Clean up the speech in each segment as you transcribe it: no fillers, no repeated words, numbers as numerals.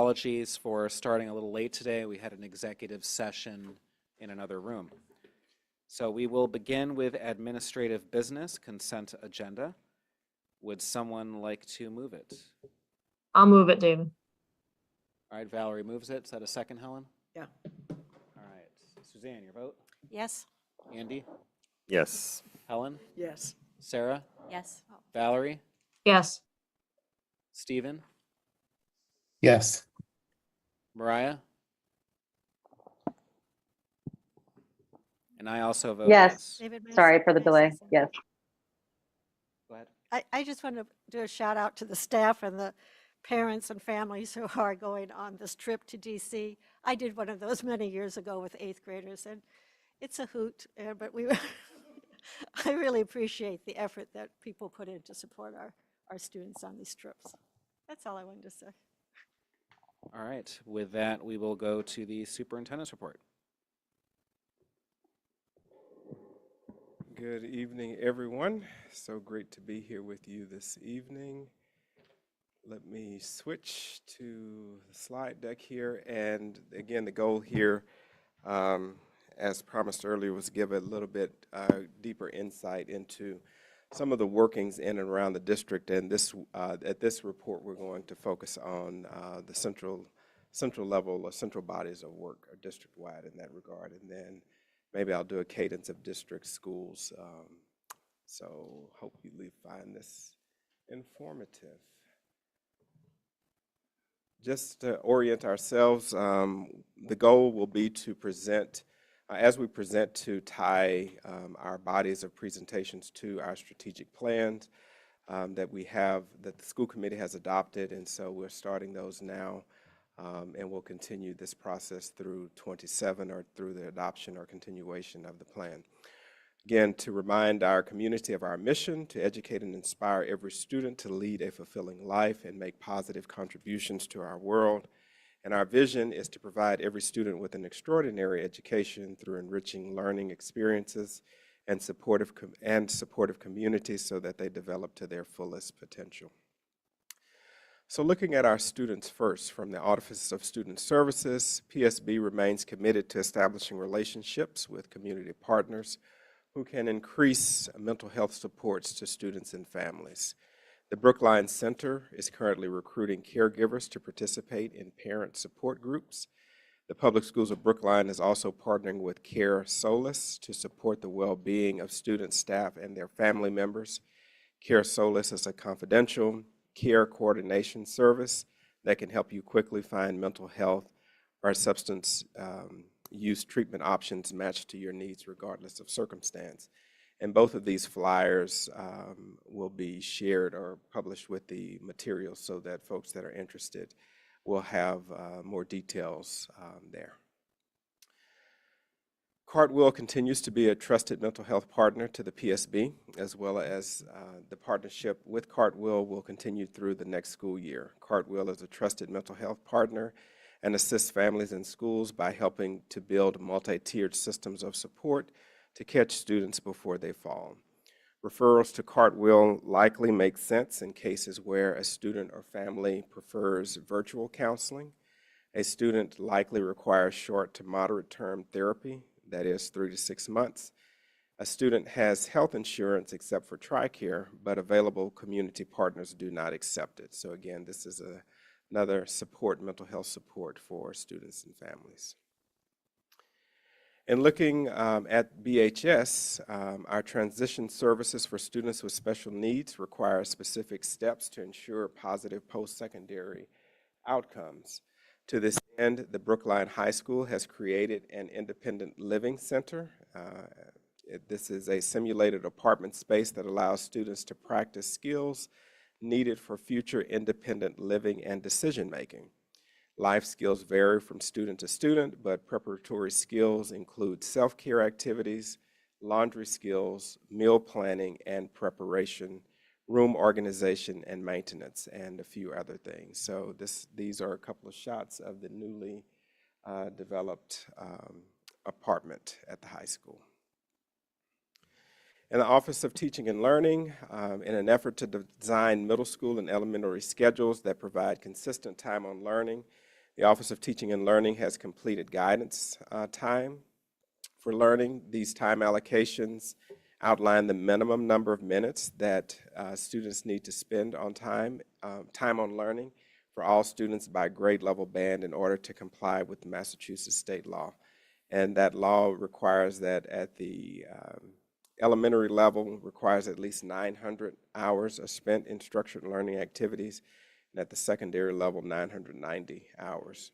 apologies for starting a little late today. We had an executive session in another room. So we will begin with administrative business, consent agenda. Would someone like to move it? I'll move it, David. All right, Valerie moves it. Is that a second, Helen? Yeah. All right, Suzanne, your vote? Yes. Andy? Yes. Helen? Yes. Sarah? Yes. Valerie? Yes. Stephen? Yes. Mariah? And I also vote Yes. David, may I Sorry say- for the may I say delay. something? Yes. Go ahead. I just want to do a shout out to the staff and the parents and families who are going on this trip to DC. I did one of those many years ago with 8th graders, and it's a hoot, but I really appreciate the effort that people put in to support our students on these trips. That's all I wanted to say. All right, with that, we will go to the superintendent's report. Good evening, everyone. So great to be here with you this evening. Let me switch to the slide deck here. And again, the goal here, as promised earlier, was to give a little bit deeper insight into some of the workings in and around the district. And this, at this report, we're going to focus on the central level or central bodies of work, or district-wide in that regard. And then maybe I'll do a cadence of district schools. So hope you find this informative. Just to orient ourselves, the goal will be to present, as we present, to tie our bodies of presentations to our strategic plans that the school committee has adopted, and so we're starting those now. And we'll continue this process through 27 or through the adoption or continuation of the plan. Again, to remind our community of our mission to educate and inspire every student to lead a fulfilling life and make positive contributions to our world. And our vision is to provide every student with an extraordinary education through enriching learning experiences and supportive communities so that they develop to their fullest potential. So looking at our students first, from the Office of Student Services, PSB remains committed to establishing relationships with community partners who can increase mental health supports to students and families. The Brookline Center is currently recruiting caregivers to participate in parent support groups. The Public Schools of Brookline is also partnering with Care Solace to support the well-being of students, staff, and their family members. Care Solace is a confidential care coordination service that can help you quickly find mental health or substance use treatment options matched to your needs regardless of circumstance. And both of these flyers will be shared or published with the materials so that folks that are interested will have more details there. Cartwheel continues to be a trusted mental health partner to the PSB, as well as the partnership with Cartwheel will continue through the next school year. Cartwheel is a trusted mental health partner and assists families and schools by helping to build multi-tiered systems of support to catch students before they fall. Referrals to Cartwheel likely make sense in cases where a student or family prefers virtual counseling. A student likely requires short to moderate term therapy, that is 3 to 6 months. A student has health insurance except for TRICARE, but available community partners do not accept it. So again, this is another mental health support for students and families. In looking at BHS, our transition services for students with special needs require specific steps to ensure positive post-secondary outcomes. To this end, the Brookline High School has created an independent living center. This is a simulated apartment space that allows students to practice skills needed for future independent living and decision-making. Life skills vary from student to student, but preparatory skills include self-care activities, laundry skills, meal planning and preparation, room organization and maintenance, and a few other things. So these are a couple of shots of the newly developed apartment at the high school. In the Office of Teaching and Learning, in an effort to design middle school and elementary schedules that provide consistent time on learning, The Office of Teaching and Learning has completed guidance time for learning. These time allocations outline the minimum number of minutes that students need to spend on time on learning for all students by grade level band in order to comply with the Massachusetts state law. And that law requires that at the elementary level requires at least 900 hours are spent in structured learning activities, and at the secondary level, 990 hours.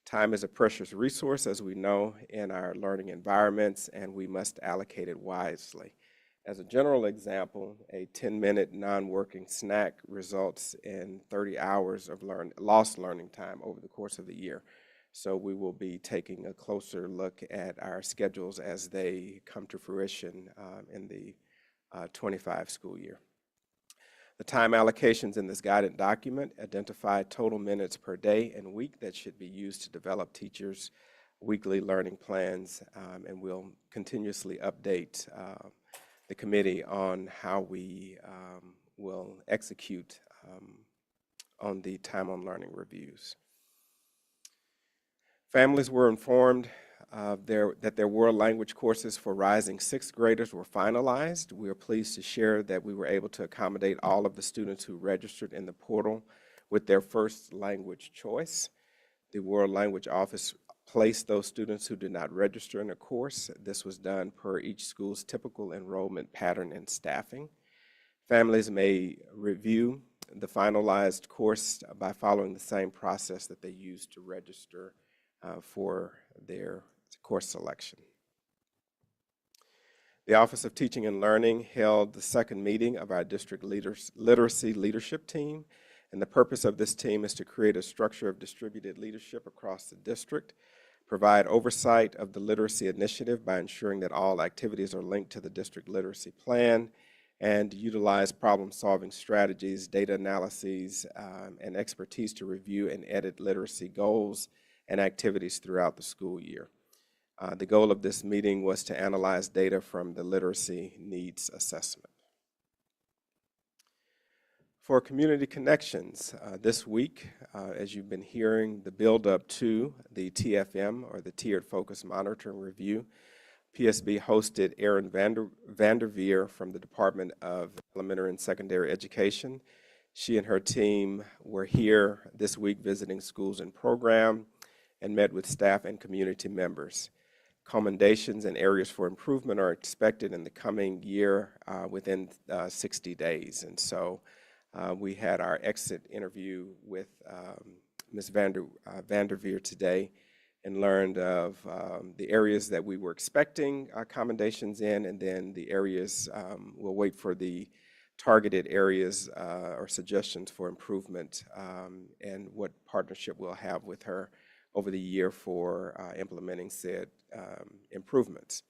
Time is a precious resource, as we know, in our learning environments, and we must allocate it wisely. As a general example, a 10-minute non-working snack results in 30 hours of lost learning time over the course of the year. So we will be taking a closer look at our schedules as they come to fruition in the 25 school year. The time allocations in this guided document identify total minutes per day and week that should be used to develop teachers' weekly learning plans, and we'll continuously update the committee on how we will execute on the time on learning reviews. Families were informed that their world language courses for rising sixth graders were finalized. We are pleased to share that we were able to accommodate all of the students who registered in the portal with their first language choice. The World Language Office placed those students who did not register in a course. This was done per each school's typical enrollment pattern and staffing. Families may review the finalized course by following the same process that they used to register for their course selection. The Office of Teaching and Learning held the second meeting of our district literacy leadership team, and the purpose of this team is to create a structure of distributed leadership across the district, provide oversight of the literacy initiative by ensuring that all activities are linked to the district literacy plan, and utilize problem-solving strategies, data analyses, and expertise to review and edit literacy goals and activities throughout the school year. The goal of this meeting was to analyze data from the literacy needs assessment. For community connections, this week, as you've been hearing, the build-up to the TFM, or the Tiered Focus Monitoring Review, PSB hosted Erin Vanderveer from the Department of Elementary and Secondary Education. She and her team were here this week visiting schools and program and met with staff and community members. Commendations and areas for improvement are expected in the coming year within 60 days. And so we had our exit interview with Ms. Vanderveer today and learned of the areas that we were expecting commendations in, and then the areas, we'll wait for the targeted areas or suggestions for improvement and what partnership we'll have with her over the year for implementing said improvements.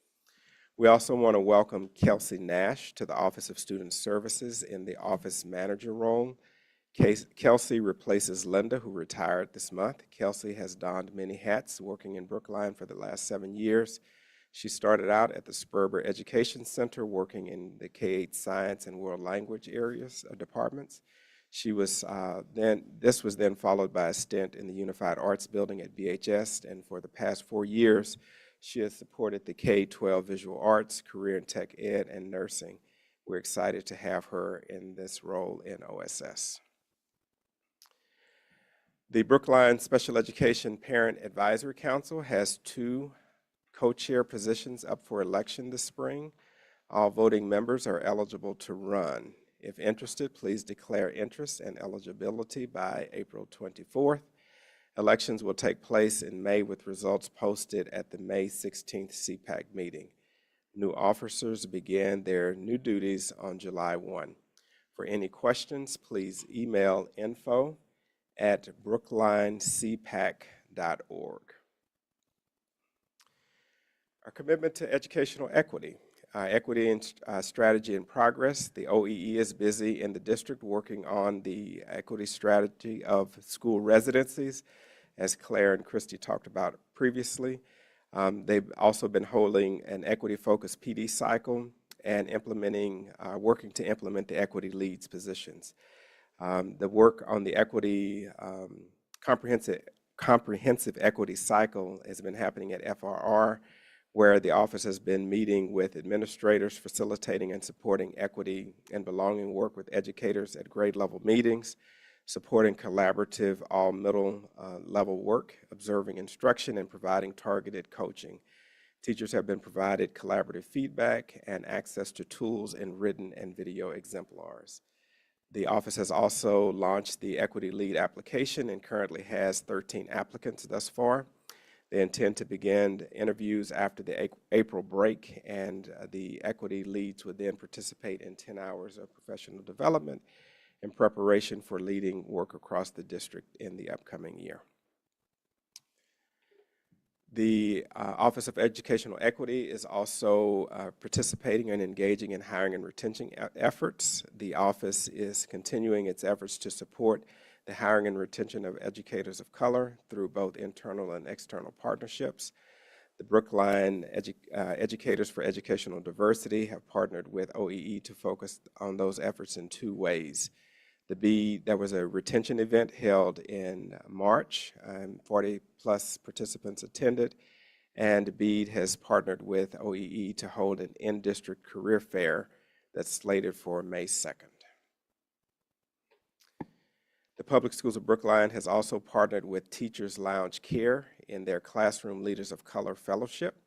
We also want to welcome Kelsey Nash to the Office of Student Services in the office manager role. Kelsey replaces Linda, who retired this month. Kelsey has donned many hats working in Brookline for the last 7 years. She started out at the Sperber Education Center working in the K-8 Science and World Language areas of departments. This was then followed by a stint in the Unified Arts Building at BHS, and for the past 4 years, she has supported the K-12 Visual Arts, Career and Tech Ed, and Nursing. We're excited to have her in this role in OSS. The Brookline Special Education Parent Advisory Council has 2 co-chair positions up for election this spring. All voting members are eligible to run. If interested, please declare interest and eligibility by April 24th. Elections will take place in May with results posted at the May 16th CPAC meeting. New officers begin their new duties on July 1. For any questions, please email info@brooklinecpac.org. Our commitment to educational equity. Equity and strategy in progress. The OEE is busy in the district working on the equity strategy of school residencies, as Claire and Christy talked about previously. They've also been holding an equity-focused PD cycle and working to implement the equity leads positions. The work on the equity comprehensive comprehensive equity cycle has been happening at FRR, where the office has been meeting with administrators, facilitating and supporting equity and belonging work with educators at grade level meetings, supporting collaborative all middle level work, observing instruction, and providing targeted coaching. Teachers have been provided collaborative feedback and access to tools in written and video exemplars. The office has also launched the Equity Lead application and currently has 13 applicants thus far. They intend to begin interviews after the April break, and the Equity Leads would then participate in 10 hours of professional development in preparation for leading work across the district in the upcoming year. The Office of Educational Equity is also participating and engaging in hiring and retention efforts. The office is continuing its efforts to support the hiring and retention of educators of color through both internal and external partnerships. The Brookline Educators for Educational Diversity have partnered with OEE to focus on those efforts in 2 ways. There was a retention event held in March, 40 plus participants attended, and BEAD has partnered with OEE to hold an in-district career fair that's slated for May 2nd. The Public Schools of Brookline has also partnered with Teachers Lounge Care in their Classroom Leaders of Color Fellowship.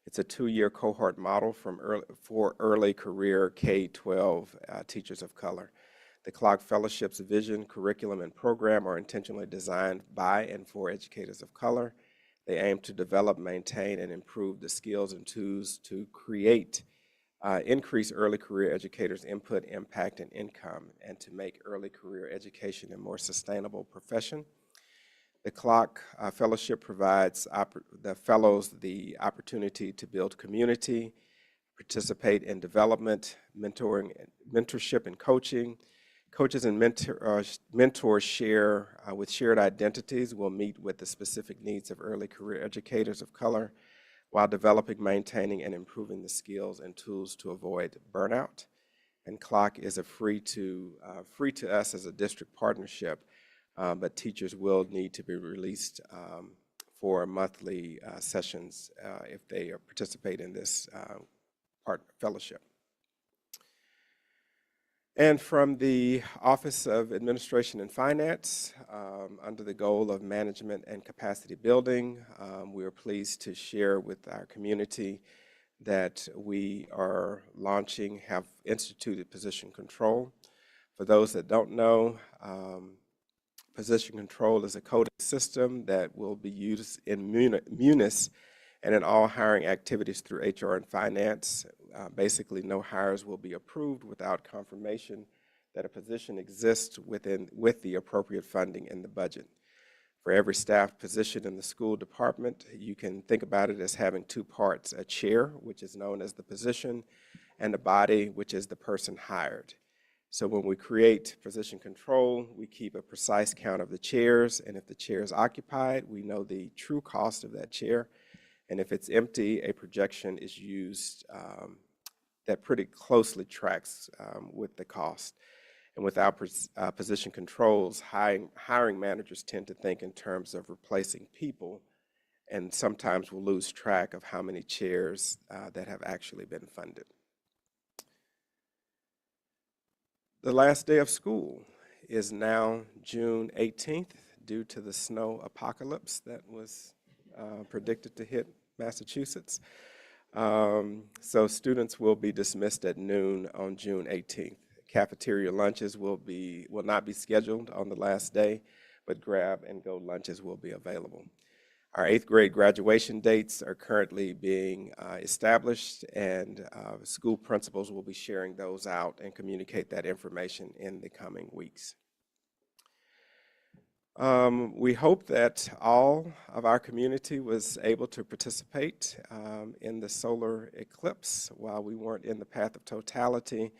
It's a 2-year cohort model for early career K-12 teachers of color. The CLOG Fellowship's vision, curriculum, and program are intentionally designed by and for educators of color. They aim to develop, maintain, and improve the skills and tools to increase early career educators' input, impact, and income, and to make early career education a more sustainable profession. The CLOG Fellowship provides the fellows the opportunity to build community, participate in development, mentorship, and coaching. Coaches and mentors share with shared identities will meet with the specific needs of early career educators of color while developing, maintaining, and improving the skills and tools to avoid burnout. And CLOG is a free to us as a district partnership, but teachers will need to be released for monthly sessions if they participate in this fellowship. And from the Office of Administration and Finance, under the goal of management and capacity building, we are pleased to share with our community that we have instituted position control. For those that don't know, position control is a coding system that will be used in Munis and in all hiring activities through HR and Finance. Basically, no hires will be approved without confirmation that a position exists with the appropriate funding in the budget. For every staff position in the school department, you can think about it as having 2 parts: a chair, which is known as the position, and a body, which is the person hired. So when we create position control, we keep a precise count of the chairs, and if the chair is occupied, we know the true cost of that chair. And if it's empty, a projection is used that pretty closely tracks with the cost. And without position controls, hiring managers tend to think in terms of replacing people, and sometimes will lose track of how many chairs that have actually been funded. The last day of school is now June 18th due to the snow apocalypse that was predicted to hit Massachusetts. So students will be dismissed at noon on June 18th. Cafeteria lunches will not be scheduled on the last day, but grab-and-go lunches will be available. Our 8th grade graduation dates are currently being established, and school principals will be sharing those out and communicate that information in the coming weeks. We hope that all of our community was able to participate in the solar eclipse. While we weren't in the path of totality,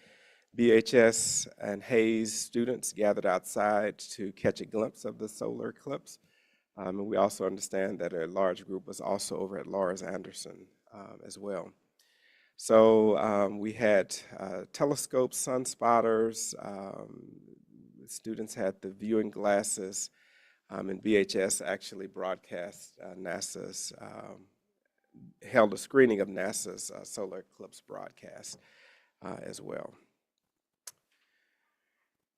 BHS and Hayes students gathered outside to catch a glimpse of the solar eclipse. And we also understand that a large group was also over at Laura's Anderson as well. So we had telescopes, sun spotters, students had the viewing glasses. And BHS actually broadcast held a screening of NASA's solar eclipse broadcast as well.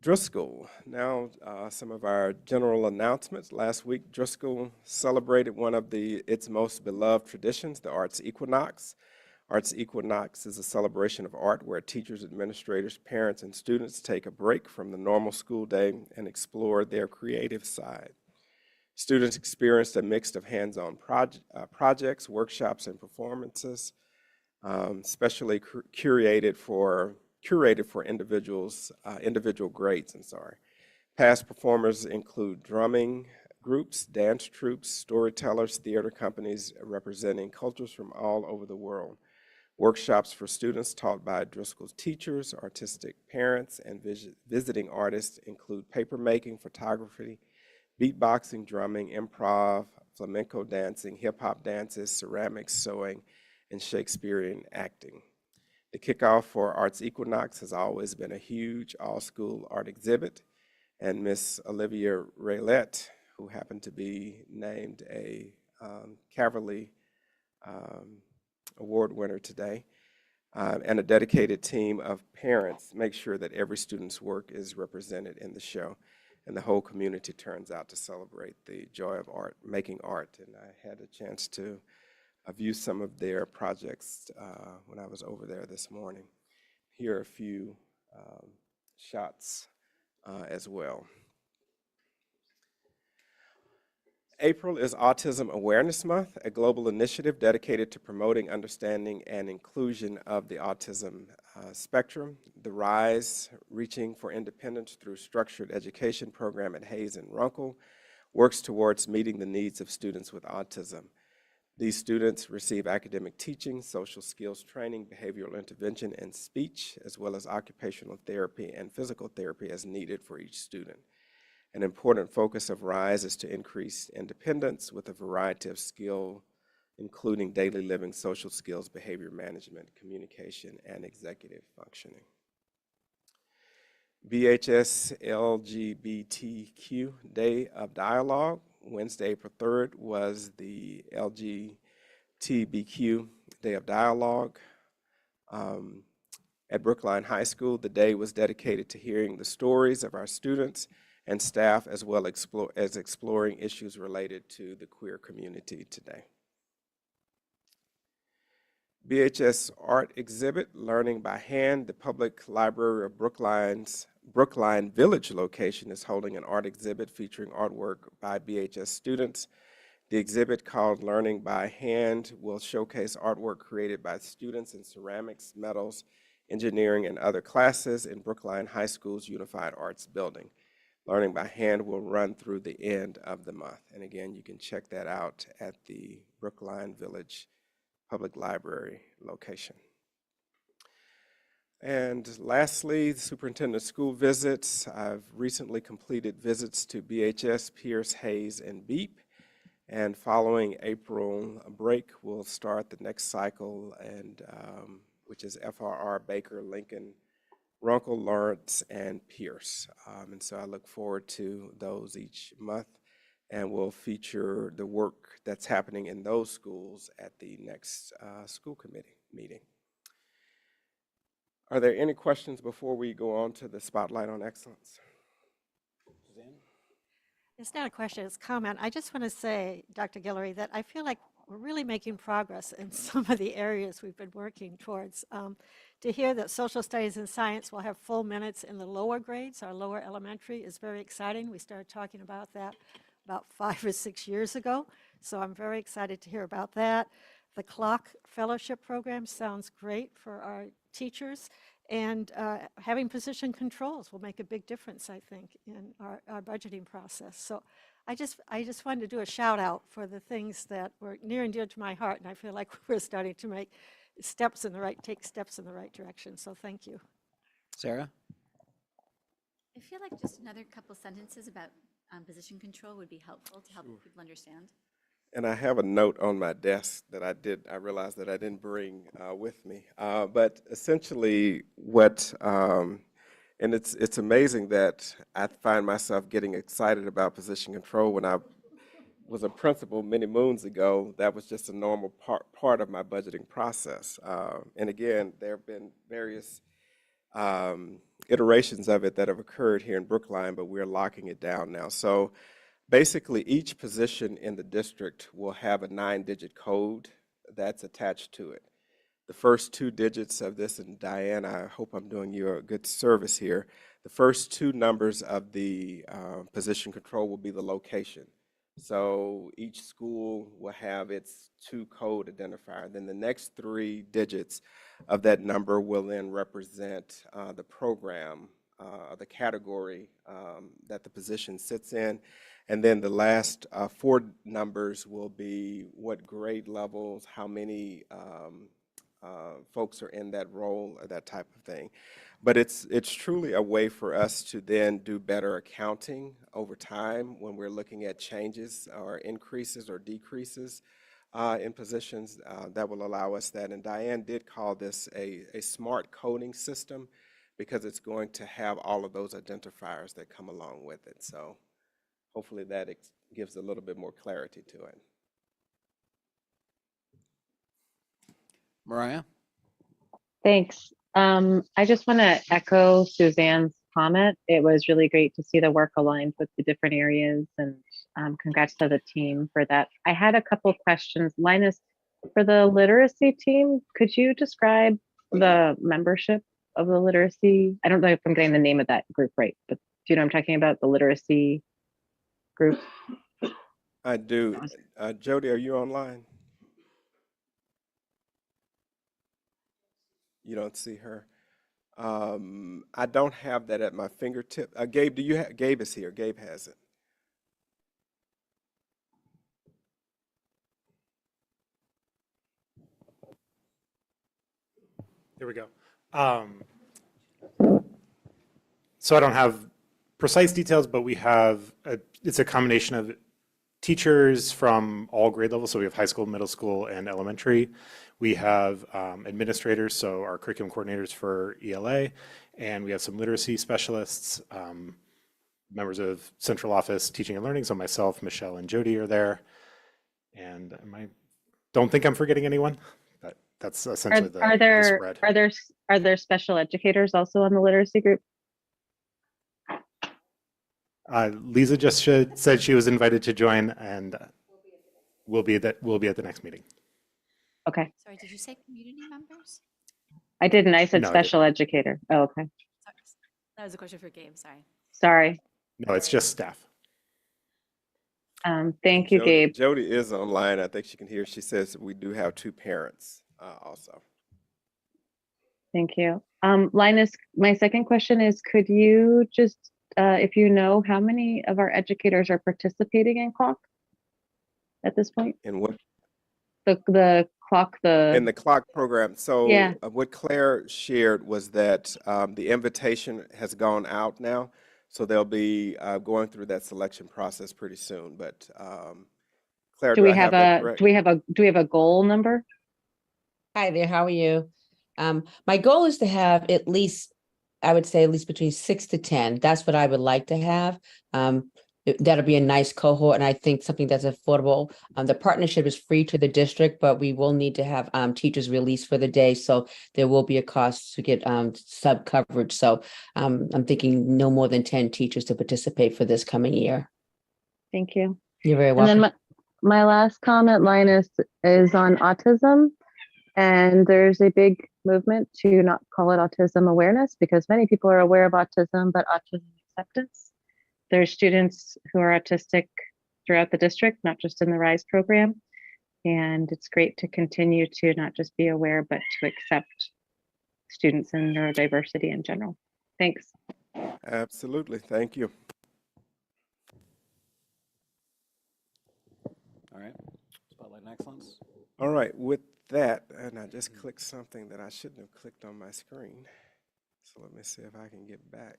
Driscoll. Now, some of our general announcements. Last week, Driscoll celebrated one of its most beloved traditions, the Arts Equinox. Arts Equinox is a celebration of art where teachers, administrators, parents, and students take a break from the normal school day and explore their creative side. Students experienced a mix of hands-on projects, workshops, and performances, specially curated for individual grades. Past performers include drumming groups, dance troupes, storytellers, theater companies representing cultures from all over the world. Workshops for students taught by Driscoll's teachers, artistic parents, and visiting artists include paper making, photography, beatboxing, drumming, improv, flamenco dancing, hip-hop dances, ceramics, sewing, and Shakespearean acting. The kickoff for Arts Equinox has always been a huge all-school art exhibit, and Miss Olivia Raylette, who happened to be named a Caverly Award winner today, and a dedicated team of parents make sure that every student's work is represented in the show, and the whole community turns out to celebrate the joy of art, making art. And I had a chance to view some of their projects when I was over there this morning. Here are a few shots as well. April is Autism Awareness Month, a global initiative dedicated to promoting understanding and inclusion of the autism spectrum. The RISE, Reaching for Independence Through Structured Education program at Hayes and Runkle, works towards meeting the needs of students with autism. These students receive academic teaching, social skills training, behavioral intervention, and speech, as well as occupational therapy and physical therapy as needed for each student. An important focus of RISE is to increase independence with a variety of skills, including daily living, social skills, behavior management, communication, and executive functioning. BHS LGBTQ Day of Dialogue. Wednesday, April 3rd was the LGBTQ Day of Dialogue. At Brookline High School, the day was dedicated to hearing the stories of our students and staff, as well as exploring issues related to the queer community today. BHS Art Exhibit, Learning by Hand. The Public Library of Brookline Village location is holding an art exhibit featuring artwork by BHS students. The exhibit, called Learning by Hand, will showcase artwork created by students in ceramics, metals, engineering, and other classes in Brookline High School's Unified Arts Building. Learning by Hand will run through the end of the month. And again, you can check that out at the Brookline Village Public Library location. And lastly, the superintendent's school visits. I've recently completed visits to BHS, Pierce, Hayes, and Beep. And following April break, we'll start the next cycle, and which is FRR, Baker, Lincoln, Runkle, Lawrence, and Pierce. And so I look forward to those each month, and we'll feature the work that's happening in those schools at the next school committee meeting. Are there any questions before we go on to the Spotlight on Excellence? Suzanne? It's not a question, it's a comment. I just want to say, Dr. Guillory, that I feel like we're really making progress in some of the areas we've been working towards. To hear that social studies and science will have full minutes in the lower grades, our lower elementary, is very exciting. We started talking about that about 5 or 6 years ago, so I'm very excited to hear about that. The Clock Fellowship Program sounds great for our teachers, and having position controls will make a big difference, I think, in our budgeting process. So I just wanted to do a shout out for the things that were near and dear to my heart, and I feel like we're starting to take steps in the right direction. So thank you. Sarah? I feel like just another couple sentences about position control would be helpful to help people understand. And I have a note on my desk that I realized that I didn't bring with me. But essentially what And it's amazing that I find myself getting excited about position control. When I was a principal many moons ago, that was just a normal part of my budgeting process. And again, there have been various iterations of it that have occurred here in Brookline, but we're locking it down now. So basically, each position in the district will have a 9-digit code that's attached to it. The first 2 digits of this, and Diane, I hope I'm doing you a good service here. The first 2 numbers of the position control will be the location. So each school will have its 2 code identifier. Then the next 3 digits of that number will then represent the program, the category that the position sits in. And then the last 4 numbers will be what grade levels, how many folks are in that role, or that type of thing. But it's truly a way for us to then do better accounting over time when we're looking at changes or increases or decreases in positions that will allow us that. And Diane did call this a smart coding system because it's going to have all of those identifiers that come along with it. So hopefully that gives a little bit more clarity to it. Mariah? Thanks. I just want to echo Suzanne's comment. It was really great to see the work aligned with the different areas, and congrats to the team for that. I had a couple questions. Linus, for the literacy team, could you describe the membership of the literacy? I don't know if I'm getting the name of that group right, but do you know what I'm talking about, the literacy group? I do. Jody, are you online? You don't see her. I don't have that at my fingertip. Gabe, do you have? Gabe is here. Gabe has it. There we go. So I don't have precise details, but we have it's a combination of teachers from all grade levels. So we have high school, middle school, and elementary. We have administrators, so our curriculum coordinators for ELA, and we have some literacy specialists, members of central office teaching and learning. So myself, Michelle, and Jody are there. And don't think I'm forgetting anyone, but that's essentially the spread. Are there special educators also on the literacy group? Lisa just said she was invited to join, and we'll be at the next meeting. Okay. Sorry, did you say community members? I didn't. I said No, I special educator. Oh, okay. Sorry. That was a question for Gabe, sorry. Sorry. No, it's just staff. Thank you, Gabe. Jody is online. I think she can hear. She says we do have 2 parents also. Thank you. Linus, my second question is, could you just, if you know, how many of our educators are participating in CLOC at this point? In what? The CLOC, In the CLOC program. So Yeah. what Claire shared was that the invitation has gone out now. So they'll be going through that selection process pretty soon. But Claire, do we I have that a correct? do we have a goal number? Hi there, how are you? My goal is to have at least, I would say at least between 6 to 10. That's what I would like to have. That'll be a nice cohort, and I think something that's affordable. The partnership is free to the district, but we will need to have teachers released for the day, so there will be a cost to get sub coverage. So I'm thinking no more than 10 teachers to participate for this coming year. Thank you. You're very And welcome. then my last comment, Linus, is on autism. And there's a big movement to not call it autism awareness, because many people are aware of autism, but autism acceptance. There's students who are autistic throughout the district, not just in the RISE program. And it's great to continue to not just be aware, but to accept students and neurodiversity in general. Thanks. Absolutely. Thank you. All right. Spotlight and excellence. All right. With that, and I just clicked something that I shouldn't have clicked on my screen. So let me see if I can get back.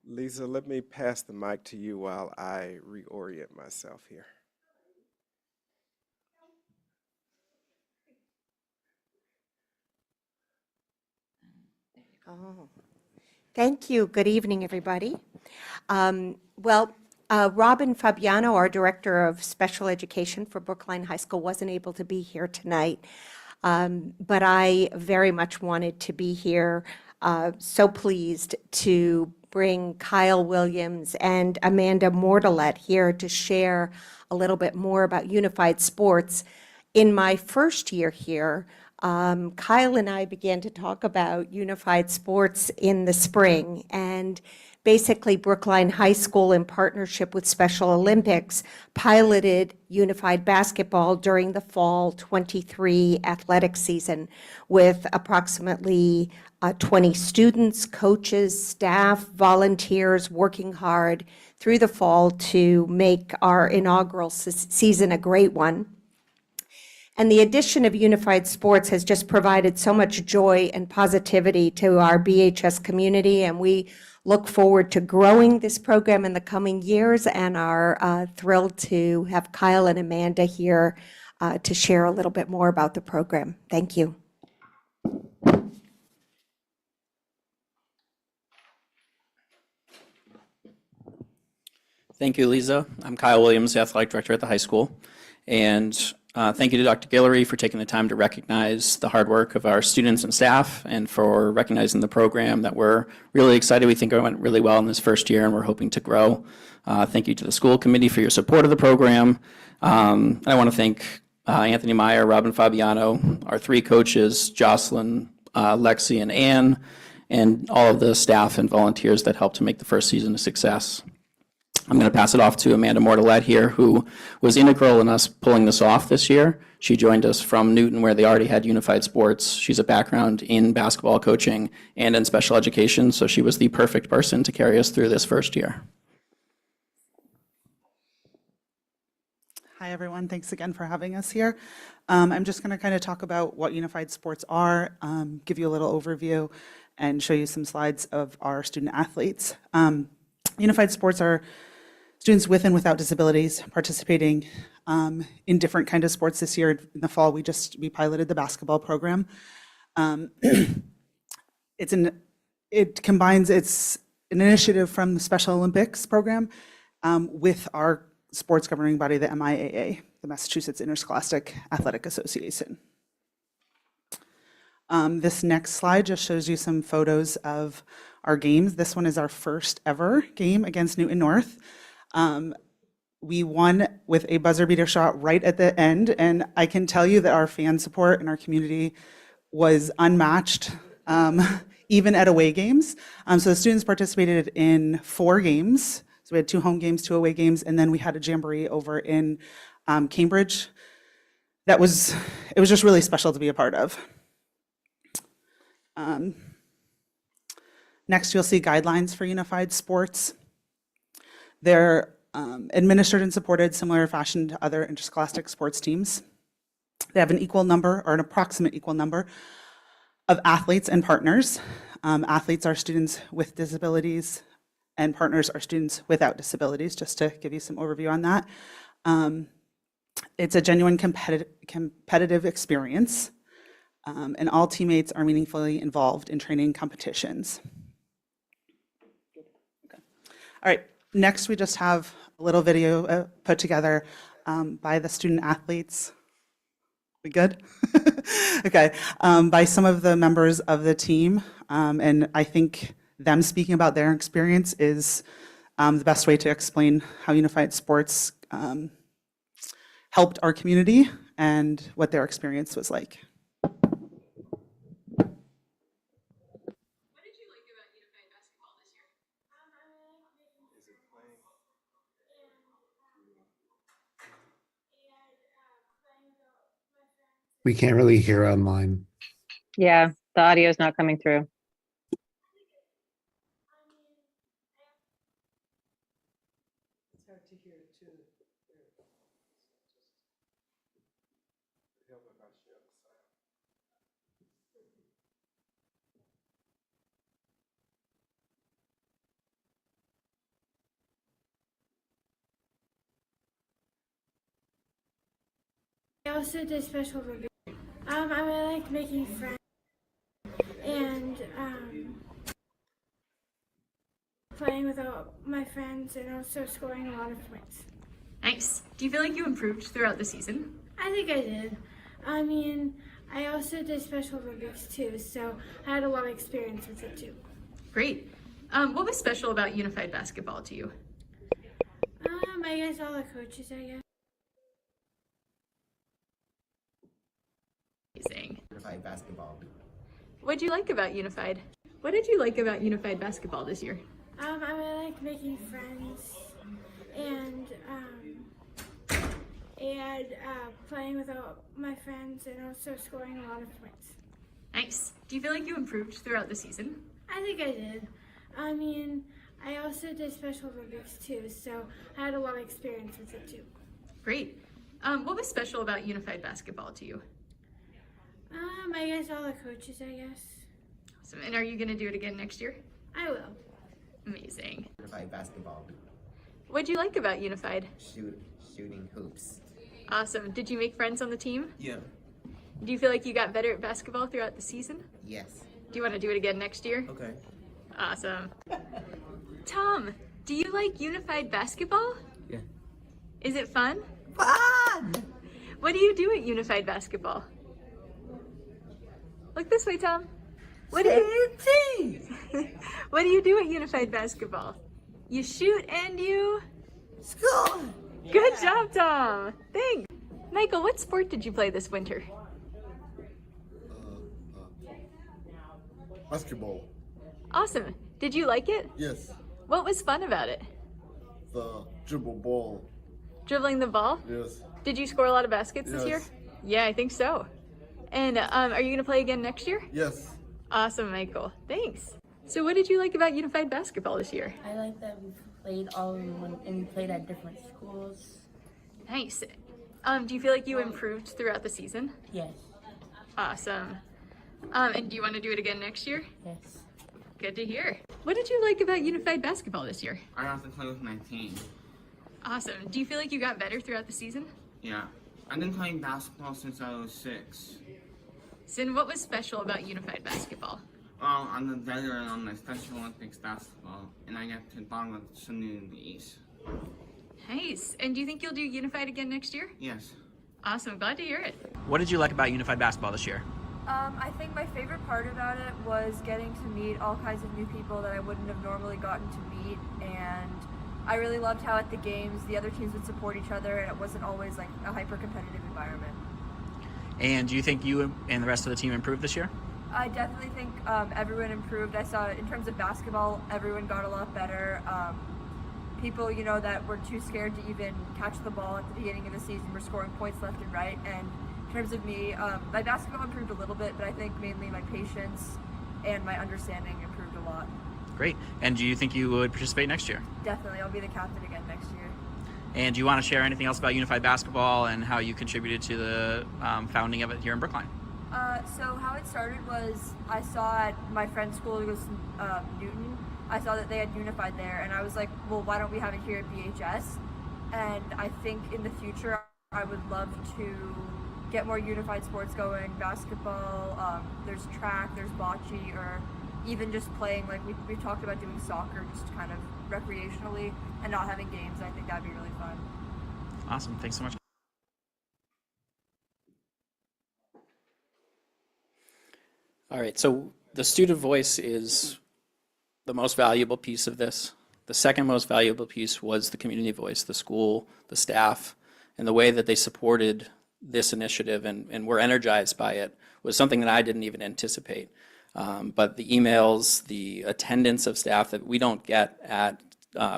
Lisa, let me pass the mic to you while I reorient myself here. Oh. Thank you. Good evening, everybody. Robin Fabiano, our Director of Special Education for Brookline High School, wasn't able to be here tonight, but I very much wanted to be here. So pleased to bring Kyle Williams and Amanda Mortalet here to share a little bit more about Unified Sports. In my first year here, Kyle and I began to talk about Unified Sports in the spring, and basically Brookline High School, in partnership with Special Olympics, piloted Unified Basketball during the fall 23 athletic season with approximately 20 students, coaches, staff, volunteers working hard through the fall to make our inaugural season a great one. And the addition of Unified Sports has just provided so much joy and positivity to our BHS community, and we look forward to growing this program in the coming years and are thrilled to have Kyle and Amanda here to share a little bit more about the program. Thank you. Thank you, Lisa. I'm Kyle Williams, the Athletic Director at the high school. And thank you to Dr. Guillory for taking the time to recognize the hard work of our students and staff and for recognizing the program that we're really excited. We think it went really well in this first year and we're hoping to grow. Thank you to the school committee for your support of the program. I want to thank Anthony Meyer, Robin Fabiano, our three coaches, Jocelyn, Lexi, and Ann, and all of the staff and volunteers that helped to make the first season a success. I'm going to pass it off to Amanda Mortalet here, who was integral in us pulling this off this year. She joined us from Newton, where they already had Unified Sports. She's a background in basketball coaching and in special education, so she was the perfect person to carry us through this first year. Hi, everyone. Thanks again for having us here. I'm just going to kind of talk about what Unified Sports are, give you a little overview, and show you some slides of our student athletes. Unified Sports are students with and without disabilities participating in different kinds of sports. This year in the fall, we piloted the basketball program. It's an initiative from the Special Olympics program with our sports governing body, the MIAA, the Massachusetts Interscholastic Athletic Association. This next slide just shows you some photos of our games. This one is our first ever game against Newton North. We won with a buzzer beater shot right at the end, and I can tell you that our fan support in our community was unmatched, even at away games. So the students participated in 4 games. So we had 2 home games, 2 away games, and then we had a jamboree over in Cambridge. It was just really special to be a part of. Next, you'll see guidelines for Unified Sports. They're administered and supported similar fashion to other interscholastic sports teams. They have an equal number, or an approximate equal number, of athletes and partners. Athletes are students with disabilities, and partners are students without disabilities, just to give you some overview on that. It's a genuine competitive experience, and all teammates are meaningfully involved in training competitions. Okay. All right, next we just have a little video put together by the student athletes. We good? Okay, by some of the members of the team, and I think them speaking about their experience is the best way to explain how Unified Sports helped our community and what their experience was like. We can't really hear online. Yeah, the audio is not coming through. I also did special review. I really like making friends, and playing with all my friends and also scoring a lot of points. Nice. Do you feel like you improved throughout the season? I think I did. I mean, I also did Special Olympics too, so I had a lot of experience with it too. Great. What was special about unified basketball to you? I guess all the coaches, I guess. Amazing. Unified basketball. What did you like about unified? What did you like about unified basketball this year? I really like making friends and playing with all my friends and also scoring a lot of points. Nice. Do you feel like you improved throughout the season? I think I did. I mean, I also did Special Olympics too, so I had a lot of experience with it too. Great. What was special about unified basketball to you? I guess all the coaches, I guess. Awesome. And are you going to do it again next year? I will. Amazing. Unified basketball. What did you like about unified? Shooting hoops. Awesome. Did you make friends on the team? Yeah. Do you feel like you got better at basketball throughout the season? Yes. Do you want to do it again next year? Okay. Awesome. Tom, do you like unified basketball? Yeah. Is it fun? Fun! What do you do at unified basketball? Look this way, Tom. What do you do at unified basketball? You shoot and you Score! Good job, Tom. Thanks. Michael, what sport did you play this winter? Basketball. Awesome. Did you like it? Yes. What was fun about it? The dribble ball. Dribbling the ball? Yes. Did you score a lot of baskets this year? Yes. Yeah, I think so. And are you going to play again next year? Yes. Awesome, Michael. Thanks. So what did you like about unified basketball this year? I like that we played all in one, and we played at different schools. Nice. Do you feel like you improved throughout the season? Yes. Awesome. And do you want to do it again next year? Yes. Good to hear. What did you like about unified basketball this year? I got to play with my team. Awesome. Do you feel like you got better throughout the season? Yeah. I've been playing basketball since I was 6. Sin, what was special about unified basketball? Well, I'm the veteran on the Special Olympics basketball, and I get to bond with Sunny in the East. Nice. And do you think you'll do unified again next year? Yes. Awesome. Glad to hear it. What did you like about unified basketball this year? I think my favorite part about it was getting to meet all kinds of new people that I wouldn't have normally gotten to meet, and I really loved how at the games the other teams would support each other and it wasn't always like a hyper-competitive environment. And do you think you and the rest of the team improved this year? I definitely think everyone improved. I saw in terms of basketball, everyone got a lot better. People, that were too scared to even catch the ball at the beginning of the season were scoring points left and right. And in terms of me, my basketball improved a little bit, but I think mainly my patience and my understanding improved a lot. Great. And do you think you would participate next year? Definitely. I'll be the captain again next year. And do you want to share anything else about unified basketball and how you contributed to the founding of it here in Brookline? So how it started was I saw at my friend's school, it was Newton, I saw that they had unified there, and I was like, well, why don't we have it here at BHS? And I think in the future I would love to get more unified sports going, basketball, there's track, there's bocce, or even just playing, like we've talked about doing soccer just kind of recreationally and not having games. I think that'd be really fun. Awesome. Thanks so much. All right, so the student voice is the most valuable piece of this. The second most valuable piece was the community voice, the school, the staff, and the way that they supported this initiative and were energized by it was something that I didn't even anticipate. But the emails, the attendance of staff that we don't get at,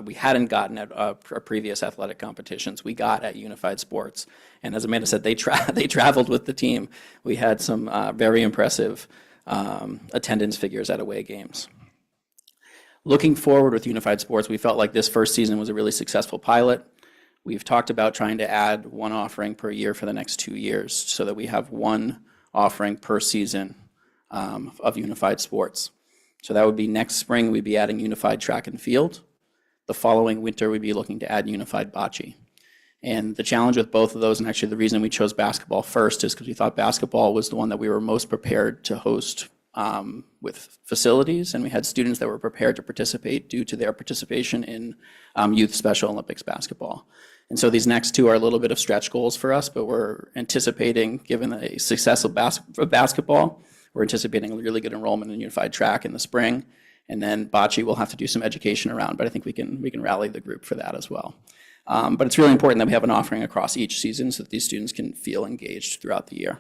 we hadn't gotten at our previous athletic competitions, we got at Unified Sports. And as Amanda said, they traveled with the team. We had some very impressive attendance figures at away games. Looking forward with Unified Sports, we felt like this first season was a really successful pilot. We've talked about trying to add one offering per year for the next 2 years so that we have one offering per season of Unified Sports. So that would be next spring, we'd be adding Unified Track and Field. The following winter, we'd be looking to add Unified Bocce. And the challenge with both of those, and actually the reason we chose basketball first, is because we thought basketball was the one that we were most prepared to host with facilities, and we had students that were prepared to participate due to their participation in Youth Special Olympics basketball. And so these next two are a little bit of stretch goals for us, but we're anticipating, given the success of basketball, we're anticipating a really good enrollment in unified track in the spring. And then bocce we'll have to do some education around, but I think we can rally the group for that as well. But it's really important that we have an offering across each season so that these students can feel engaged throughout the year.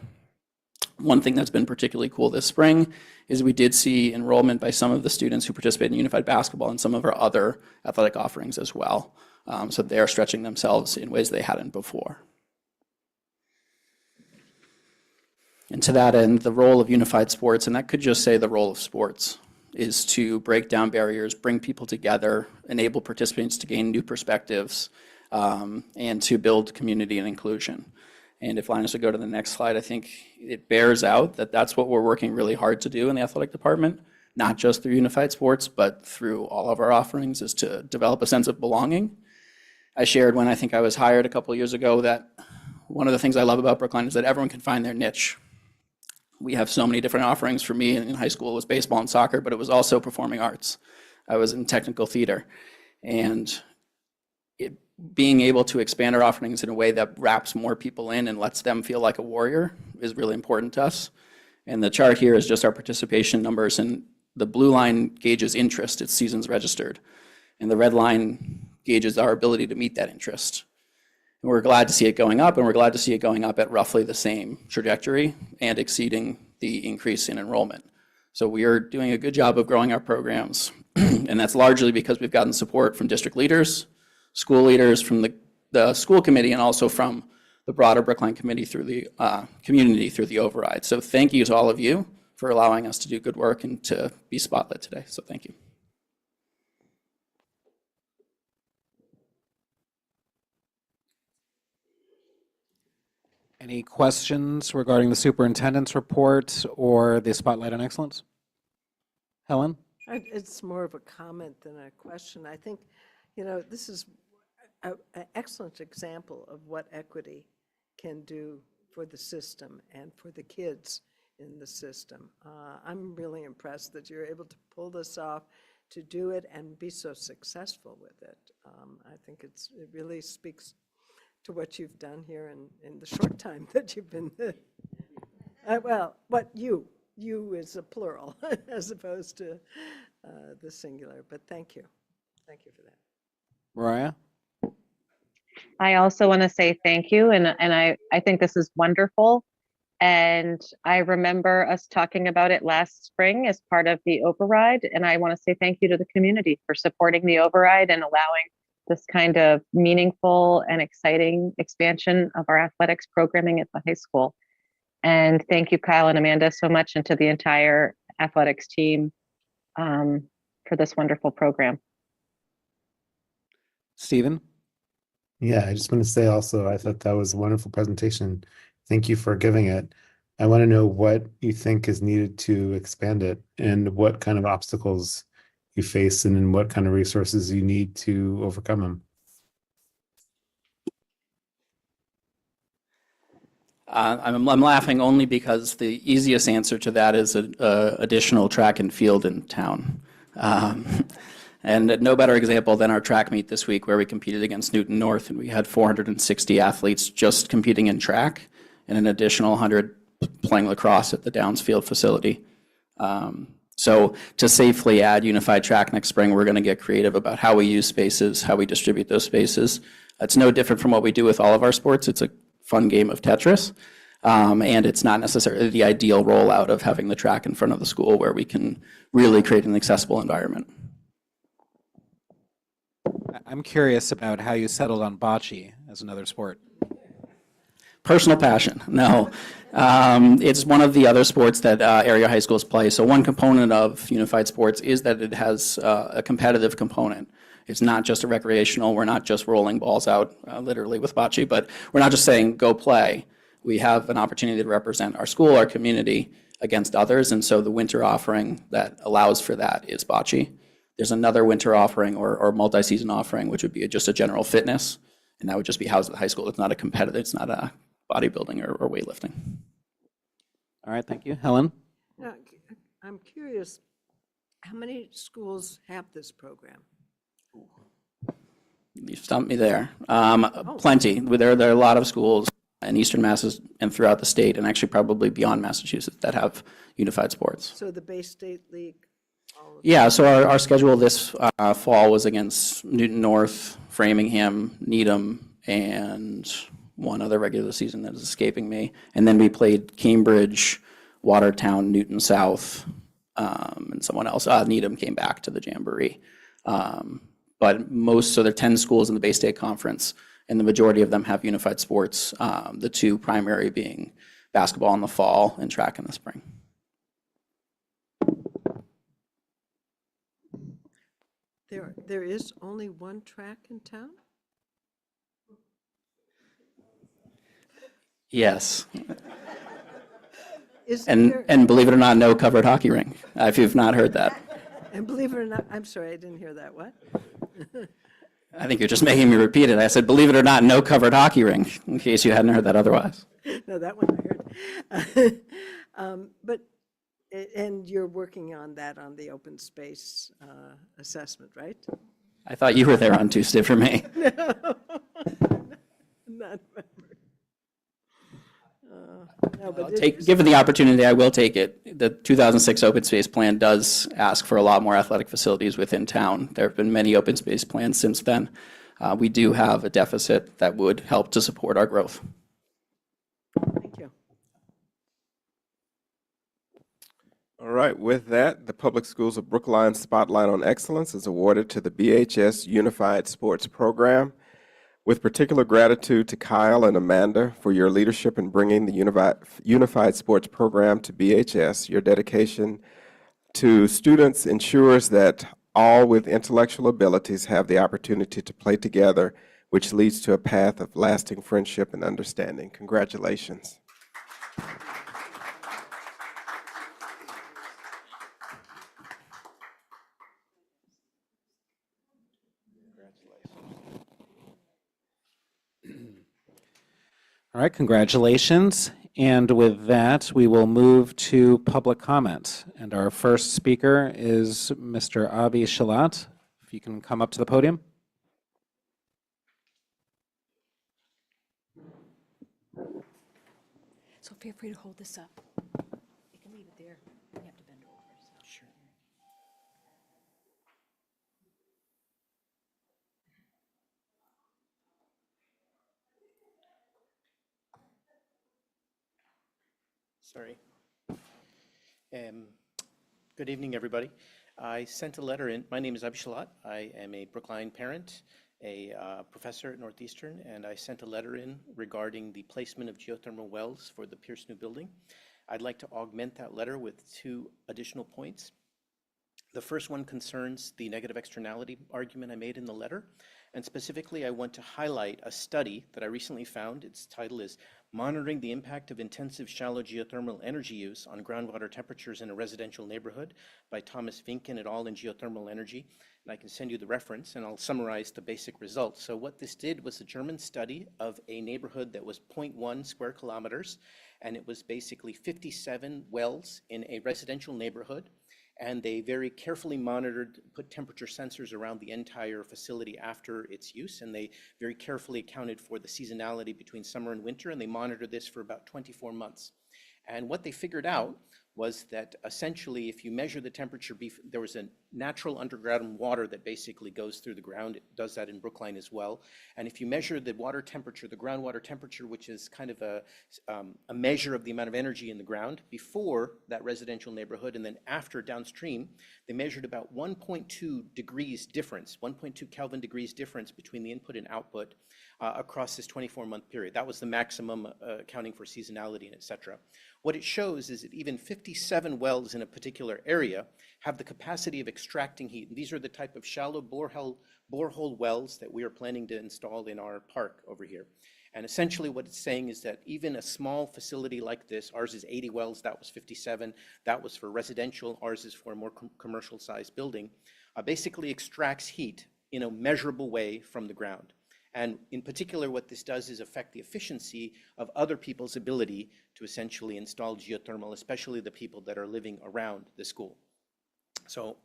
One thing that's been particularly cool this spring is we did see enrollment by some of the students who participate in unified basketball and some of our other athletic offerings as well. So they're stretching themselves in ways they hadn't before. And to that end, the role of unified sports, and that could just say the role of sports, is to break down barriers, bring people together, enable participants to gain new perspectives, and to build community and inclusion. And if Linus would go to the next slide, I think it bears out that that's what we're working really hard to do in the athletic department, not just through unified sports, but through all of our offerings, is to develop a sense of belonging. I shared when I think I was hired a couple of years ago that one of the things I love about Brookline is that everyone can find their niche. We have so many different offerings. For me in high school, it was baseball and soccer, but it was also performing arts. I was in technical theater. And being able to expand our offerings in a way that wraps more people in and lets them feel like a warrior is really important to us. And the chart here is just our participation numbers, and the blue line gauges interest, it's seasons registered. And the red line gauges our ability to meet that interest. And we're glad to see it going up, and we're glad to see it going up at roughly the same trajectory and exceeding the increase in enrollment. So we are doing a good job of growing our programs, and that's largely because we've gotten support from district leaders, school leaders, from the school committee, and also from the broader Brookline committee through the community through the override. So thank you to all of you for allowing us to do good work and to be spotlit today. So thank you. Any questions regarding the superintendent's report or the Spotlight on Excellence? Helen? It's more of a comment than a question. I think, this is an excellent example of what equity can do for the system and for the kids in the system. I'm really impressed that you're able to pull this off, to do it and be so successful with it. I think it really speaks to what you've done here in the short time that you've been, what you is a plural as opposed to the singular, but thank you. Thank you for that. Mariah? I also want to say thank you, and I think this is wonderful. And I remember us talking about it last spring as part of the override, and I want to say thank you to the community for supporting the override and allowing this kind of meaningful and exciting expansion of our athletics programming at the high school. And thank you, Kyle and Amanda, so much, and to the entire athletics team for this wonderful program. Stephen? Yeah, I just want to say also, I thought that was a wonderful presentation. Thank you for giving it. I want to know what you think is needed to expand it and what kind of obstacles you face and in what kind of resources you need to overcome them. I'm laughing only because the easiest answer to that is additional track and field in town. And no better example than our track meet this week, where we competed against Newton North, and we had 460 athletes just competing in track and an additional 100 playing lacrosse at the Downs Field facility. So to safely add unified track next spring, we're going to get creative about how we use spaces, how we distribute those spaces. It's no different from what we do with all of our sports. It's a fun game of Tetris, and it's not necessarily the ideal rollout of having the track in front of the school where we can really create an accessible environment. I'm curious about how you settled on bocce as another sport. Personal passion. No, it's one of the other sports that area high schools play. So one component of unified sports is that it has a competitive component. It's not just a recreational. We're not just rolling balls out literally with bocce, but we're not just saying go play. We have an opportunity to represent our school, our community against others. And so the winter offering that allows for that is bocce. There's another winter offering or multi-season offering, which would be just a general fitness. And that would just be housed at the high school. It's not a competitive, it's not a bodybuilding or weightlifting. All right, thank you. Helen? I'm curious, how many schools have this program? You stumped me there. Plenty. There are a lot of schools in Eastern Mass and throughout the state, and actually probably beyond Massachusetts, that have unified sports. So the Bay State League? All of Yeah, so our schedule this fall was against Newton North, Framingham, Needham, and one other regular season that is escaping me. And then we played Cambridge, Watertown, Newton South, and someone else. Needham came back to the Jamboree. But so there are 10 schools in the Bay State Conference, and the majority of them have unified sports, the two primary being basketball in the fall and track in the spring. There is only one track in town? Yes. Is And there- and believe it or not, no covered hockey rink, if you've not heard that. And believe it or not, I'm sorry, I didn't hear that, what? I think you're just making me repeat it. I said, believe it or not, no covered hockey rink, in case you hadn't heard that otherwise. No, that one I heard. But, and you're working on that on the open space assessment, right? I thought you were there on Tuesday for me. No, not remember. No, but Given the opportunity, I will take it. The 2006 open space plan does ask for a lot more athletic facilities within town. There have been many open space plans since then. We do have a deficit that would help to support our growth. Thank you. All right, with that, the Public Schools of Brookline Spotlight on Excellence is awarded to the BHS Unified Sports Program. With particular gratitude to Kyle and Amanda for your leadership in bringing the Unified Sports Program to BHS, your dedication to students ensures that all with intellectual abilities have the opportunity to play together, which leads to a path of lasting friendship and understanding. Congratulations. All right, congratulations. And with that, we will move to public comment. And our first speaker is Mr. Avi Shalat. If you can come up to the podium. So feel free to hold this up. You can leave it there. You have to bend over. Sure. Sorry. Good evening, everybody. I sent a letter in. My name is Avi Shalat. I am a Brookline parent, a professor at Northeastern, and I sent a letter in regarding the placement of geothermal wells for the Pierce New building. I'd like to augment that letter with 2 additional points. The first one concerns the negative externality argument I made in the letter, and specifically I want to highlight a study that I recently found. Its title is Monitoring the Impact of Intensive Shallow Geothermal Energy Use on Groundwater Temperatures in a Residential Neighborhood by Thomas Vinken et al. In Geothermal Energy. And I can send you the reference and I'll summarize the basic results. So what this did was a German study of a neighborhood that was 0.1 square kilometers, and it was basically 57 wells in a residential neighborhood. And they very carefully monitored, put temperature sensors around the entire facility after its use, and they very carefully accounted for the seasonality between summer and winter, and they monitored this for about 24 months. And what they figured out was that essentially if you measure the temperature, there was a natural underground water that basically goes through the ground. It does that in Brookline as well. And if you measure the water temperature, the groundwater temperature, which is kind of a measure of the amount of energy in the ground before that residential neighborhood and then after downstream, they measured about 1.2 degrees difference, 1.2 Kelvin degrees difference between the input and output across this 24-month period. That was the maximum accounting for seasonality and et cetera. What it shows is that even 57 wells in a particular area have the capacity of extracting heat. And these are the type of shallow borehole wells that we are planning to install in our park over here. And essentially what it's saying is that even a small facility like this, ours is 80 wells, that was 57, that was for residential, ours is for a more commercial sized building, basically extracts heat in a measurable way from the ground. And in particular, what this does is affect the efficiency of other people's ability to essentially install geothermal, especially the people that are living around the school. So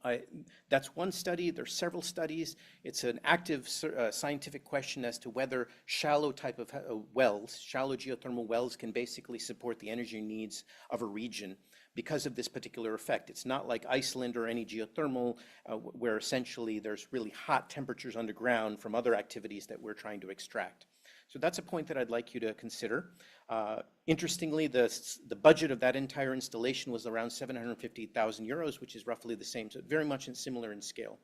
that's one study. There's several studies. It's an active scientific question as to whether shallow type of wells, shallow geothermal wells, can basically support the energy needs of a region because of this particular effect. It's not like Iceland or any geothermal where essentially there's really hot temperatures underground from other activities that we're trying to extract. So that's a point that I'd like you to consider. Interestingly, the budget of that entire installation was around 750,000 euros, which is roughly the same, so very much similar in scale.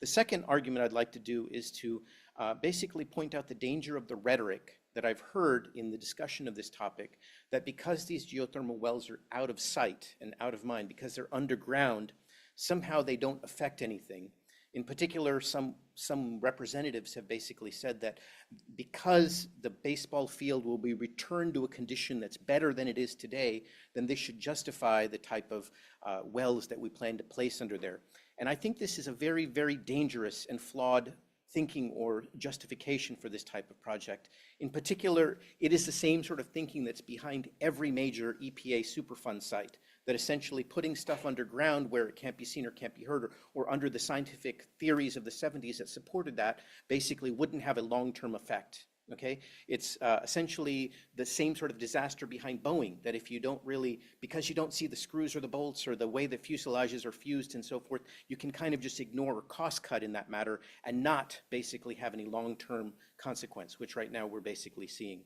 The second argument I'd like to do is to basically point out the danger of the rhetoric that I've heard in the discussion of this topic, that because these geothermal wells are out of sight and out of mind, because they're underground, somehow they don't affect anything. In particular, some representatives have basically said that because the baseball field will be returned to a condition that's better than it is today, then this should justify the type of wells that we plan to place under there. And I think this is a very, very dangerous and flawed thinking or justification for this type of project. In particular, it is the same sort of thinking that's behind every major EPA Superfund site, that essentially putting stuff underground where it can't be seen or can't be heard, or under the scientific theories of the 70s that supported that, basically wouldn't have a long-term effect. Okay, it's essentially the same sort of disaster behind Boeing, that if you don't really, because you don't see the screws or the bolts or the way the fuselages are fused and so forth, you can kind of just ignore or cost cut in that matter and not basically have any long-term consequence, which right now we're basically seeing.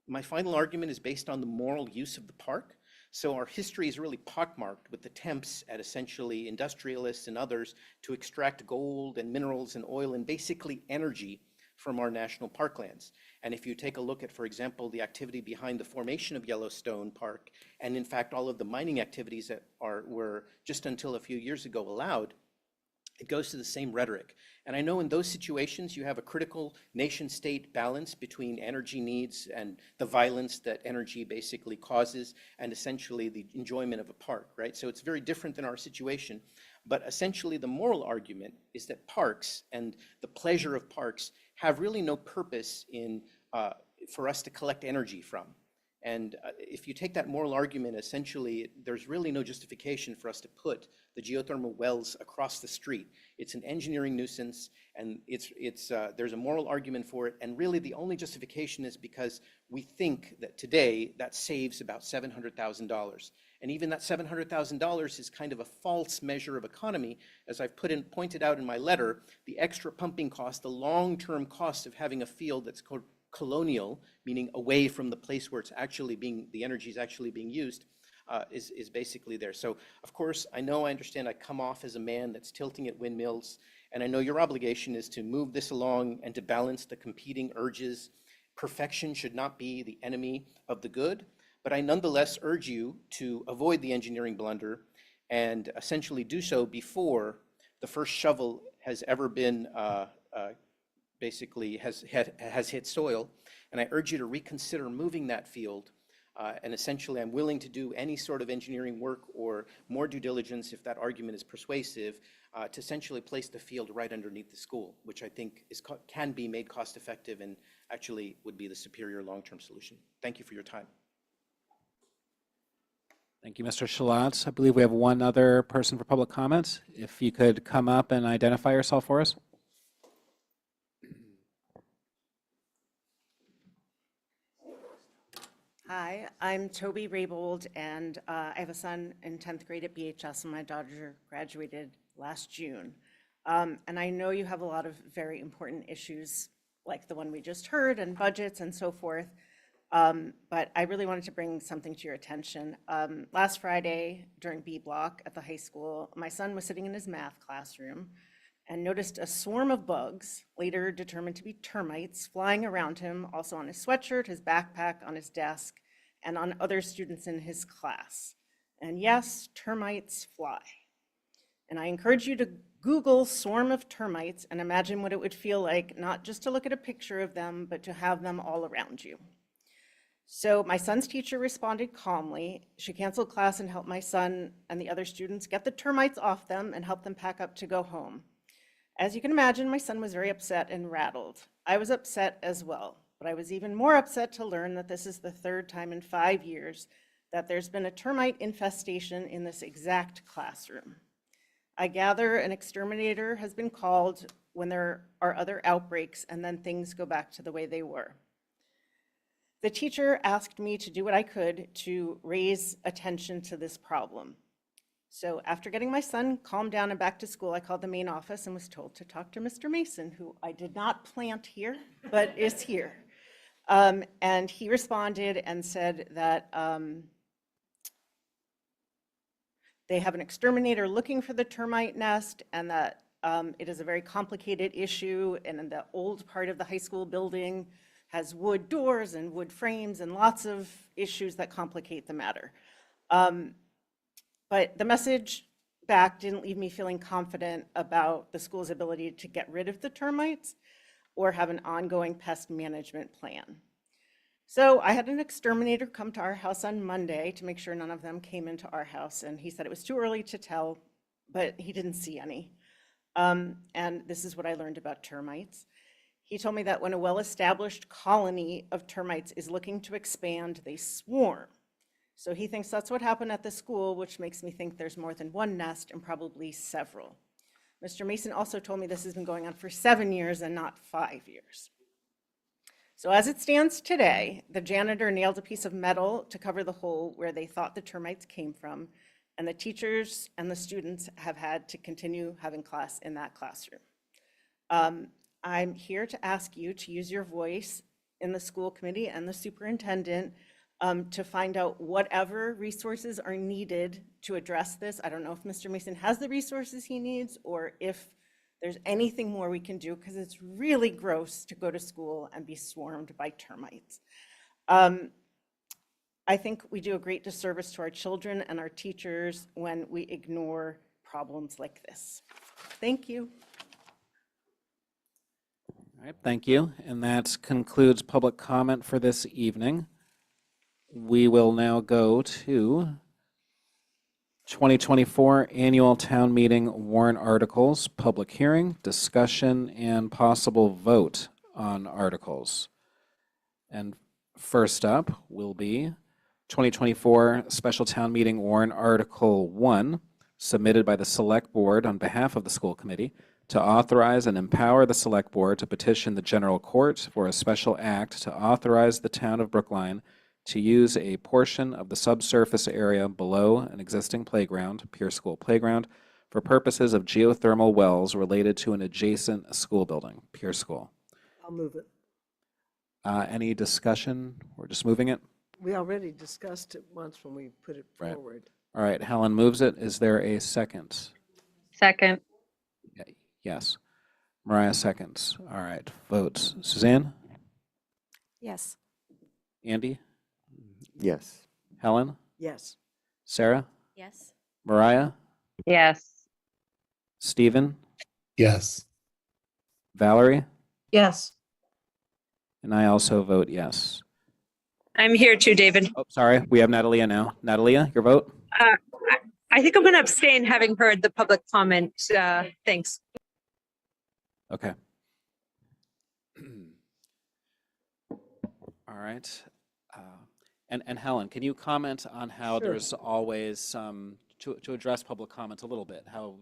My final argument is based on the moral use of the park. So our history is really pockmarked with attempts at essentially industrialists and others to extract gold and minerals and oil and basically energy from our national parklands. And if you take a look at, for example, the activity behind the formation of Yellowstone Park, and in fact all of the mining activities that were just until a few years ago allowed, it goes to the same rhetoric. And I know in those situations you have a critical nation-state balance between energy needs and the violence that energy basically causes and essentially the enjoyment of a park, right? So it's very different than our situation. But essentially the moral argument is that parks and the pleasure of parks have really no purpose in, for us to collect energy from. And if you take that moral argument, essentially, there's really no justification for us to put the geothermal wells across the street. It's an engineering nuisance, and there's a moral argument for it. And really, the only justification is because we think that today that saves about $700,000. And even that $700,000 is kind of a false measure of economy. As I've pointed out in my letter, the extra pumping cost, the long-term cost of having a field that's colonial, meaning away from the place where it's actually the energy is actually being used, is basically there. So, of course, I understand I come off as a man that's tilting at windmills, and I know your obligation is to move this along and to balance the competing urges. Perfection should not be the enemy of the good, but I nonetheless urge you to avoid the engineering blunder and essentially do so before the first shovel has ever been basically has hit soil. And I urge you to reconsider moving that field. And essentially, I'm willing to do any sort of engineering work or more due diligence, if that argument is persuasive, to essentially place the field right underneath the school, which I think can be made cost effective and actually would be the superior long-term solution. Thank you for your time. Thank you, Mr. Shalat. I believe we have one other person for public comment. If you could come up and identify yourself for us. Hi, I'm Toby Raybold, and I have a son in 10th grade at BHS, and my daughter graduated last June. And I know you have a lot of very important issues, like the one we just heard, and budgets and so forth. But I really wanted to bring something to your attention. Last Friday, during B block at the high school, my son was sitting in his math classroom and noticed a swarm of bugs, later determined to be termites, flying around him, also on his sweatshirt, his backpack, on his desk, and on other students in his class. And yes, termites fly. And I encourage you to Google swarm of termites and imagine what it would feel like, not just to look at a picture of them, but to have them all around you. So my son's teacher responded calmly. She canceled class and helped my son and the other students get the termites off them and help them pack up to go home. As you can imagine, my son was very upset and rattled. I was upset as well, but I was even more upset to learn that this is the third time in 5 years that there's been a termite infestation in this exact classroom. I gather an exterminator has been called when there are other outbreaks, and then things go back to the way they were. The teacher asked me to do what I could to raise attention to this problem. So after getting my son calmed down and back to school, I called the main office and was told to talk to Mr. Mason, who I did not plant here, but is here. And he responded and said that they have an exterminator looking for the termite nest, and that it is a very complicated issue, and in the old part of the high school building has wood doors and wood frames and lots of issues that complicate the matter. But the message back didn't leave me feeling confident about the school's ability to get rid of the termites or have an ongoing pest management plan. So I had an exterminator come to our house on Monday to make sure none of them came into our house, and he said it was too early to tell, but he didn't see any. And this is what I learned about termites. He told me that when a well-established colony of termites is looking to expand, they swarm. So he thinks that's what happened at the school, which makes me think there's more than one nest and probably several. Mr. Mason also told me this has been going on for 7 years and not 5 years. So as it stands today, the janitor nailed a piece of metal to cover the hole where they thought the termites came from, and the teachers and the students have had to continue having class in that classroom. I'm here to ask you to use your voice in the school committee and the superintendent to find out whatever resources are needed to address this. I don't know if Mr. Mason has the resources he needs, or if there's anything more we can do, because it's really gross to go to school and be swarmed by termites. I think we do a great disservice to our children and our teachers when we ignore problems like this. Thank you. All right, thank you. And that concludes public comment for this evening. We will now go to 2024 Annual Town Meeting warrant articles, public hearing, discussion, and possible vote on articles. And first up will be 2024 Special Town Meeting warrant Article 1, submitted by the Select Board on behalf of the school committee to authorize and empower the Select Board to petition the General Court for a special act to authorize the town of Brookline to use a portion of the subsurface area below an existing playground, Pierce School Playground, for purposes of geothermal wells related to an adjacent school building, Pierce School. I'll move it. Any discussion? We're just moving it? We already discussed it once when we put it Right. forward. All right, Helen moves it. Is there a second? Second. Yes. Mariah seconds. All right, votes. Suzanne? Yes. Andy? Yes. Helen? Yes. Sarah? Yes. Mariah? Yes. Stephen? Yes. Valerie? Yes. And I also vote yes. I'm here too, David. Oh, sorry, we have Natalia now. Natalia, your vote? I think I'm going to abstain, having heard the public comment. Thanks. Okay. All right. And Helen, can you comment on how Sure. there's always, to address public comments a little bit, how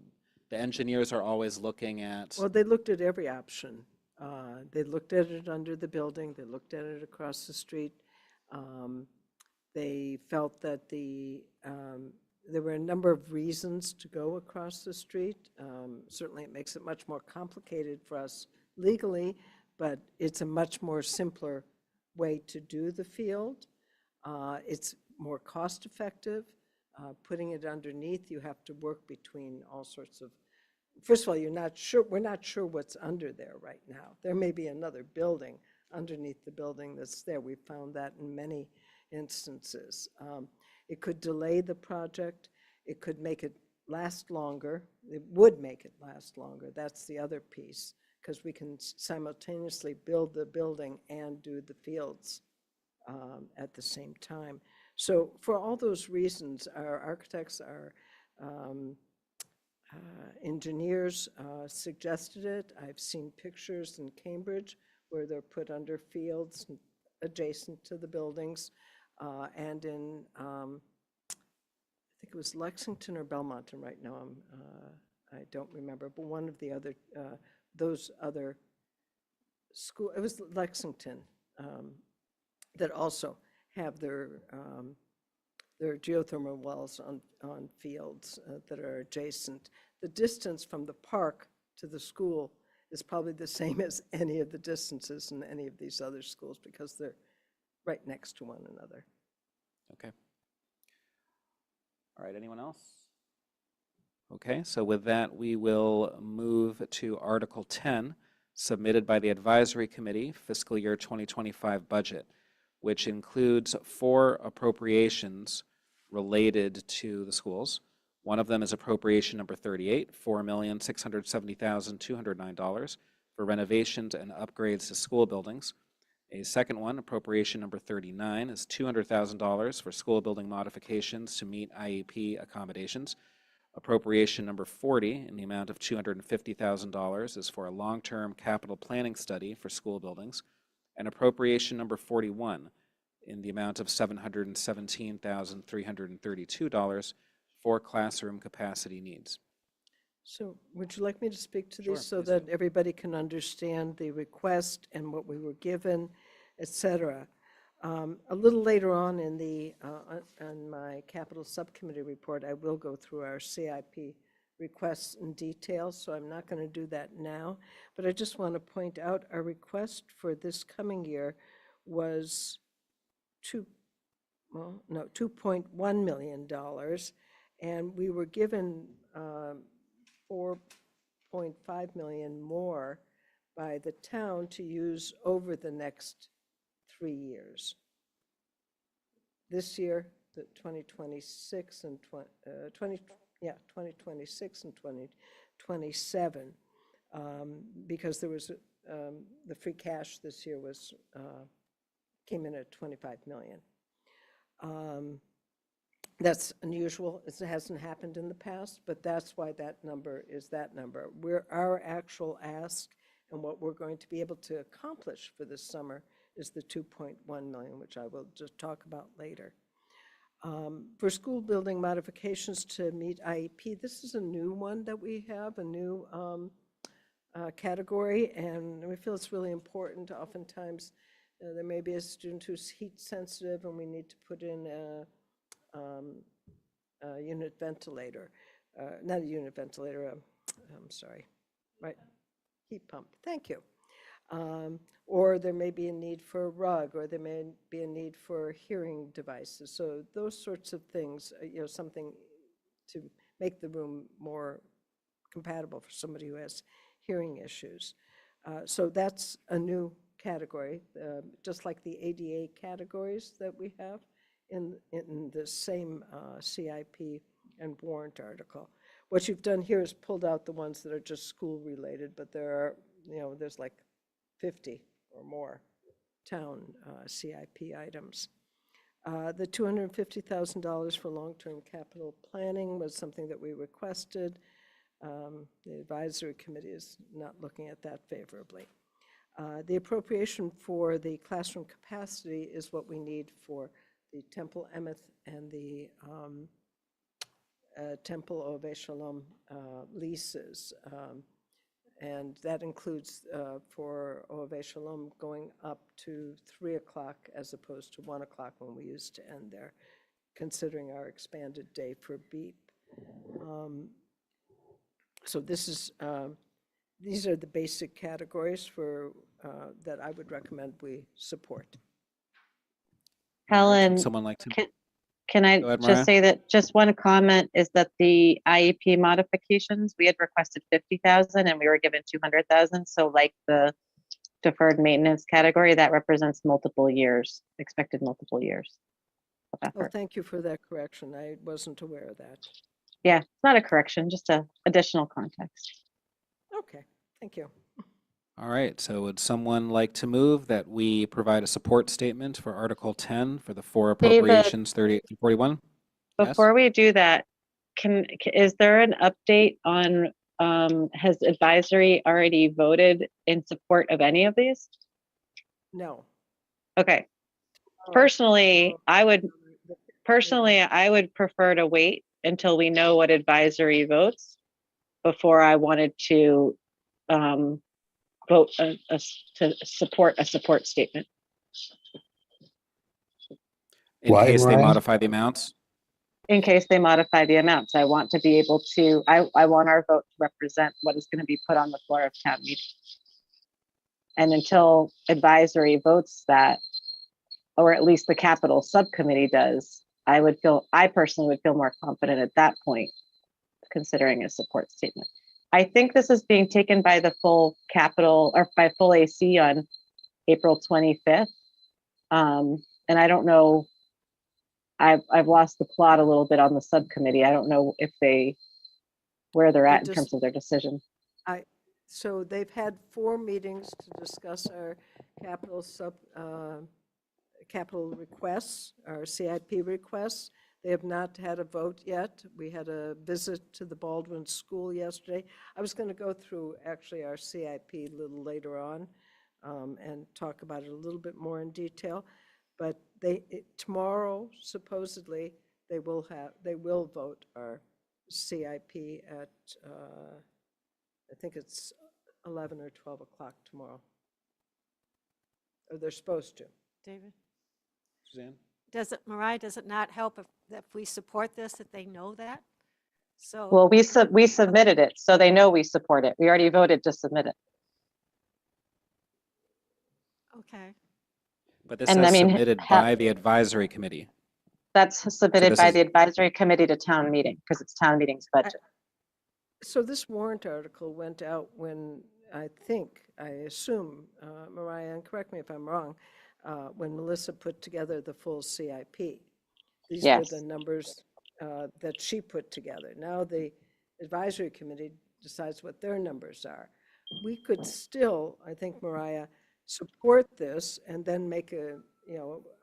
the engineers are always looking at, Well, they looked at every option. They looked at it under the building, they looked at it across the street. They felt that there were a number of reasons to go across the street. Certainly, it makes it much more complicated for us legally, but it's a much more simpler way to do the field. It's more cost-effective. Putting it underneath, you have to work between all sorts of, first of all, we're not sure what's under there right now. There may be another building underneath the building that's there. We found that in many instances. It could delay the project. It could make it last longer. It would make it last longer. That's the other piece, because we can simultaneously build the building and do the fields at the same time. So for all those reasons, our architects engineers suggested it. I've seen pictures in Cambridge where they're put under fields adjacent to the buildings, and in, I think it was Lexington or Belmont, and right now I don't remember, but one of the other, those other school, it was Lexington, that also have their geothermal wells on fields that are adjacent. The distance from the park to the school is probably the same as any of the distances in any of these other schools because they're right next to one another. Okay. All right, anyone else? Okay, so with that, we will move to Article 10, submitted by the Advisory Committee, fiscal year 2025 budget, which includes 4 appropriations related to the schools. One of them is appropriation number 38, $4,670,209 for renovations and upgrades to school buildings. A second one, appropriation number 39, is $200,000 for school building modifications to meet IEP accommodations. Appropriation number 40, in the amount of $250,000, is for a long-term capital planning study for school buildings. And appropriation number 41, in the amount of $717,332 for classroom capacity needs. So would you like me to speak to Sure, these so please that everybody can understand the request and what we were given, et cetera? A little later on in on my capital subcommittee report, I will go through our CIP requests in detail, so I'm not going to do that now. But I just want to point out our request for this coming year was $2.1 million, and we were given $4.5 million more by the town to use over the next 3 years. This year, the 2026 and 2026 and 2027, because there was the free cash this year was came in at 25 million. That's unusual. It hasn't happened in the past, but that's why that number is that number. Our actual ask and what we're going to be able to accomplish for this summer is the 2.1 million, which I will just talk about later. For school building modifications to meet IEP, this is a new one that we have, a new category, and we feel it's really important. Oftentimes, there may be a student who's heat sensitive and we need to put in a unit ventilator, not a unit ventilator, I'm sorry, right, heat pump, thank you. Or there may be a need for a rug, or there may be a need for hearing devices. So those sorts of things, something to make the room more compatible for somebody who has hearing issues. So that's a new category, just like the ADA categories that we have in the same CIP and warrant article. What you've done here is pulled out the ones that are just school related, but there are, there's like 50 or more town CIP items. The $250,000 for long-term capital planning was something that we requested. The advisory committee is not looking at that favorably. The appropriation for the classroom capacity is what we need for the Temple Emeth and the Temple Ove Shalom leases. And that includes for Ove Shalom going up to 3 o'clock as opposed to 1 o'clock when we used to end there, considering our expanded day for BEEP. So this is, these are the basic categories for that I would recommend we support. Helen, Someone like to? can I Go ahead, just Mariah. say that just one comment is that the IEP modifications, we had requested 50,000 and we were given 200,000. So like the deferred maintenance category, that represents multiple years, expected multiple years of Oh, effort. thank you for that correction. I wasn't aware of that. Yeah, it's not a correction, just a additional context. Okay, thank you. All right, so would someone like to move that we provide a support statement for Article 10 for the 4 David, appropriations 38 through 41? Yes? Before we do that, is there an update on, has advisory already voted in support of any of these? No. Okay. Oh, Personally, oh, I would maybe. prefer to wait until we know what advisory votes before I wanted to vote to support a support statement. In Why, case they Mariah? modify the amounts? In case they modify the amounts, I want to be able to, I want our vote to represent what is going to be put on the floor of town meeting. And until advisory votes that, or at least the capital subcommittee does, I personally would feel more confident at that point, considering a support statement. I think this is being taken by the full capital, or by full AC on April 25th. And I don't know, I've lost the plot a little bit on the subcommittee. I don't know where they're at in terms of their decision. So they've had 4 meetings to discuss our capital requests, our CIP requests. They have not had a vote yet. We had a visit to the Baldwin School yesterday. I was going to go through actually our CIP a little later on and talk about it a little bit more in detail. But tomorrow, supposedly, they will vote our CIP at, I think it's 11 or 12 o'clock tomorrow. Or they're supposed to. David? Suzanne? Mariah, does it not help if we support this, that they know that? So. Well, we submitted it, so they know we support it. We already voted to submit it. Okay. But this says submitted by the advisory committee. That's submitted by the advisory committee to town meeting, because it's town meeting's budget. So this warrant article went out when, I assume, Mariah, and correct me if I'm wrong, when Melissa put together the full CIP. These were the numbers that she put together. Now the advisory committee decides what their numbers are. We could still, I think, Mariah, support this and then make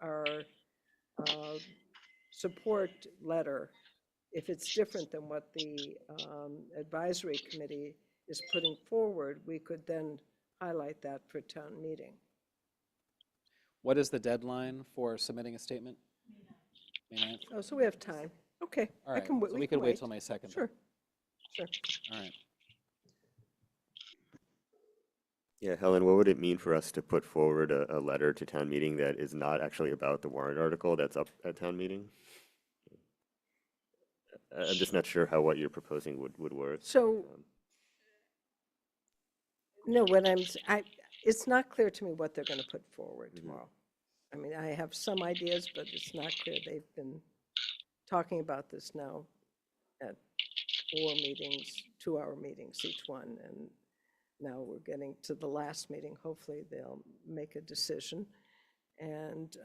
our support letter. If it's different than what the advisory committee is putting forward, we could then highlight that for town meeting. What is the deadline for submitting a statement? May 9th? Oh, so we have time. Okay. All right, so we could wait till May 2nd. Sure. Sure. All right. Yeah, Helen, what would it mean for us to put forward a letter to town meeting that is not actually about the warrant article that's up at town meeting? I'm just not sure how what you're proposing would work. So, no, it's not clear to me what they're going to put forward tomorrow. I mean, I have some ideas, but it's not clear. They've been talking about this now at 4 meetings, 2-hour meetings each one, and now we're getting to the last meeting. Hopefully they'll make a decision, and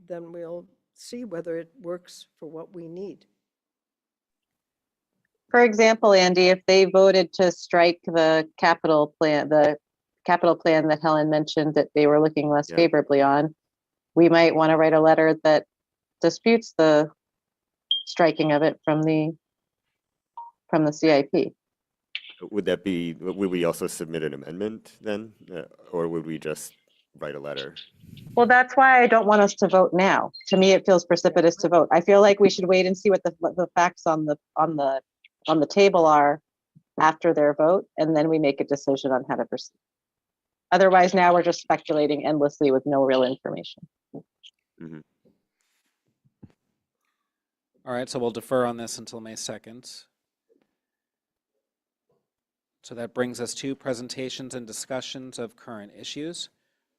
then we'll see whether it works for what we need. For example, Andy, if they voted to strike the capital plan that Helen mentioned that they were looking less favorably on, we might want to write a letter that disputes the striking of it from the CIP. Would we also submit an amendment then? Or would we just write a letter? Well, that's why I don't want us to vote now. To me, it feels precipitous to vote. I feel like we should wait and see what the facts on the table are after their vote, and then we make a decision on how to proceed. Otherwise, now we're just speculating endlessly with no real information. Mm-hmm. All right, so we'll defer on this until May 2nd. So that brings us to presentations and discussions of current issues.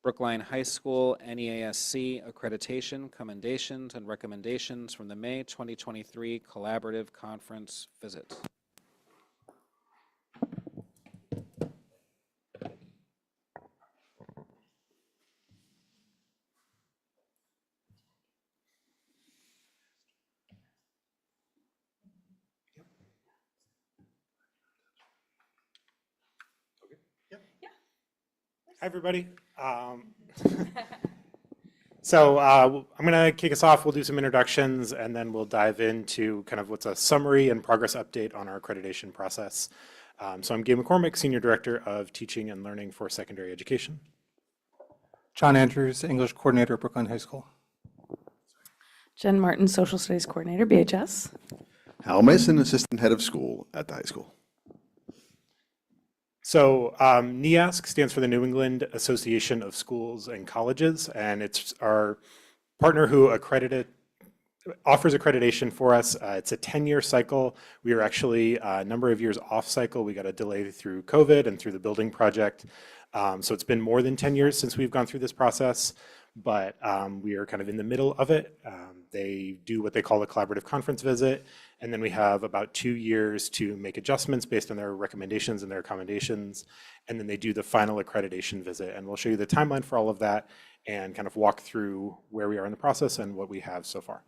Brookline High School NEASC accreditation, commendations, and recommendations from the May 2023 Collaborative Conference visit. Hi, everybody. So I'm going to kick us off. We'll do some introductions, and then we'll dive into kind of what's a summary and progress update on our accreditation process. So I'm Gabe McCormick, Senior Director of Teaching and Learning for Secondary Education. John Andrews, English Coordinator at Brookline High School. Jen Martin, Social Studies Coordinator, BHS. Hal Mason, Assistant Head of School at the high school. So NEASC stands for the New England Association of Schools and Colleges, and it's our partner who offers accreditation for us. It's a 10-year cycle. We are actually a number of years off cycle. We got a delay through COVID and through the building project. So it's been more than 10 years since we've gone through this process, but we are kind of in the middle of it. They do what they call a collaborative conference visit, and then we have about 2 years to make adjustments based on their recommendations and their accommodations, and then they do the final accreditation visit. And we'll show you the timeline for all of that and kind of walk through where we are in the process and what we have so far.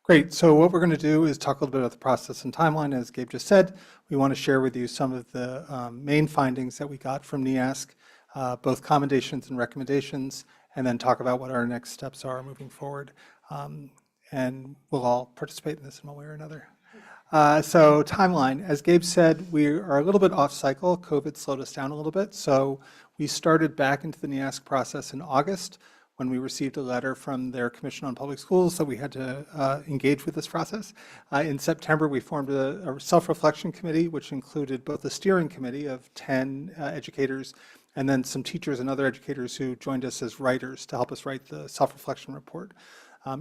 Great. So what we're going to do is talk a little bit about the process and timeline. As Gabe just said, we want to share with you some of the main findings that we got from NEASC, both commendations and recommendations, and then talk about what our next steps are moving forward. And we'll all participate in this in one way or another. So timeline, as Gabe said, we are a little bit off cycle. COVID slowed us down a little bit. So we started back into the NEASC process in August, when we received a letter from their Commission on Public Schools that we had to engage with this process. In September, we formed a self-reflection committee, which included both a steering committee of 10 educators and then some teachers and other educators who joined us as writers to help us write the self-reflection report.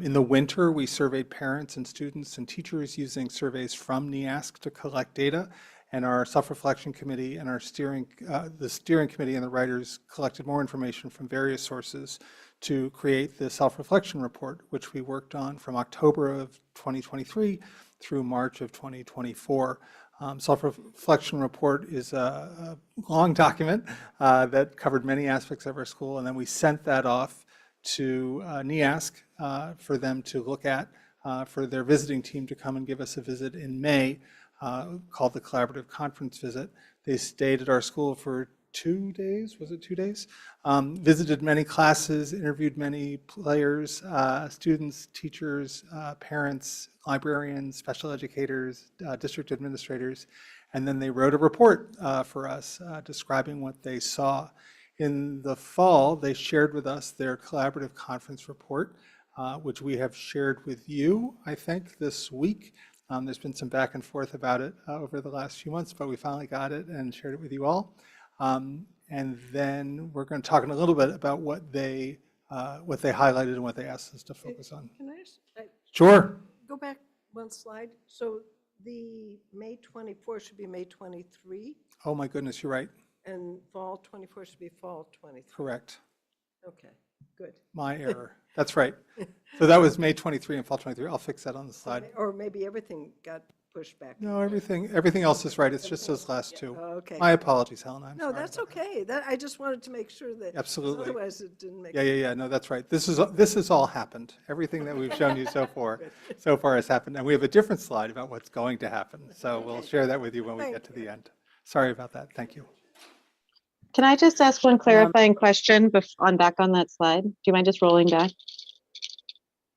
In the winter, we surveyed parents and students and teachers using surveys from NEASC to collect data. And our self-reflection committee and our the steering committee and the writers collected more information from various sources to create the self-reflection report, which we worked on from October of 2023 through March of 2024. Self-reflection report is a long document that covered many aspects of our school, and then we sent that off to NEASC for them to look at, for their visiting team to come and give us a visit in May, called the Collaborative Conference Visit. They stayed at our school for 2 days, was it 2 days? Visited many classes, interviewed many players, students, teachers, parents, librarians, special educators, district administrators, and then they wrote a report for us describing what they saw. In the fall, they shared with us their collaborative conference report, which we have shared with you, I think, this week. There's been some back and forth about it over the last few months, but we finally got it and shared it with you all. And then we're going to talk in a little bit about what they highlighted and what they asked us to focus on. Can I just Sure. go back one slide? So the May 24 should be May 23, Oh my goodness, you're right. and fall 24 should be fall 23. Correct. Okay, good. My error. That's right. So that was May 23 and fall 23. I'll fix that on the slide. Or maybe everything got pushed back. No, everything else is right. It's just those last two. Oh, okay. My apologies, Helen. I'm No, sorry that's about okay. I just wanted to make sure that. Absolutely. Otherwise it didn't make. Yeah. No, that's right. This has all happened. Everything that we've shown you so far has happened. And we have a different slide about what's going to happen. So we'll share that with you when we get to the end. Sorry about that. Thank you. Can I just ask one clarifying question back on that slide? Do you mind just rolling back?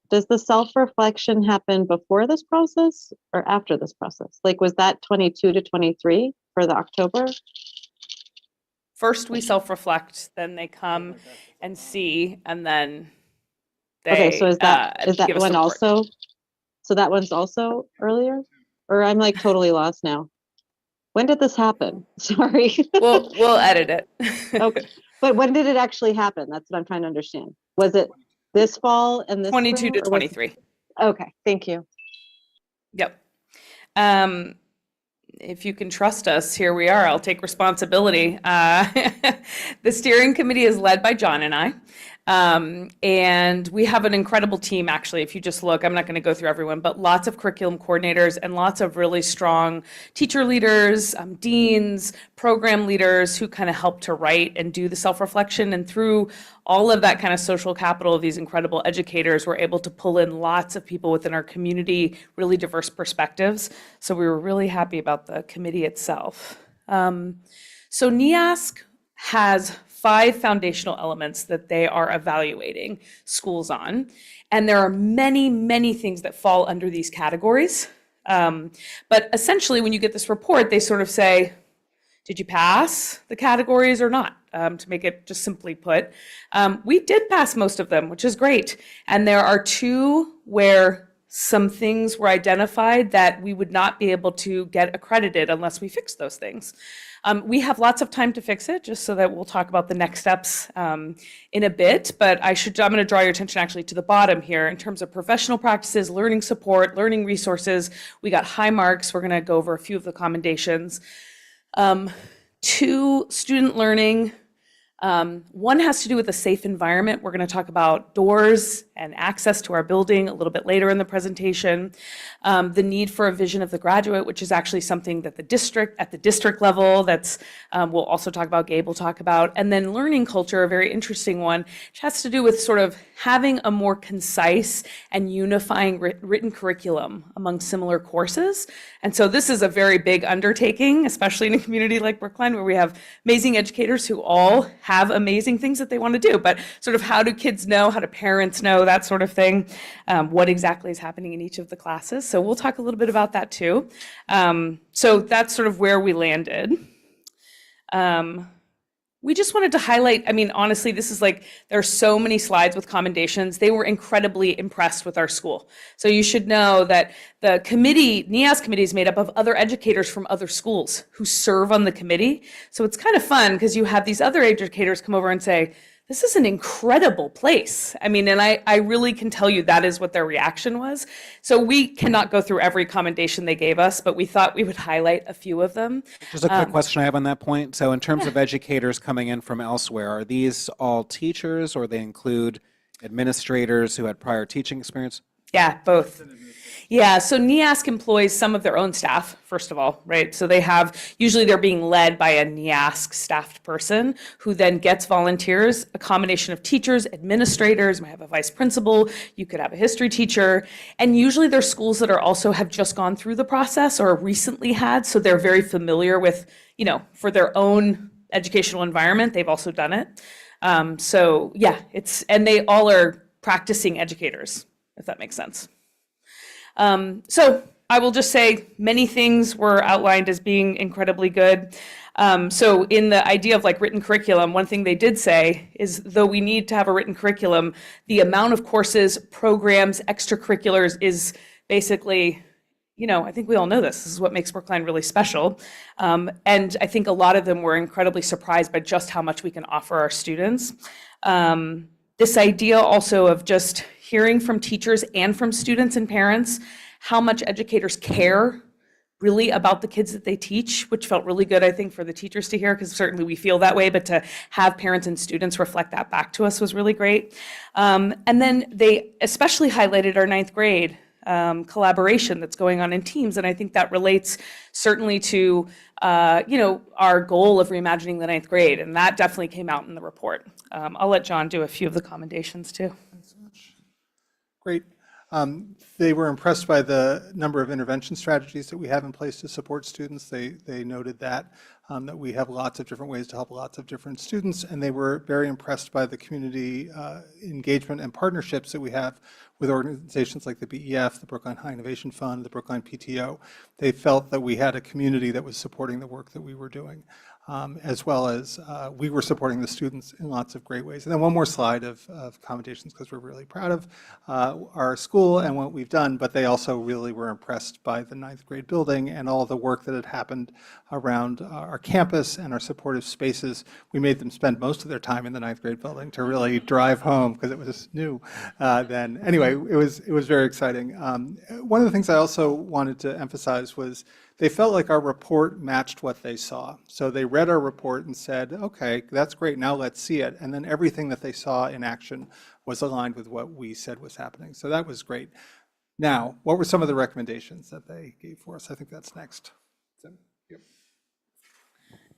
Does the self-reflection happen before this process or after this process? Like, was that 22 to 23 for the October? First, we self-reflect, then they come and see, and then they Okay, so is that give us one the report. also? So that one's also earlier? Or I'm like totally lost now. When did this happen? Sorry. We'll edit it. Okay, but when did it actually happen? That's what I'm trying to understand. Was it this fall and this 22 spring, to or was- 23. Okay, thank you. Yep. If you can trust us, here we are. I'll take responsibility. The steering committee is led by John and I. And we have an incredible team, actually. If you just look, I'm not going to go through everyone, but lots of curriculum coordinators and lots of really strong teacher leaders, deans, program leaders who kind of help to write and do the self-reflection. And through all of that kind of social capital of these incredible educators, we're able to pull in lots of people within our community, really diverse perspectives. So we were really happy about the committee itself. So NEASC has 5 foundational elements that they are evaluating schools on. And there are many, many things that fall under these categories. But essentially, when you get this report, they sort of say, did you pass the categories or not? To make it just simply put. We did pass most of them, which is great. And there are 2 where some things were identified that we would not be able to get accredited unless we fixed those things. We have lots of time to fix it, just so that we'll talk about the next steps in a bit, but I'm going to draw your attention actually to the bottom here in terms of professional practices, learning support, learning resources. We got high marks. We're going to go over a few of the commendations. 2, student learning. 1 has to do with a safe environment. We're going to talk about doors and access to our building a little bit later in the presentation. The need for a vision of the graduate, which is actually something that at the district level, we'll also talk about, Gabe will talk about. And then learning culture, a very interesting one, which has to do with sort of having a more concise and unifying written curriculum among similar courses. And so this is a very big undertaking, especially in a community like Brookline, where we have amazing educators who all have amazing things that they want to do, but sort of how do kids know, how do parents know, that sort of thing, what exactly is happening in each of the classes. So we'll talk a little bit about that too. So that's sort of where we landed. We just wanted to highlight, I mean, honestly, this is like, there are so many slides with commendations. They were incredibly impressed with our school. So you should know that the committee, NEASC committee, is made up of other educators from other schools who serve on the committee. So it's kind of fun because you have these other educators come over and say, this is an incredible place. I mean, and I really can tell you that is what their reaction was. So we cannot go through every commendation they gave us, but we thought we would highlight a few of them. Just a quick question I have on that point. So in terms of educators coming in from elsewhere, are these all teachers, or they include administrators who had prior teaching experience? Yeah, both. Yeah, so NEASC employs some of their own staff, first of all, right? So usually they're being led by a NEASC staffed person who then gets volunteers, a combination of teachers, administrators, you might have a vice principal, you could have a history teacher, and usually they're schools that have just gone through the process or recently had, so they're very familiar with, for their own educational environment, they've also done it. So yeah, and they all are practicing educators, if that makes sense. So I will just say many things were outlined as being incredibly good. So in the idea of like written curriculum, one thing they did say is, though we need to have a written curriculum, the amount of courses, programs, extracurriculars is basically, I think we all know this. This is what makes Brookline really special. And I think a lot of them were incredibly surprised by just how much we can offer our students. This idea also of just hearing from teachers and from students and parents how much educators care really about the kids that they teach, which felt really good, I think, for the teachers to hear, because certainly we feel that way, but to have parents and students reflect that back to us was really great. And then they especially highlighted our 9th grade collaboration that's going on in teams, and I think that relates certainly to our goal of reimagining the 9th grade, and that definitely came out in the report. I'll let John do a few of the commendations too. Great. They were impressed by the number of intervention strategies that we have in place to support students. They noted that we have lots of different ways to help lots of different students, and they were very impressed by the community engagement and partnerships that we have with organizations like the BEF, the Brookline High Innovation Fund, the Brookline PTO. They felt that we had a community that was supporting the work that we were doing. As well as we were supporting the students in lots of great ways. And then one more slide of commendations, because we're really proud of our school and what we've done, but they also really were impressed by the 9th grade building and all the work that had happened around our campus and our supportive spaces. We made them spend most of their time in the 9th grade building to really drive home, because it was new then. Anyway, it was very exciting. One of the things I also wanted to emphasize was they felt like our report matched what they saw. So they read our report and said, okay, that's great, now let's see it. And then everything that they saw in action was aligned with what we said was happening. So that was great. Now, what were some of the recommendations that they gave for us? I think that's next.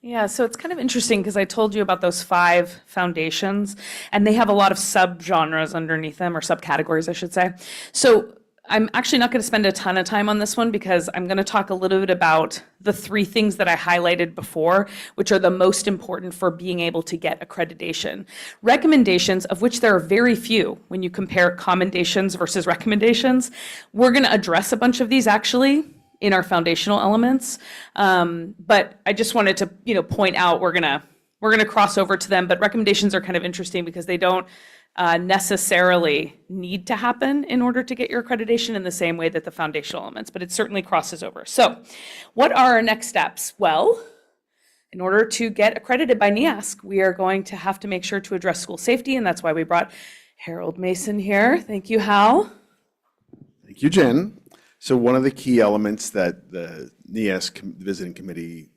Yeah, so it's kind of interesting because I told you about those 5 foundations, and they have a lot of subgenres underneath them, or subcategories, I should say. So I'm actually not going to spend a ton of time on this one because I'm going to talk a little bit about the 3 things that I highlighted before, which are the most important for being able to get accreditation. Recommendations, of which there are very few when you compare commendations versus recommendations. We're going to address a bunch of these actually in our foundational elements. But I just wanted to, point out we're gonna cross over to them, but recommendations are kind of interesting because they don't necessarily need to happen in order to get your accreditation in the same way that the foundational elements, but it certainly crosses over. So what are our next steps? Well, in order to get accredited by NEASC, we are going to have to make sure to address school safety, and that's why we brought Harold Mason here. Thank you, Hal. Thank you, Jen. So one of the key elements that the NEASC visiting committee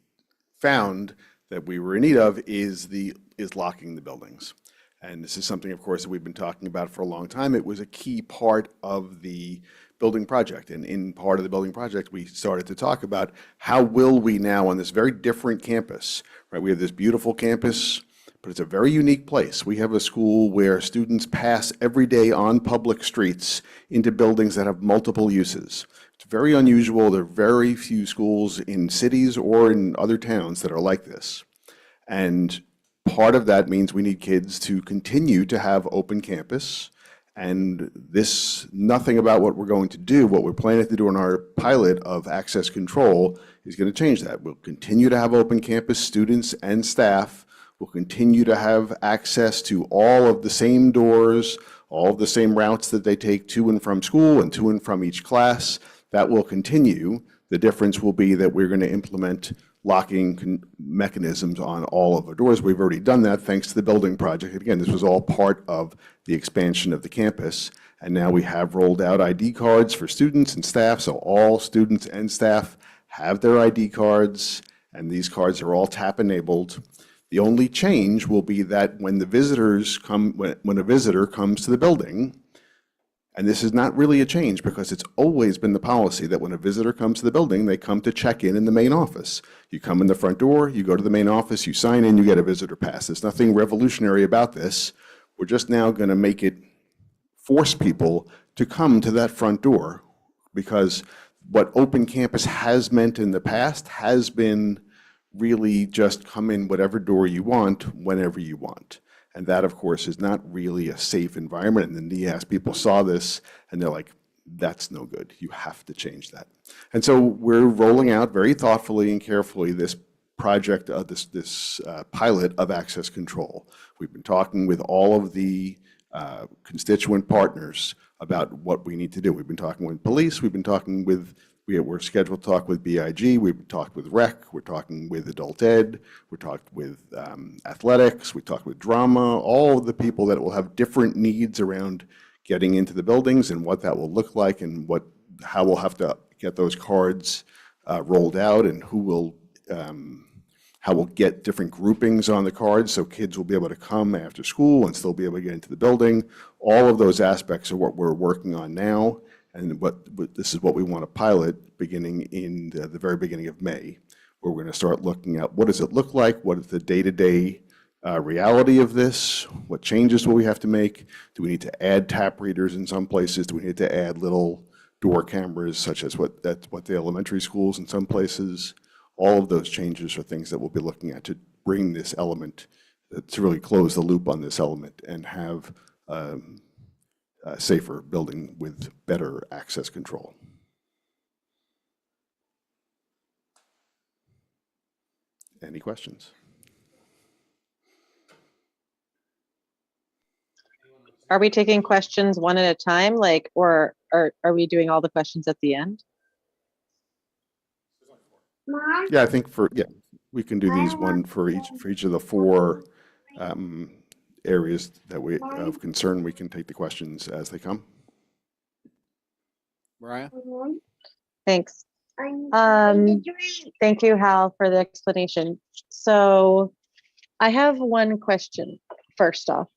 found that we were in need of is locking the buildings. And this is something, of course, that we've been talking about for a long time. It was a key part of the building project. And in part of the building project, we started to talk about how will we now on this very different campus, right? We have this beautiful campus, but it's a very unique place. We have a school where students pass every day on public streets into buildings that have multiple uses. It's very unusual. There are very few schools in cities or in other towns that are like this. And part of that means we need kids to continue to have open campus. And nothing about what we're going to do, what we're planning to do in our pilot of access control is going to change that. We'll continue to have open campus. Students and staff will continue to have access to all of the same doors, all of the same routes that they take to and from school and to and from each class. That will continue. The difference will be that we're going to implement locking mechanisms on all of our doors. We've already done that thanks to the building project. Again, this was all part of the expansion of the campus. And now we have rolled out ID cards for students and staff. So all students and staff have their ID cards, and these cards are all tap enabled. The only change will be that when a visitor comes to the building, and this is not really a change because it's always been the policy that when a visitor comes to the building, they come to check in the main office. You come in the front door, you go to the main office, you sign in, you get a visitor pass. There's nothing revolutionary about this. We're just now going to force people to come to that front door, because what open campus has meant in the past has been really just come in whatever door you want, whenever you want. And that, of course, is not really a safe environment. And the NEAS people saw this, and they're like, that's no good. You have to change that. And so we're rolling out very thoughtfully and carefully this project, this pilot of access control. We've been talking with all of the constituent partners about what we need to do. We've been talking with police. We've been talking with we're scheduled to talk with BIG, we've talked with rec, we're talking with adult ed, we're talked with athletics, we talked with drama, all of the people that will have different needs around getting into the buildings and what that will look like and how we'll have to get those cards rolled out, and how we'll get different groupings on the cards so kids will be able to come after school and still be able to get into the building. All of those aspects are what we're working on now. And this is what we want to pilot beginning in the very beginning of May, where we're going to start looking at what does it look like, what is the day-to-day reality of this, what changes will we have to make, do we need to add tap readers in some places, do we need to add little door cameras such as what the elementary schools in some places. All of those changes are things that we'll be looking at to bring this element, to really close the loop on this element and have safer building with better access control. Any questions? Are we taking questions one at a time, or are we doing all the questions at the end? Yeah, I think we can do these one for each of the 4 areas of concern. We can take the questions as they come. Mariah? Thanks. Thank you, Hal, for the explanation. So I have one question, first off,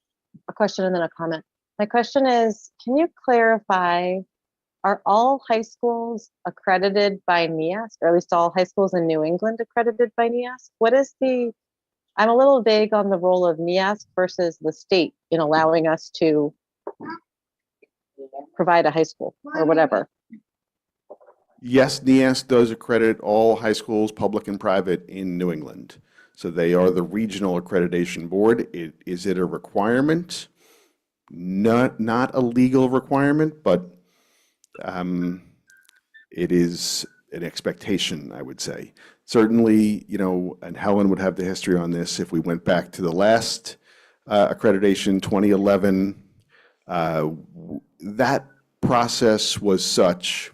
a question and then a comment. My question is, can you clarify, are all high schools accredited by NEASC, or at least all high schools in New England accredited by NEASC? I'm a little vague on the role of NEASC versus the state in allowing us to provide a high school or whatever. Yes, NEAS does accredit all high schools, public and private, in New England. So they are the regional accreditation board. Is it a requirement? Not a legal requirement, but it is an expectation, I would say. Certainly, you know, and Helen would have the history on this, if we went back to the last accreditation, 2011, that process was such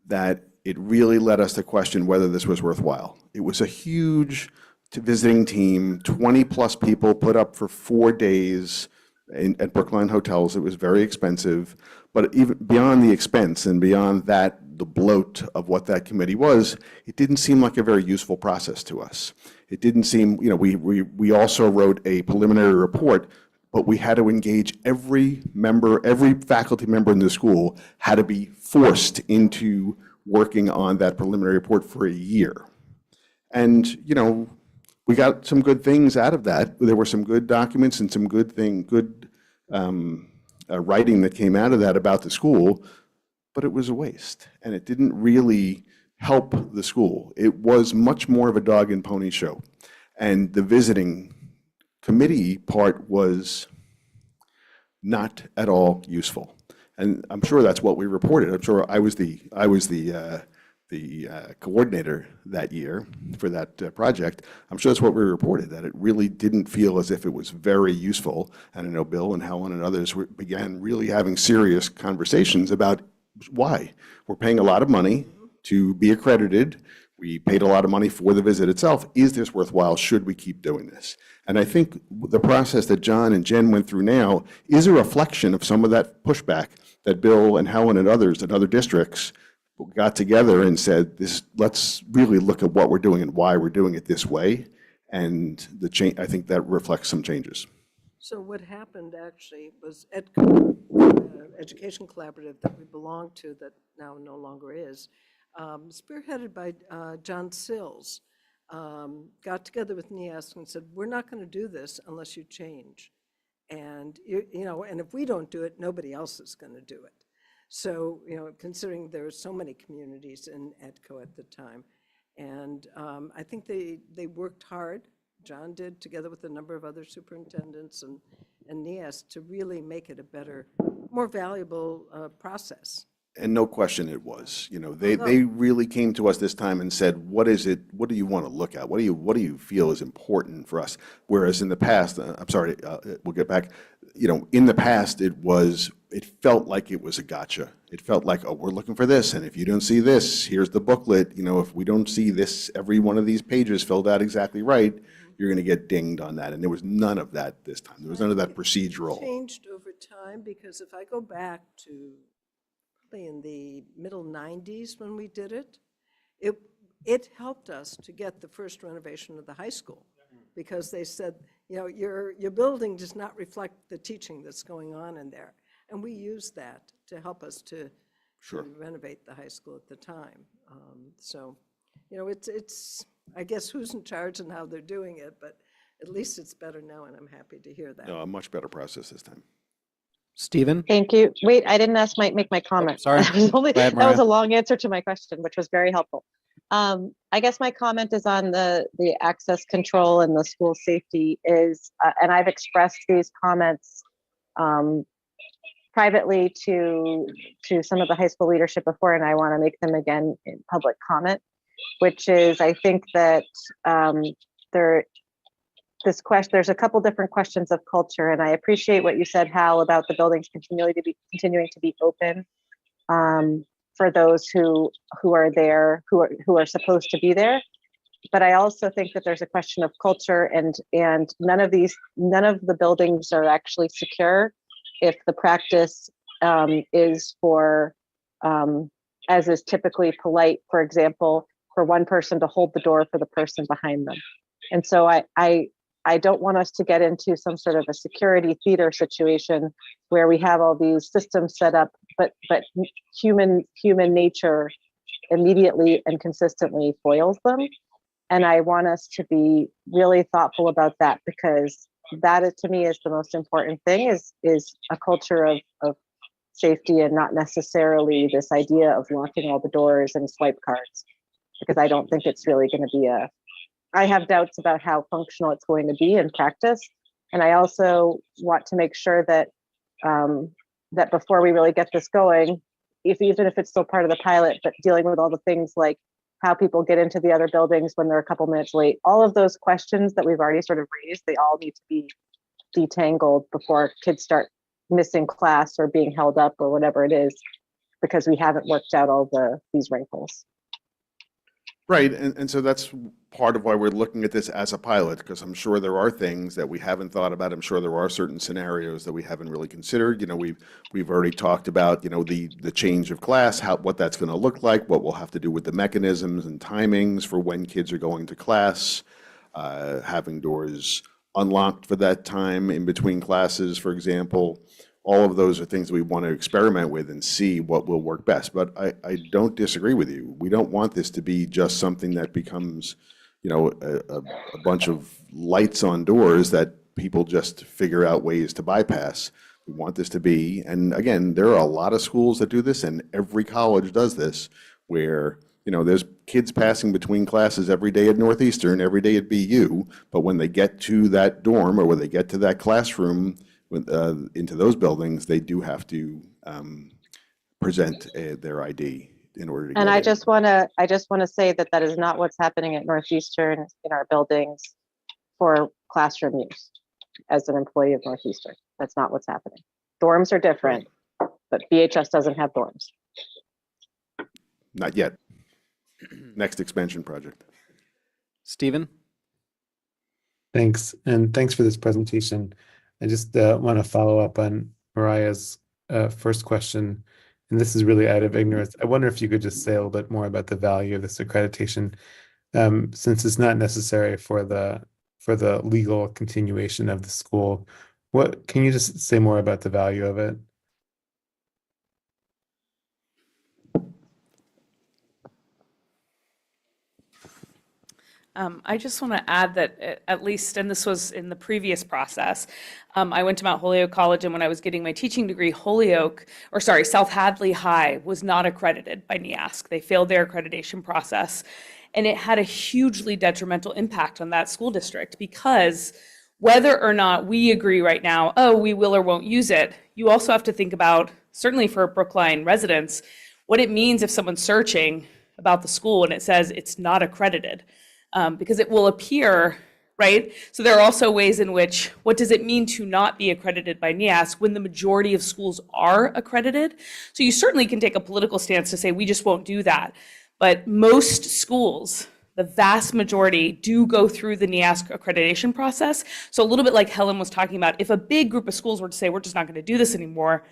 that it really led us to question whether this was worthwhile. It was a huge visiting team, 20-plus people put up for 4 days at Brookline hotels. It was very expensive. But even beyond the expense and beyond that, the bloat of what that committee was, it didn't seem like a very useful process to us. It didn't seem, you know, we also wrote a preliminary report, but we had to engage every member, every faculty member in the school had to be forced into working on that preliminary report for a year. And, you know, we got some good things out of that. There were some good documents and some good writing that came out of that about the school, but it was a waste. And it didn't really help the school. It was much more of a dog and pony show. And the visiting committee part was not at all useful. And I'm sure that's what we reported. I'm sure I was the coordinator that year for that project. I'm sure that's what we reported, that it really didn't feel as if it was very useful. And I know Bill and Helen and others began really having serious conversations about why. We're paying a lot of money to be accredited. We paid a lot of money for the visit itself. Is this worthwhile? Should we keep doing this? And I think the process that John and Jen went through now is a reflection of some of that pushback that Bill and Helen and others in other districts got together and said, let's really look at what we're doing and why we're doing it this way. And I think that reflects some changes. So what happened actually was Education Collaborative that we belonged to, that now no longer is, spearheaded by John Sills, got together with NEAS and said, we're not going to do this unless you change. And, you know, and if we don't do it, nobody else is going to do it. So, you know, considering there were so many communities in EDCO at the time. And I think they worked hard. John did, together with a number of other superintendents and NEAS, to really make it a better, more valuable process. And no question it was. You know, they really came to us this time and said, what is it, what do you want to look at? What do you feel is important for us? Whereas in the past, I'm sorry, we'll get back, you know, in the past it felt like it was a gotcha. It felt like, oh, we're looking for this, and if you don't see this, here's the booklet. You know, if we don't see this, every one of these pages filled out exactly right, you're going to get dinged on that. And there was none of that this time. There was none of that procedural. It changed over time, because if I go back to in the middle 90s when we did it, it helped us to get the first renovation of the high school, because they said, you know, your building does not reflect the teaching that's going on in there. And we used that to help us to renovate the high school at the time. So, you know, it's I guess who's in charge and how they're doing it, but at least it's better now, and I'm happy to hear that. No, a much better process this time. Stephen? Thank you. Wait, I didn't make my comment. Sorry. That was a long answer to my question, which was very helpful. I guess my comment is on the access control and the school safety is, and I've expressed these comments privately to some of the high school leadership before, and I want to make them again in public comment, which is, I think that there's a couple different questions of culture, and I appreciate what you said, Hal, about the buildings continuing to be open for those who are there, who are supposed to be there. But I also think that there's a question of culture, and none of the buildings are actually secure if the practice is for, as is typically polite, for example, for one person to hold the door for the person behind them. And so I don't want us to get into some sort of a security theater situation where we have all these systems set up, but human nature immediately and consistently foils them. And I want us to be really thoughtful about that, because that to me is the most important thing, is a culture of safety and not necessarily this idea of locking all the doors and swipe cards, because I don't think it's really going to be I have doubts about how functional it's going to be in practice. And I also want to make sure that that before we really get this going, even if it's still part of the pilot, but dealing with all the things like how people get into the other buildings when they're a couple minutes late, all of those questions that we've already sort of raised, they all need to be detangled before kids start missing class or being held up or whatever it is, because we haven't worked out all these wrinkles. Right, and so that's part of why we're looking at this as a pilot, because I'm sure there are things that we haven't thought about. I'm sure there are certain scenarios that we haven't really considered. You know, we've already talked about, you know, the change of class, what that's going to look like, what we'll have to do with the mechanisms and timings for when kids are going to class, having doors unlocked for that time in between classes, for example. All of those are things we want to experiment with and see what will work best. But I don't disagree with you. We don't want this to be just something that becomes, you know, a bunch of lights on doors that people just figure out ways to bypass. We want this to be, and again, there are a lot of schools that do this, and every college does this, where, you know, there's kids passing between classes every day at Northeastern, every day at BU, but when they get to that dorm or when they get to that classroom, into those buildings, they do have to present their ID in order to. And get I in. just want to say that is not what's happening at Northeastern in our buildings for classroom use. As an employee of Northeastern, that's not what's happening. Dorms are different, but BHS doesn't have dorms. Not yet. Next expansion project. Stephen? Thanks, and thanks for this presentation. I just want to follow up on Mariah's first question, and this is really out of ignorance. I wonder if you could just say a little bit more about the value of this accreditation, since it's not necessary for the legal continuation of the school. What can you just say more about the value of it? I just want to add that at least, and this was in the previous process, I went to Mount Holyoke College, and when I was getting my teaching degree, South Hadley High was not accredited by NEASC. They failed their accreditation process, and it had a hugely detrimental impact on that school district, because whether or not we agree right now, oh, we will or won't use it, you also have to think about, certainly for Brookline residents, what it means if someone's searching about the school and it says it's not accredited. Because it will appear, right? So there are also ways in which, what does it mean to not be accredited by NEASC when the majority of schools are accredited? So you certainly can take a political stance to say, we just won't do that. But most schools, the vast majority, do go through the NEASC accreditation process. So a little bit like Helen was talking about, if a big group of schools were to say, we're just not going to do this anymore,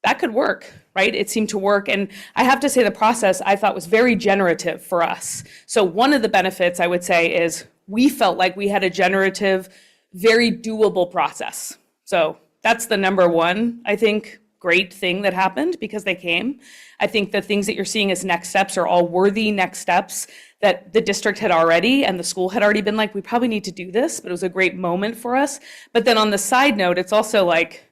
that could work, right? It seemed to work. And I have to say the process I thought was very generative for us. So one of the benefits I would say is we felt like we had a generative, very doable process. So that's the number one, I think, great thing that happened because they came. I think the things that you're seeing as next steps are all worthy next steps that the district had already and the school had already been like, we probably need to do this, but it was a great moment for us. But then on the side note, it's also like,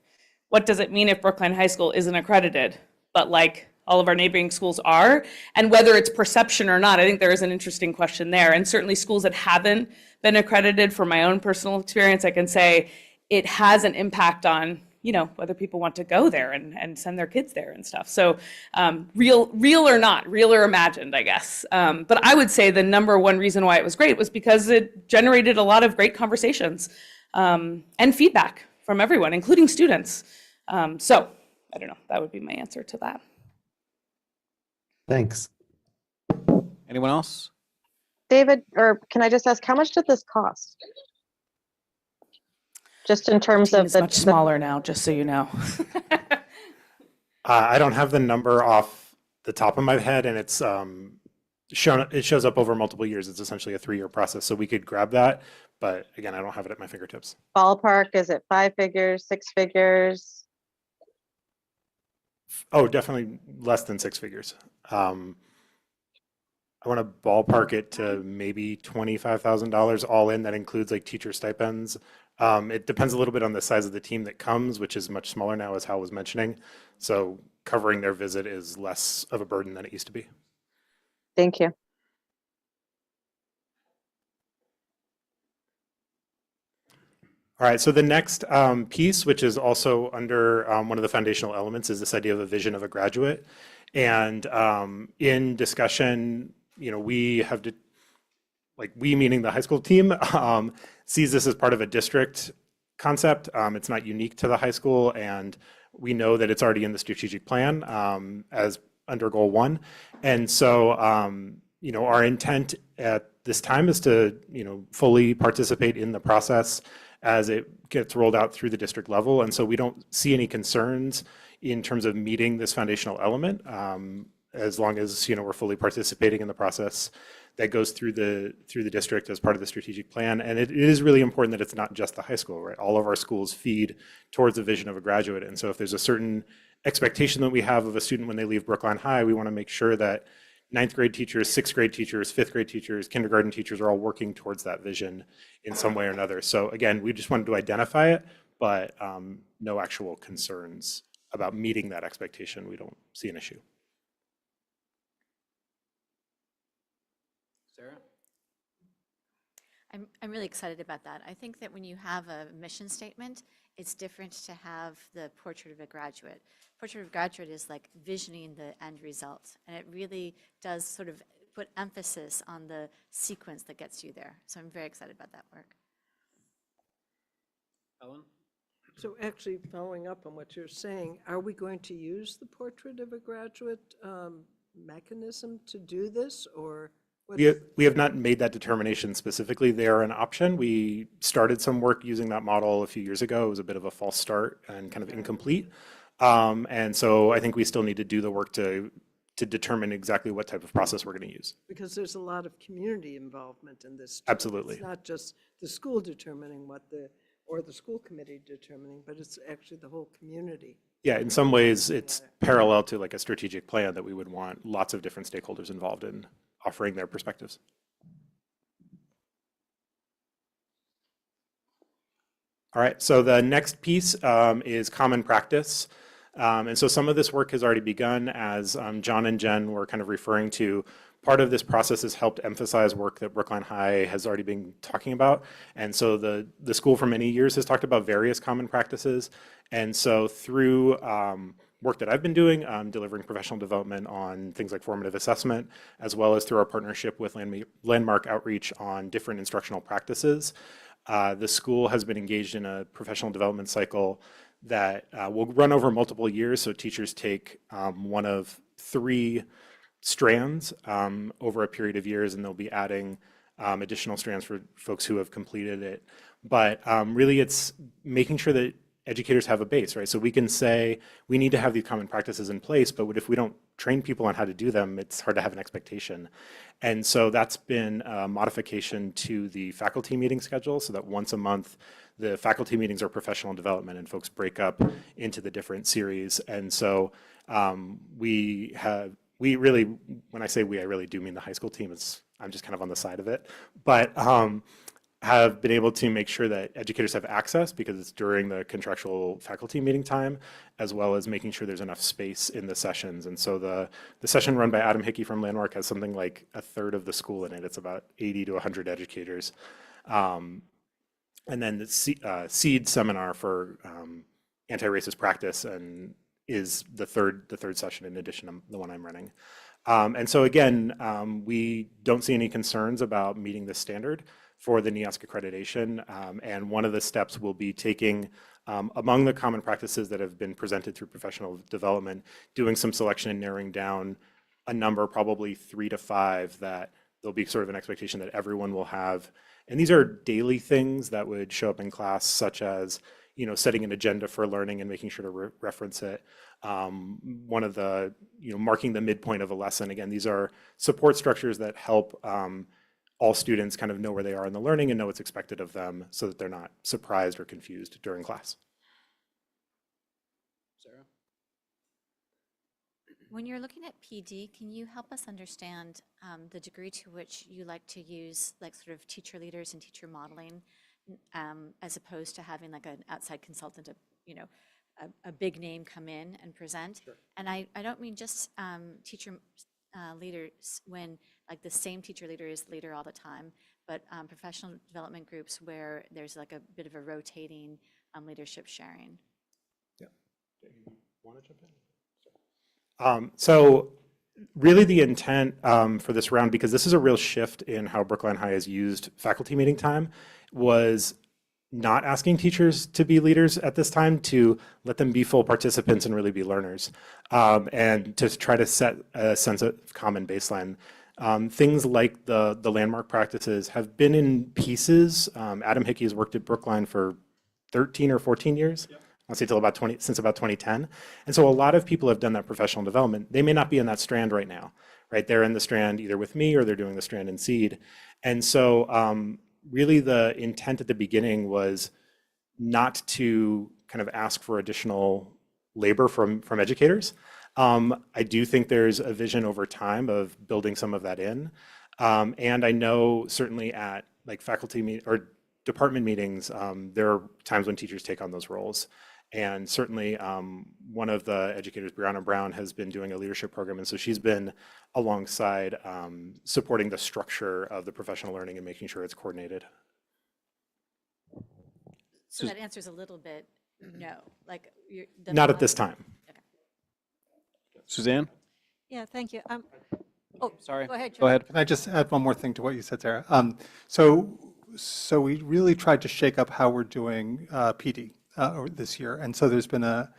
what does it mean if Brookline High School isn't accredited, but like all of our neighboring schools are? And whether it's perception or not, I think there is an interesting question there. And certainly schools that haven't been accredited, from my own personal experience, I can say it has an impact on, you know, whether people want to go there and send their kids there and stuff. So real or not, real or imagined, I guess. But I would say the number one reason why it was great was because it generated a lot of great conversations and feedback from everyone, including students. So I don't know, that would be my answer to that. Thanks. Anyone else? David, or can I just ask, how much did this cost? Just in terms of the much smaller now, just so you know. I don't have the number off the top of my head, and it's it shows up over multiple years. It's essentially a 3-year process, so we could grab that. But again, I don't have it at my fingertips. Ballpark, is it 5 figures, 6 figures? Oh, definitely less than 6 figures. I want to ballpark it to maybe $25,000 all in. That includes like teacher stipends. It depends a little bit on the size of the team that comes, which is much smaller now, as Hal was mentioning. So covering their visit is less of a burden than it used to be. Thank you. All right, so the next piece, which is also under one of the foundational elements, is this idea of a vision of a graduate. And in discussion, we have, we meaning the high school team, sees this as part of a district concept. It's not unique to the high school, and we know that it's already in the strategic plan as under goal 1. And so, our intent at this time is to, fully participate in the process as it gets rolled out through the district level. And so we don't see any concerns in terms of meeting this foundational element, as long as, we're fully participating in the process that goes through the district as part of the strategic plan. And it is really important that it's not just the high school, right? All of our schools feed towards the vision of a graduate. And so if there's a certain expectation that we have of a student when they leave Brookline High, we want to make sure that 9th grade teachers, 6th grade teachers, 5th grade teachers, kindergarten teachers are all working towards that vision in some way or another. So again, we just wanted to identify it, but no actual concerns about meeting that expectation. We don't see an issue. Sarah? I'm really excited about that. I think that when you have a mission statement, it's different to have the portrait of a graduate. Portrait of a graduate is like visioning the end result, and it really does sort of put emphasis on the sequence that gets you there. So I'm very excited about that work. Ellen? So actually, following up on what you're saying, are we going to use the portrait of a graduate mechanism to do this, or? We have not made that determination specifically. They are an option. We started some work using that model a few years ago. It was a bit of a false start and kind of incomplete. And so I think we still need to do the work to determine exactly what type of process we're going to use. Because there's a lot of community involvement in this. Absolutely. It's not just the school determining or the school committee determining, but it's actually the whole community. Yeah, in some ways, it's parallel to like a strategic plan that we would want lots of different stakeholders involved in offering their perspectives. All right, so the next piece is common practice. And so some of this work has already begun, as John and Jen were kind of referring to. Part of this process has helped emphasize work that Brookline High has already been talking about. And so the school for many years has talked about various common practices. And so through work that I've been doing, delivering professional development on things like formative assessment, as well as through our partnership with Landmark Outreach on different instructional practices, the school has been engaged in a professional development cycle that will run over multiple years. So teachers take one of 3 strands over a period of years, and they'll be adding additional strands for folks who have completed it. But really it's making sure that educators have a base, right? So we can say we need to have these common practices in place, but if we don't train people on how to do them, it's hard to have an expectation. And so that's been a modification to the faculty meeting schedule, so that once a month, the faculty meetings are professional development and folks break up into the different series. And so we really, when I say we, I really do mean the high school team. I'm just kind of on the side of it. But have been able to make sure that educators have access, because it's during the contractual faculty meeting time, as well as making sure there's enough space in the sessions. And so the session run by Adam Hickey from Landmark has something like a third of the school in it. It's about 80 to 100 educators. And then the SEED seminar for anti-racist practice and is the third session in addition to the one I'm running. And so again, we don't see any concerns about meeting this standard for the NEASC accreditation. And one of the steps will be taking, among the common practices that have been presented through professional development, doing some selection and narrowing down a number, probably 3 to 5, that there'll be sort of an expectation that everyone will have. And these are daily things that would show up in class, such as setting an agenda for learning and making sure to reference it. One of the, marking the midpoint of a lesson. Again, these are support structures that help all students kind of know where they are in the learning and know what's expected of them, so that they're not surprised or confused during class. Sarah? When you're looking at PD, can you help us understand the degree to which you like to use like sort of teacher leaders and teacher modeling, as opposed to having like an outside consultant to, a big name come in and present. And I don't mean just teacher leaders when like the same teacher leader is leader all the time, but professional development groups where there's like a bit of a rotating leadership sharing. Want to jump in? So really the intent for this round, because this is a real shift in how Brookline High has used faculty meeting time, was not asking teachers to be leaders at this time, to let them be full participants and really be learners, and to try to set a sense of common baseline. Things like the landmark practices have been in pieces. Adam Hickey has worked at Brookline for 13 or 14 years. Yep. I'll say till since about 2010. And so a lot of people have done that professional development. They may not be in that strand right now, right? They're in the strand either with me or they're doing the strand in seed. And so really the intent at the beginning was not to kind of ask for additional labor from educators. I do think there's a vision over time of building some of that in. And I know certainly at like faculty or department meetings, there are times when teachers take on those roles. And certainly one of the educators, Brianna Brown, has been doing a leadership program. And so she's been alongside supporting the structure of the professional learning and making sure it's coordinated. So that answers a little bit no. Like not at this time. Okay. Suzanne? Yeah, thank you. Oh, sorry. Go ahead. Go ahead. Can I just add one more thing to what you said, Sarah? So we really tried to shake up how we're doing PD this year. And so there's been a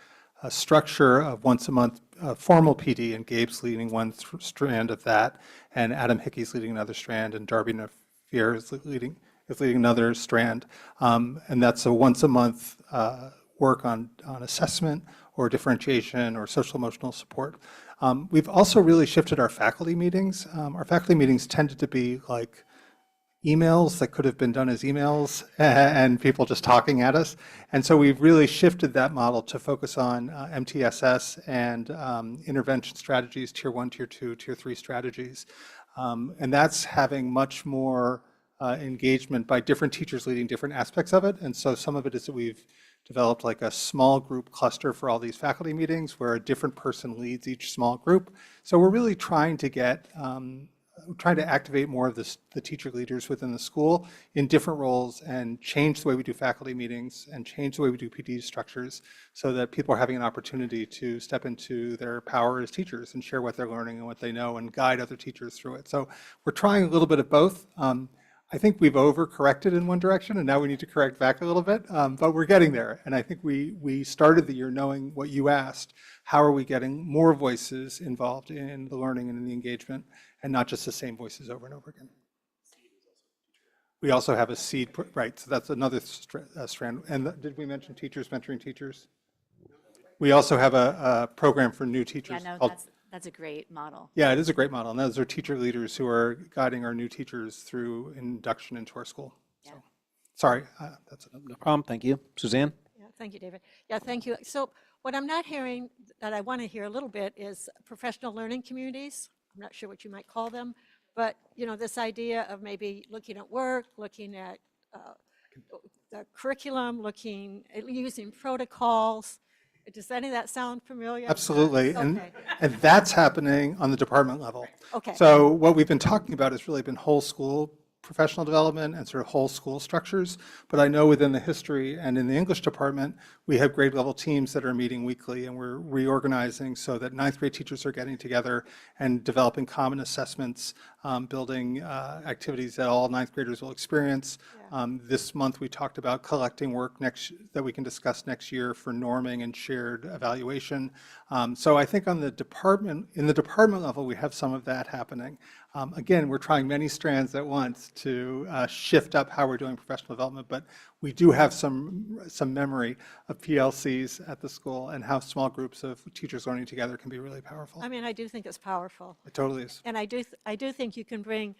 structure of once a month formal PD, and Gabe's leading one strand of that, and Adam Hickey's leading another strand, and Darby Nafier is leading another strand. And that's a once a month work on assessment or differentiation or social emotional support. We've also really shifted our faculty meetings. Our faculty meetings tended to be like emails that could have been done as emails and people just talking at us. And so we've really shifted that model to focus on MTSS and intervention strategies, tier 1, tier 2, tier 3 strategies. And that's having much more engagement by different teachers leading different aspects of it. And so some of it is that we've developed like a small group cluster for all these faculty meetings where a different person leads each small group. So we're really trying to get trying to activate more of the teacher leaders within the school in different roles and change the way we do faculty meetings and change the way we do PD structures so that people are having an opportunity to step into their power as teachers and share what they're learning and what they know and guide other teachers through it. So we're trying a little bit of both. I think we've overcorrected in one direction and now we need to correct back a little bit, but we're getting there. And I think we started the year knowing what you asked, how are we getting more voices involved in the learning and in the engagement and not just the same voices over and over again. We also have a seed, right, so that's another strand. And did we mention teachers mentoring teachers? We also have a program for new teachers. Yeah, no, that's a great model. Yeah, it is a great model. And those are teacher leaders who are guiding our new teachers through induction into our school. Yeah. So, sorry, that's it. No problem. Thank you. Suzanne? Yeah, thank you, David. Yeah, thank you. So what I'm not hearing that I want to hear a little bit is professional learning communities. I'm not sure what you might call them, but this idea of maybe looking at work, looking at the curriculum, looking at using protocols. Does any of that sound familiar? Absolutely, Okay. and that's happening on the department level. Okay. So what we've been talking about has really been whole school professional development and sort of whole school structures. But I know within the history and in the English department, we have grade level teams that are meeting weekly, and we're reorganizing so that ninth grade teachers are getting together and developing common assessments, building activities that all ninth graders will experience. This month we talked about collecting work that we can discuss next year for norming and shared evaluation. So I think in the department level, we have some of that happening. Again, we're trying many strands at once to shift up how we're doing professional development, but we do have some memory of PLCs at the school and how small groups of teachers learning together can be really powerful. I mean, I do think it's powerful. It totally is. And I do think you can bring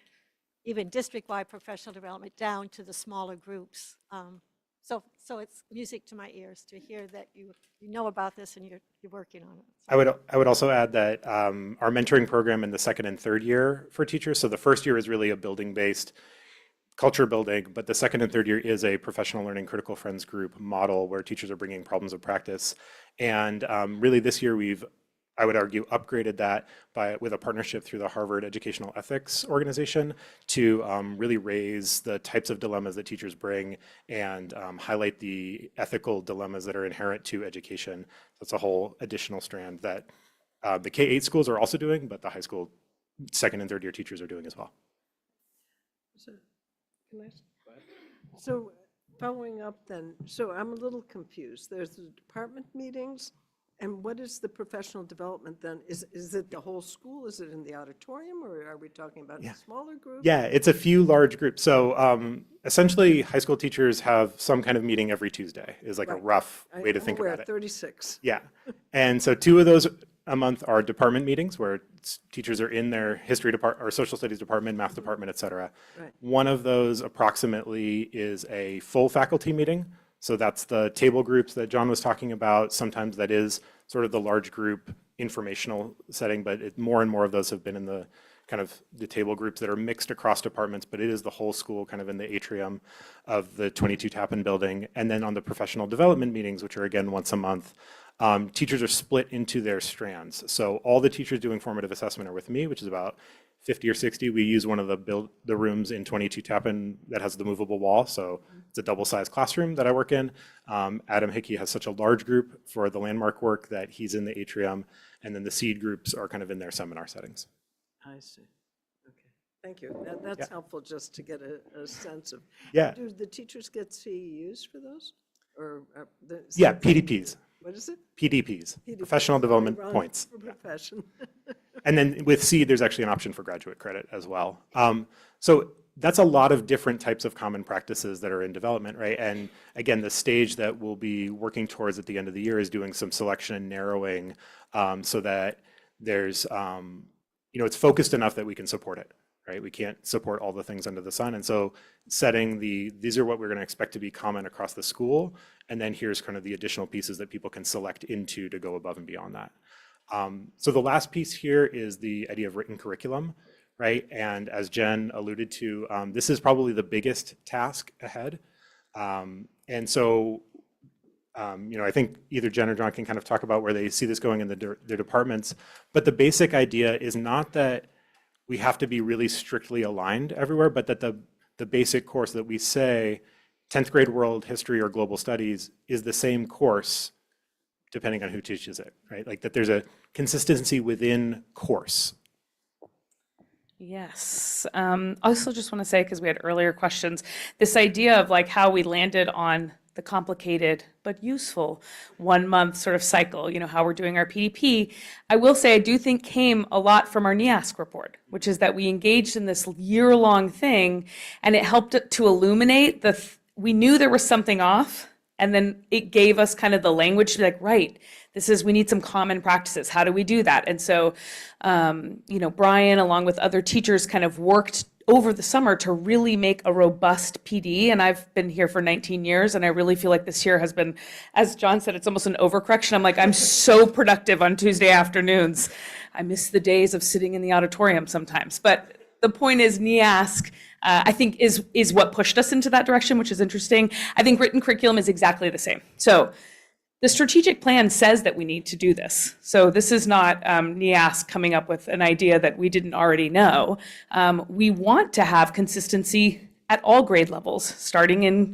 even district-wide professional development down to the smaller groups. So it's music to my ears to hear that you know about this and you're working on it. So. I would also add that our mentoring program in the second and third year for teachers. So the first year is really a building-based culture building, but the second and third year is a professional learning critical friends group model where teachers are bringing problems of practice. And really this year we've, I would argue, upgraded that with a partnership through the Harvard Educational Ethics Organization to really raise the types of dilemmas that teachers bring and highlight the ethical dilemmas that are inherent to education. That's a whole additional strand that the K-8 schools are also doing, but the high school second and third year teachers are doing as well. So following up then, so I'm a little confused. There's the department meetings, and what is the professional development then? Is it the whole school? Is it in the auditorium, or are we talking about a smaller group? Yeah, it's a few large groups. So essentially, high school teachers have some kind of meeting every Tuesday, is like a rough way to think about it. 36. Yeah. And so 2 of those a month are department meetings where teachers are in their history department or social studies department, math department, et cetera. Right. One of those approximately is a full faculty meeting. So that's the table groups that John was talking about. Sometimes that is sort of the large group informational setting, but more and more of those have been in the kind of the table groups that are mixed across departments, but it is the whole school kind of in the atrium of the 22 Tappan building. And then on the professional development meetings, which are again once a month, teachers are split into their strands. So all the teachers doing formative assessment are with me, which is about 50 or 60. We use one of the rooms in 22 Tappan that has the movable wall. So it's a double-sized classroom that I work in. Adam Hickey has such a large group for the landmark work that he's in the atrium. And then the seed groups are kind of in their seminar settings. I see. Okay, thank you. That's helpful just to get a sense of. Yeah. Do the teachers get CEUs for those? Or Yeah, PDPs. What is it? PDPs, professional development points. For profession. And then with seed, there's actually an option for graduate credit as well. So that's a lot of different types of common practices that are in development, right? And again, the stage that we'll be working towards at the end of the year is doing some selection and narrowing so that there's, it's focused enough that we can support it, right? We can't support all the things under the sun. And so setting these are what we're going to expect to be common across the school. And then here's kind of the additional pieces that people can select into to go above and beyond that. So the last piece here is the idea of written curriculum, right? And as Jen alluded to, this is probably the biggest task ahead. And so, I think either Jen or John can kind of talk about where they see this going in their departments. But the basic idea is not that we have to be really strictly aligned everywhere, but that the basic course that we say 10th grade world history or global studies is the same course depending on who teaches it, right? Like that there's a consistency within course. Yes. I also just want to say, because we had earlier questions, this idea of like how we landed on the complicated but useful 1 month sort of cycle, how we're doing our PDP, I will say I do think came a lot from our NEASC report, which is that we engaged in this year-long thing and it helped to illuminate we knew there was something off, and then it gave us kind of the language to be like, right, we need some common practices. How do we do that? And so, Brian, along with other teachers, kind of worked over the summer to really make a robust PD. And I've been here for 19 years, and I really feel like this year has been, as John said, it's almost an overcorrection. I'm like, I'm so productive on Tuesday afternoons. I miss the days of sitting in the auditorium sometimes. But the point is, NEASC, I think, is what pushed us into that direction, which is interesting. I think written curriculum is exactly the same. So the strategic plan says that we need to do this. So this is not NEASC coming up with an idea that we didn't already know. We want to have consistency at all grade levels, starting in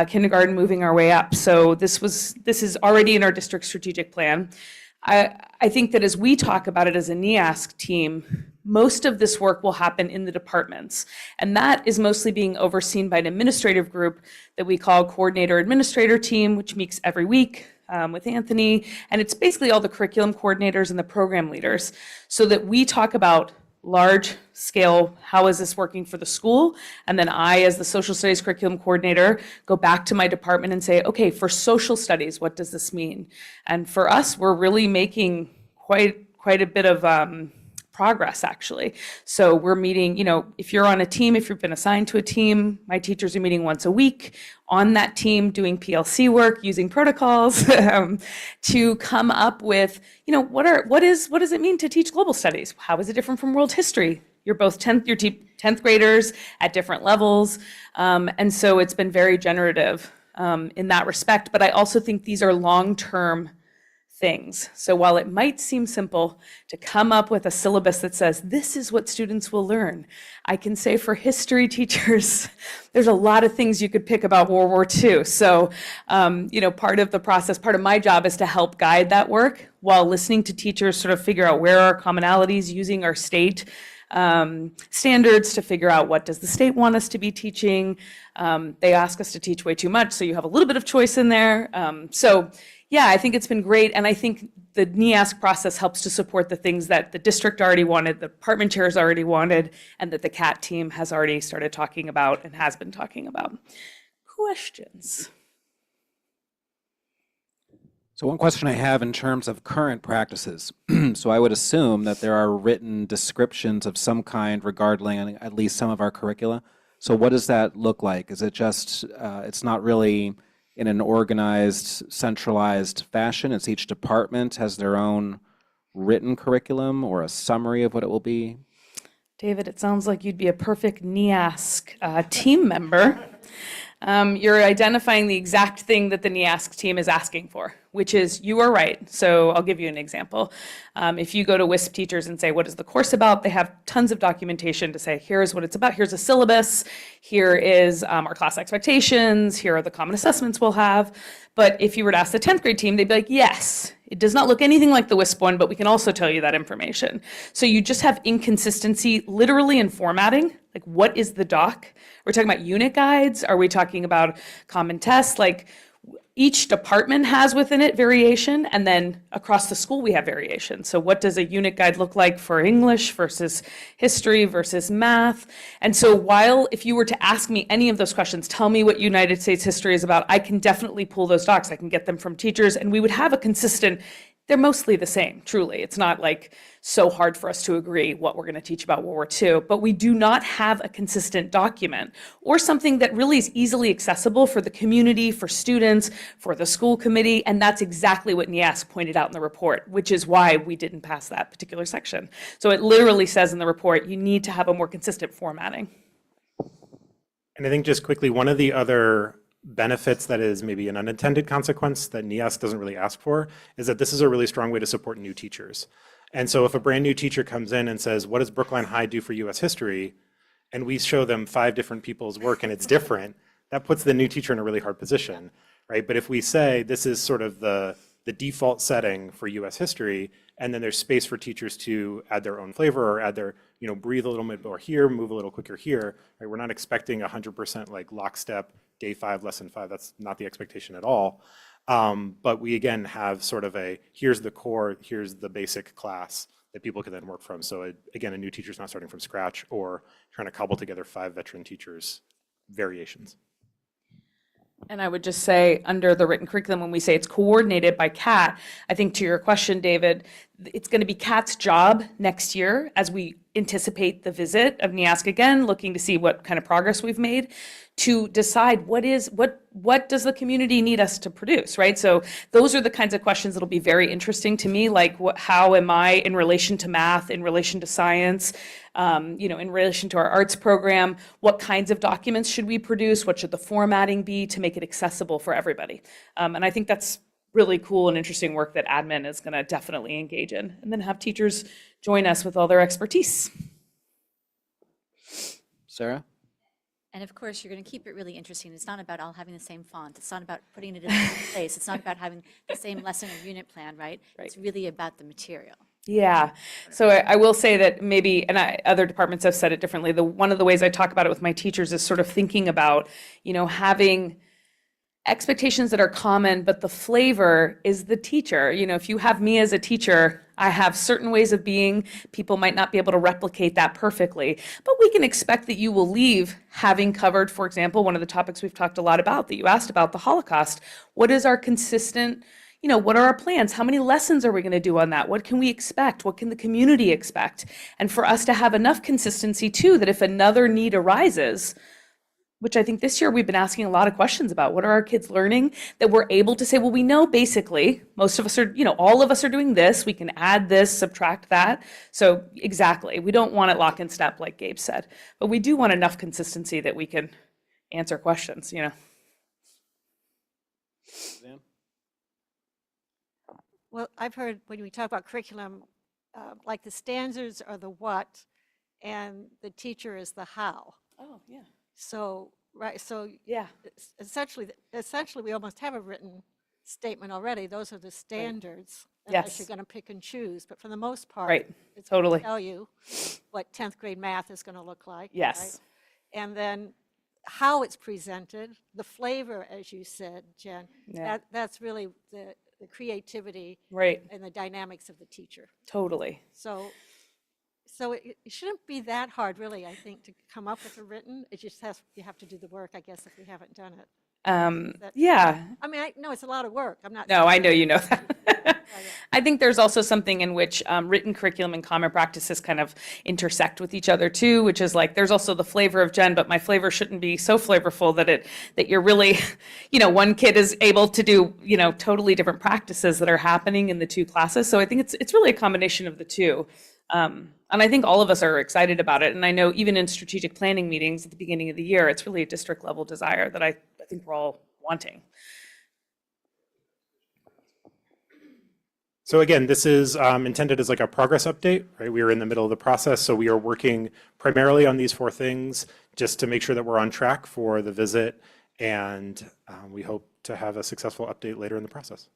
kindergarten, moving our way up. So this is already in our district strategic plan. I think that as we talk about it as a NEASC team, most of this work will happen in the departments. And that is mostly being overseen by an administrative group that we call Coordinator Administrator Team, which meets every week with Anthony. And it's basically all the curriculum coordinators and the program leaders, so that we talk about large scale, how is this working for the school? And then I, as the social studies curriculum coordinator, go back to my department and say, okay, for social studies, what does this mean? And for us, we're really making quite a bit of progress, actually. So we're meeting, if you're on a team, if you've been assigned to a team, my teachers are meeting once a week on that team, doing PLC work, using protocols to come up with, what does it mean to teach global studies? How is it different from world history? You're both 10th graders at different levels. And so it's been very generative in that respect. But I also think these are long-term things. So while it might seem simple to come up with a syllabus that says, this is what students will learn, I can say for history teachers, there's a lot of things you could pick about World War II. So, part of the process, part of my job is to help guide that work while listening to teachers sort of figure out where are commonalities, using our state standards to figure out what does the state want us to be teaching. They ask us to teach way too much, so you have a little bit of choice in there. Yeah, I think it's been great, and I think the NEASC process helps to support the things that the district already wanted, the department chairs already wanted, and that the CAT team has already started talking about and has been talking about. Questions? So one question I have in terms of current practices. So I would assume that there are written descriptions of some kind regarding at least some of our curricula. So what does that look like? Is it just, it's not really in an organized, centralized fashion? It's each department has their own written curriculum or a summary of what it will be? David, it sounds like you'd be a perfect NEASC team member. You're identifying the exact thing that the NEASC team is asking for, which is, you are right. So I'll give you an example. If you go to WISP teachers and say, what is the course about? They have tons of documentation to say, here's what it's about. Here's a syllabus. Here is our class expectations. Here are the common assessments we'll have. But if you were to ask the 10th grade team, they'd be like, yes, it does not look anything like the WISP one, but we can also tell you that information. So you just have inconsistency literally in formatting. Like, what is the doc? We're talking about unit guides. Are we talking about common tests? Like, each department has within it variation, and then across the school we have variation. So what does a unit guide look like for English versus history versus math? And so while, if you were to ask me any of those questions, tell me what United States history is about, I can definitely pull those docs. I can get them from teachers, and we would have a consistent, they're mostly the same, truly. It's not like so hard for us to agree what we're going to teach about World War II, but we do not have a consistent document or something that really is easily accessible for the community, for students, for the school committee, and that's exactly what NEASC pointed out in the report, which is why we didn't pass that particular section. So it literally says in the report, you need to have a more consistent formatting. And I think just quickly, one of the other benefits that is maybe an unintended consequence that NEASC doesn't really ask for is that this is a really strong way to support new teachers. And so if a brand new teacher comes in and says, what does Brookline High do for US history? And we show them 5 different people's work and it's different, that puts the new teacher in a really hard position, right? But if we say this is sort of the default setting for US history, and then there's space for teachers to add their own flavor or add their, breathe a little bit more here, move a little quicker here, right? We're not expecting 100% like lockstep, day 5, lesson 5, that's not the expectation at all. But we again have sort of here's the core, here's the basic class that people can then work from. So again, a new teacher's not starting from scratch or trying to cobble together 5 veteran teachers' variations. And I would just say, under the written curriculum, when we say it's coordinated by CAT, I think to your question, David, it's going to be CAT's job next year as we anticipate the visit of NEASC again, looking to see what kind of progress we've made, to decide what does the community need us to produce, right? So those are the kinds of questions that'll be very interesting to me, like how am I in relation to math, in relation to science, in relation to our arts program, what kinds of documents should we produce, what should the formatting be to make it accessible for everybody? And I think that's really cool and interesting work that admin is going to definitely engage in, and then have teachers join us with all their expertise. Sarah? And of course, you're going to keep it really interesting. It's not about all having the same font. It's not about putting it in the same place. It's not about having the same lesson or unit plan, right? It's really about the material. Yeah. So I will say that maybe, and other departments have said it differently, one of the ways I talk about it with my teachers is sort of thinking about, having expectations that are common, but the flavor is the teacher. If you have me as a teacher, I have certain ways of being. People might not be able to replicate that perfectly, but we can expect that you will leave having covered, for example, one of the topics we've talked a lot about that you asked about, the Holocaust. What is our consistent, what are our plans? How many lessons are we going to do on that? What can we expect? What can the community expect? And for us to have enough consistency too, that if another need arises, which I think this year we've been asking a lot of questions about. What are our kids learning that we're able to say, well, we know basically most of us are, all of us are doing this. We can add this, subtract that. So exactly, we don't want it lock in step like Gabe said, but we do want enough consistency that we can answer questions, Suzanne? Well, I've heard when we talk about curriculum, like the standards are the what, and the teacher is the how. Oh, yeah. So, right, so yeah, essentially, we almost have a written statement already. Those are the standards, unless Yes. you're going to pick and choose. But for the most part, Right. it's going Totally. to tell you what 10th grade math is going to look like. Yes. Right? And then how it's presented, the flavor, as you said, Jen, Yeah. that's really the creativity Right. and the dynamics of the teacher. Totally. So it shouldn't be that hard, really, I think, to come up with a written. It just you have to do the work, I guess, if we haven't done it. Yeah. I mean, I know it's a lot of work. I'm not. No, I know saying- you know that. I think there's also something in which written curriculum and common practices kind of intersect with each other too, which is like there's also the flavor of Jen, but my flavor shouldn't be so flavorful that you're really, one kid is able to do, totally different practices that are happening in the two classes. So I think it's really a combination of the two. And I think all of us are excited about it. And I know even in strategic planning meetings at the beginning of the year, it's really a district level desire that I think we're all wanting. So again, this is intended as like a progress update, right? We are in the middle of the process, so we are working primarily on these 4 things just to make sure that we're on track for the visit, and we hope to have a successful update later in the process.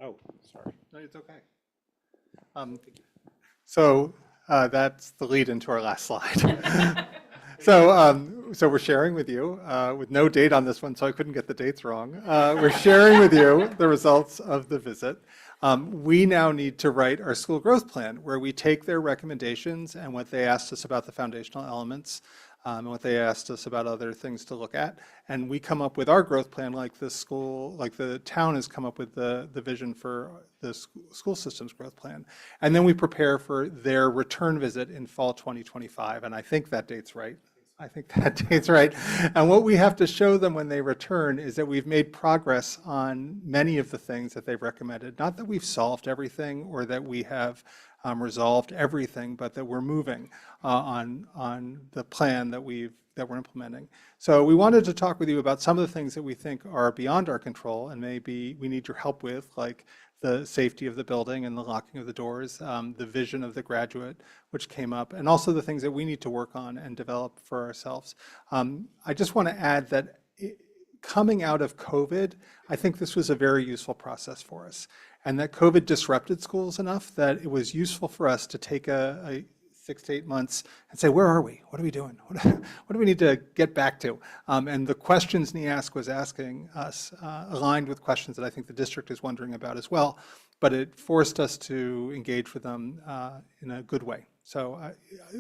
Oh, sorry. No, it's okay. So that's the lead into our last slide. So we're sharing with you, with no date on this one, so I couldn't get the dates wrong. We're sharing with you the results of the visit. We now need to write our school growth plan, where we take their recommendations and what they asked us about the foundational elements, and what they asked us about other things to look at, and we come up with our growth plan, like the town has come up with the vision for the school system's growth plan. And then we prepare for their return visit in fall 2025, and I think that date's right. And what we have to show them when they return is that we've made progress on many of the things that they've recommended. Not that we've solved everything or that we have resolved everything, but that we're moving on the plan that we're implementing. So we wanted to talk with you about some of the things that we think are beyond our control and maybe we need your help with, like the safety of the building and the locking of the doors, the vision of the graduate, which came up, and also the things that we need to work on and develop for ourselves. I just want to add that coming out of COVID, I think this was a very useful process for us, and that COVID disrupted schools enough that it was useful for us to take a 6 to 8 months and say, where are we? What are we doing? What do we need to get back to? And the questions NEASC was asking us aligned with questions that I think the district is wondering about as well, but it forced us to engage with them in a good way. So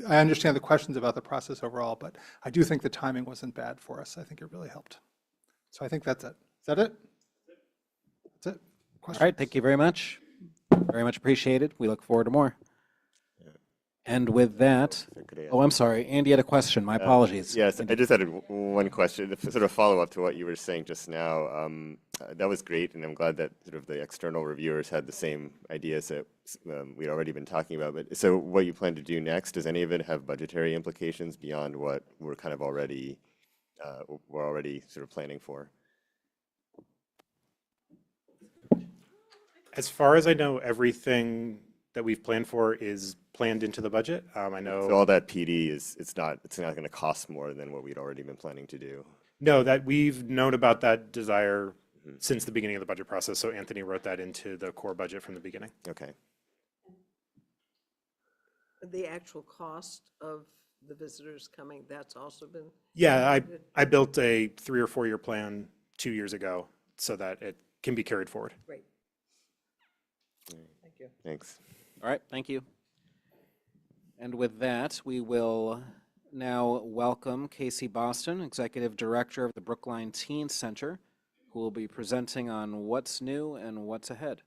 I understand the questions about the process overall, but I do think the timing wasn't bad for us. I think it really helped. So I think that's it. Is that it? That's it. All right, thank you very much. Very much appreciated. We look forward to more. And with that, oh, I'm sorry, Andy had a question. My apologies. Yes, I just had one question, sort of follow up to what you were saying just now. That was great, and I'm glad that sort of the external reviewers had the same ideas that we'd already been talking about. But so, what you plan to do next? Does any of it have budgetary implications beyond what we're kind of already sort of planning for? As far as I know, everything that we've planned for is planned into the budget. I know. So all that PD it's not going to cost more than what we'd already been planning to do. No, that we've known about that desire since the beginning of the budget process. So Anthony wrote that into the core budget from the beginning. Okay. The actual cost of the visitors coming, that's also been. Yeah, I built a 3 or 4 year plan 2 years ago so that it can be carried forward. Great. Thank you. Thanks. All right, thank you. And with that, we will now welcome Casey Boston, Executive Director of the Brookline Teen Center, who will be presenting on what's new and what's ahead.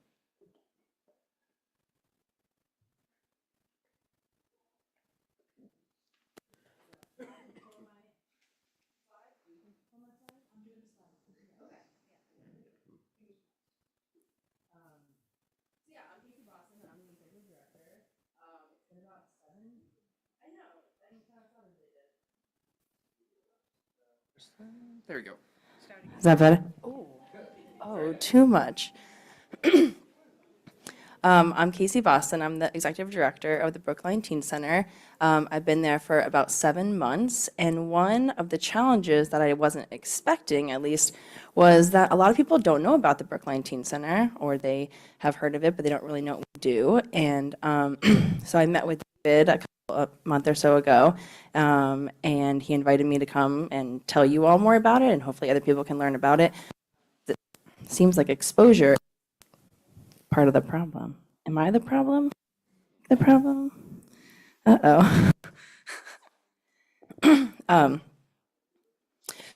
There we go. Is that better? Oh, too much. I'm Casey Boston. I'm the executive director of the Brookline Teen Center. I've been there for about 7 months, and one of the challenges that I wasn't expecting, at least, was that a lot of people don't know about the Brookline Teen Center, or they have heard of it, but they don't really know what we do. And so I met with David a month or so ago, and he invited me to come and tell you all more about it, and hopefully other people can learn about it. It seems like exposure part of the problem. Am I the problem? The problem? Uh-oh.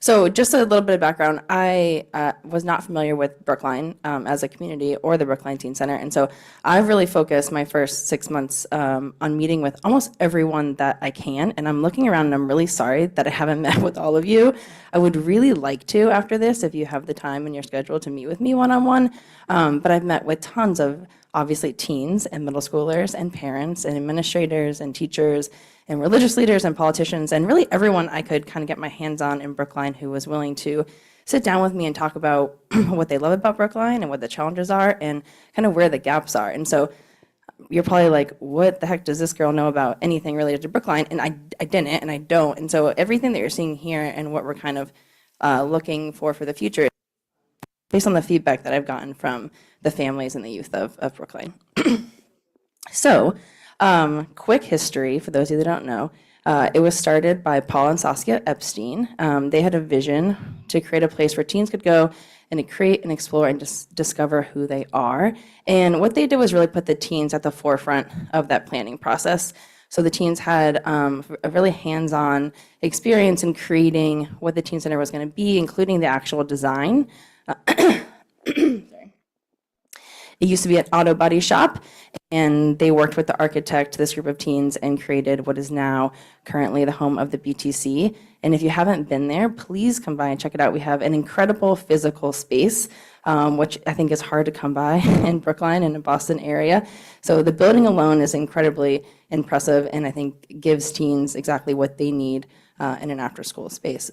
So just a little bit of background. I was not familiar with Brookline as a community or the Brookline Teen Center. And so I've really focused my first 6 months on meeting with almost everyone that I can. And I'm looking around and I'm really sorry that I haven't met with all of you. I would really like to after this, if you have the time in your schedule to meet with me one-on-one. But I've met with tons of obviously teens and middle schoolers and parents and administrators and teachers and religious leaders and politicians and really everyone I could kind of get my hands on in Brookline who was willing to sit down with me and talk about what they love about Brookline and what the challenges are and kind of where the gaps are. And so you're probably like, what the heck does this girl know about anything related to Brookline? And I didn't and I don't. And so everything that you're seeing here and what we're kind of looking for the future is based on the feedback that I've gotten from the families and the youth of Brookline. So, quick history for those of you that don't know. It was started by Paul and Saskia Epstein. They had a vision to create a place where teens could go and to create and explore and discover who they are. And what they did was really put the teens at the forefront of that planning process. So the teens had a really hands-on experience in creating what the Teen Center was going to be, including the actual design. It used to be an auto body shop, and they worked with the architect, this group of teens, and created what is now currently the home of the BTC. And if you haven't been there, please come by and check it out. We have an incredible physical space, which I think is hard to come by in Brookline and the Boston area. So the building alone is incredibly impressive, and I think gives teens exactly what they need in an after-school space.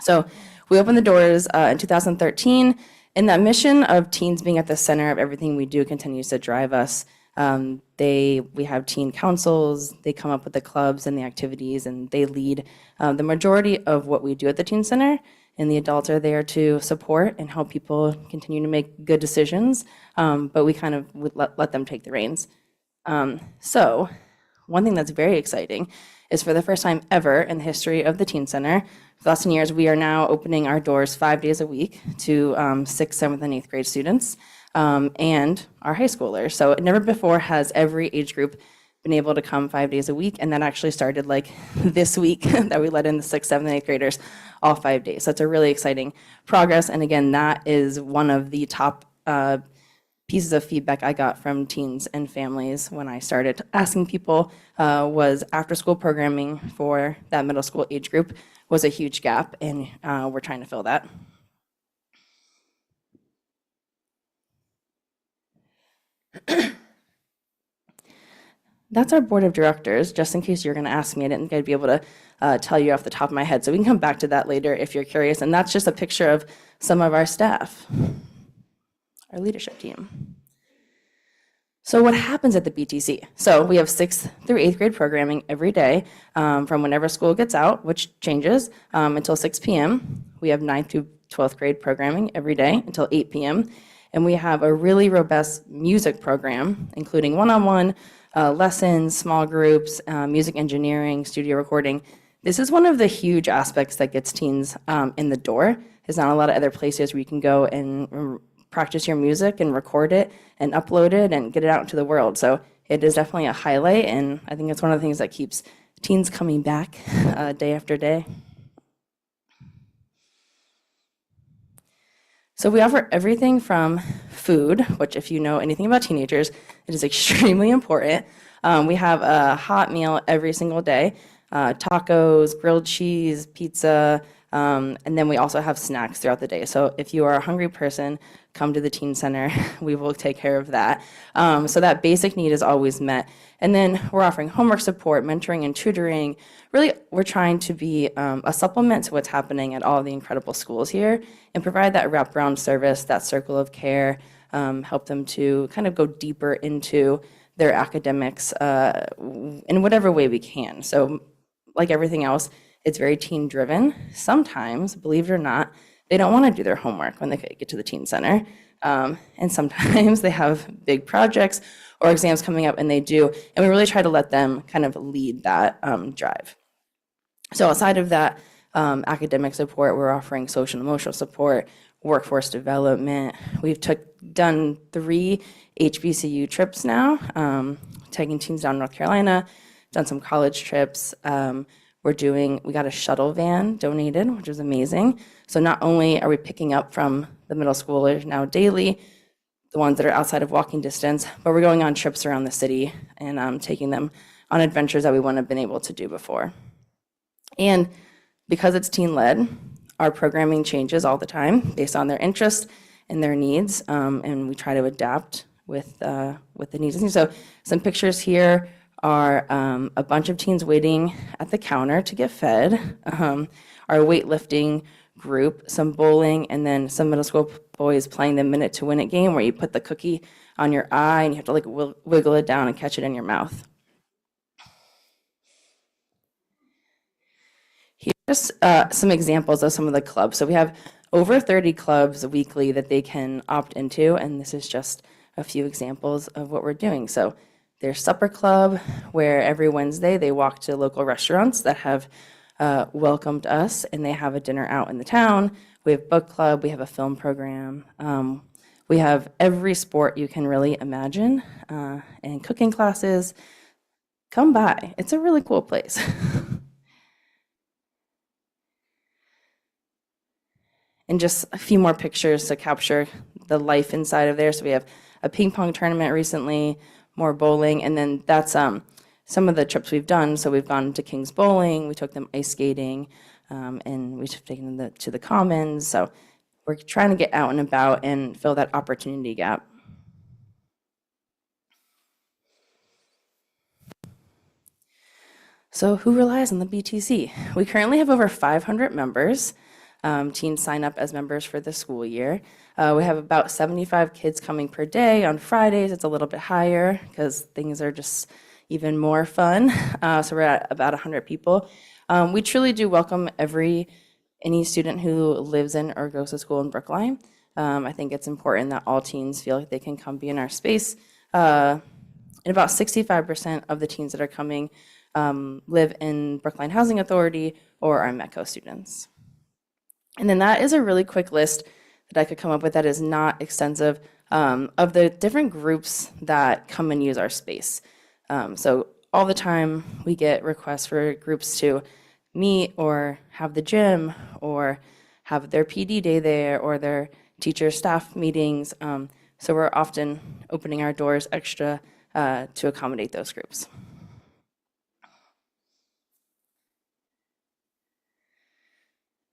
So we opened the doors in 2013. And that mission of teens being at the center of everything we do continues to drive us. We have teen councils, they come up with the clubs and the activities, and they lead the majority of what we do at the Teen Center. And the adults are there to support and help people continue to make good decisions, but we kind of would let them take the reins. So one thing that's very exciting is for the first time ever in the history of the Teen Center, for the last 10 years, we are now opening our doors 5 days a week to 6th, 7th, and 8th grade students and our high schoolers. So never before has every age group been able to come 5 days a week, and that actually started like this week that we let in the 6th, 7th, and 8th graders all 5 days. So it's a really exciting progress, and again, that is one of the top pieces of feedback I got from teens and families when I started asking people was after-school programming for that middle school age group was a huge gap, and we're trying to fill that. That's our board of directors, just in case you're going to ask me. I didn't think I'd be able to tell you off the top of my head, so we can come back to that later if you're curious. And that's just a picture of some of our staff, our leadership team. So what happens at the BTC? So we have 6th through 8th grade programming every day from whenever school gets out, which changes until 6 p.m. We have 9th through 12th grade programming every day until 8 p.m. And we have a really robust music program, including one-on-one lessons, small groups, music engineering, studio recording. This is one of the huge aspects that gets teens in the door. There's not a lot of other places where you can go and practice your music and record it and upload it and get it out into the world. So it is definitely a highlight, and I think it's one of the things that keeps teens coming back day after day. So we offer everything from food, which if you know anything about teenagers, it is extremely important. We have a hot meal every single day, tacos, grilled cheese, pizza, And then we also have snacks throughout the day. So if you are a hungry person, come to the teen center. We will take care of that. So that basic need is always met. And then we're offering homework support, mentoring and tutoring. Really, we're trying to be a supplement to what's happening at all the incredible schools here and provide that wraparound service, that circle of care, help them to kind of go deeper into their academics in whatever way we can. So like everything else, it's very teen driven. Sometimes, believe it or not, they don't want to do their homework when they get to the teen center. And sometimes they have big projects or exams coming up, and they do. And we really try to let them kind of lead that drive. So outside of that academic support, we're offering social and emotional support, workforce development. We've done 3 HBCU trips now, taking teams down to North Carolina, done some college trips. We got a shuttle van donated, which was amazing. So not only are we picking up from the middle schoolers now daily, the ones that are outside of walking distance, but we're going on trips around the city and taking them on adventures that we wouldn't have been able to do before. And because it's teen-led, our programming changes all the time based on their interest and their needs, and we try to adapt with the needs. So some pictures here are a bunch of teens waiting at the counter to get fed, our weightlifting group, some bowling, and then some middle school boys playing the Minute to Win It game where you put the cookie on your eye and you have to like wiggle it down and catch it in your mouth. Here's some examples of some of the clubs. So we have over 30 clubs weekly that they can opt into, and this is just a few examples of what we're doing. So there's Supper Club, where every Wednesday they walk to local restaurants that have welcomed us, and they have a dinner out in the town. We have Book Club, we have a film program. We have every sport you can really imagine, and cooking classes. Come by, it's a really cool place. And just a few more pictures to capture the life inside of there. So we have a ping pong tournament recently, more bowling, and then that's some of the trips we've done. So we've gone to King's Bowling, we took them ice skating, and we've taken them to the Commons. So we're trying to get out and about and fill that opportunity gap. So who relies on the BTC? We currently have over 500 members. Teens sign up as members for the school year. We have about 75 kids coming per day. On Fridays, it's a little bit higher because things are just even more fun. So we're at about 100 people. We truly do welcome any student who lives in or goes to school in Brookline. I think it's important that all teens feel like they can come be in our space. And about 65% of the teens that are coming live in Brookline Housing Authority or are METCO students. And then that is a really quick list that I could come up with that is not extensive of the different groups that come and use our space. So all the time we get requests for groups to meet or have the gym or have their PD day there or their teacher staff meetings. So we're often opening our doors extra to accommodate those groups.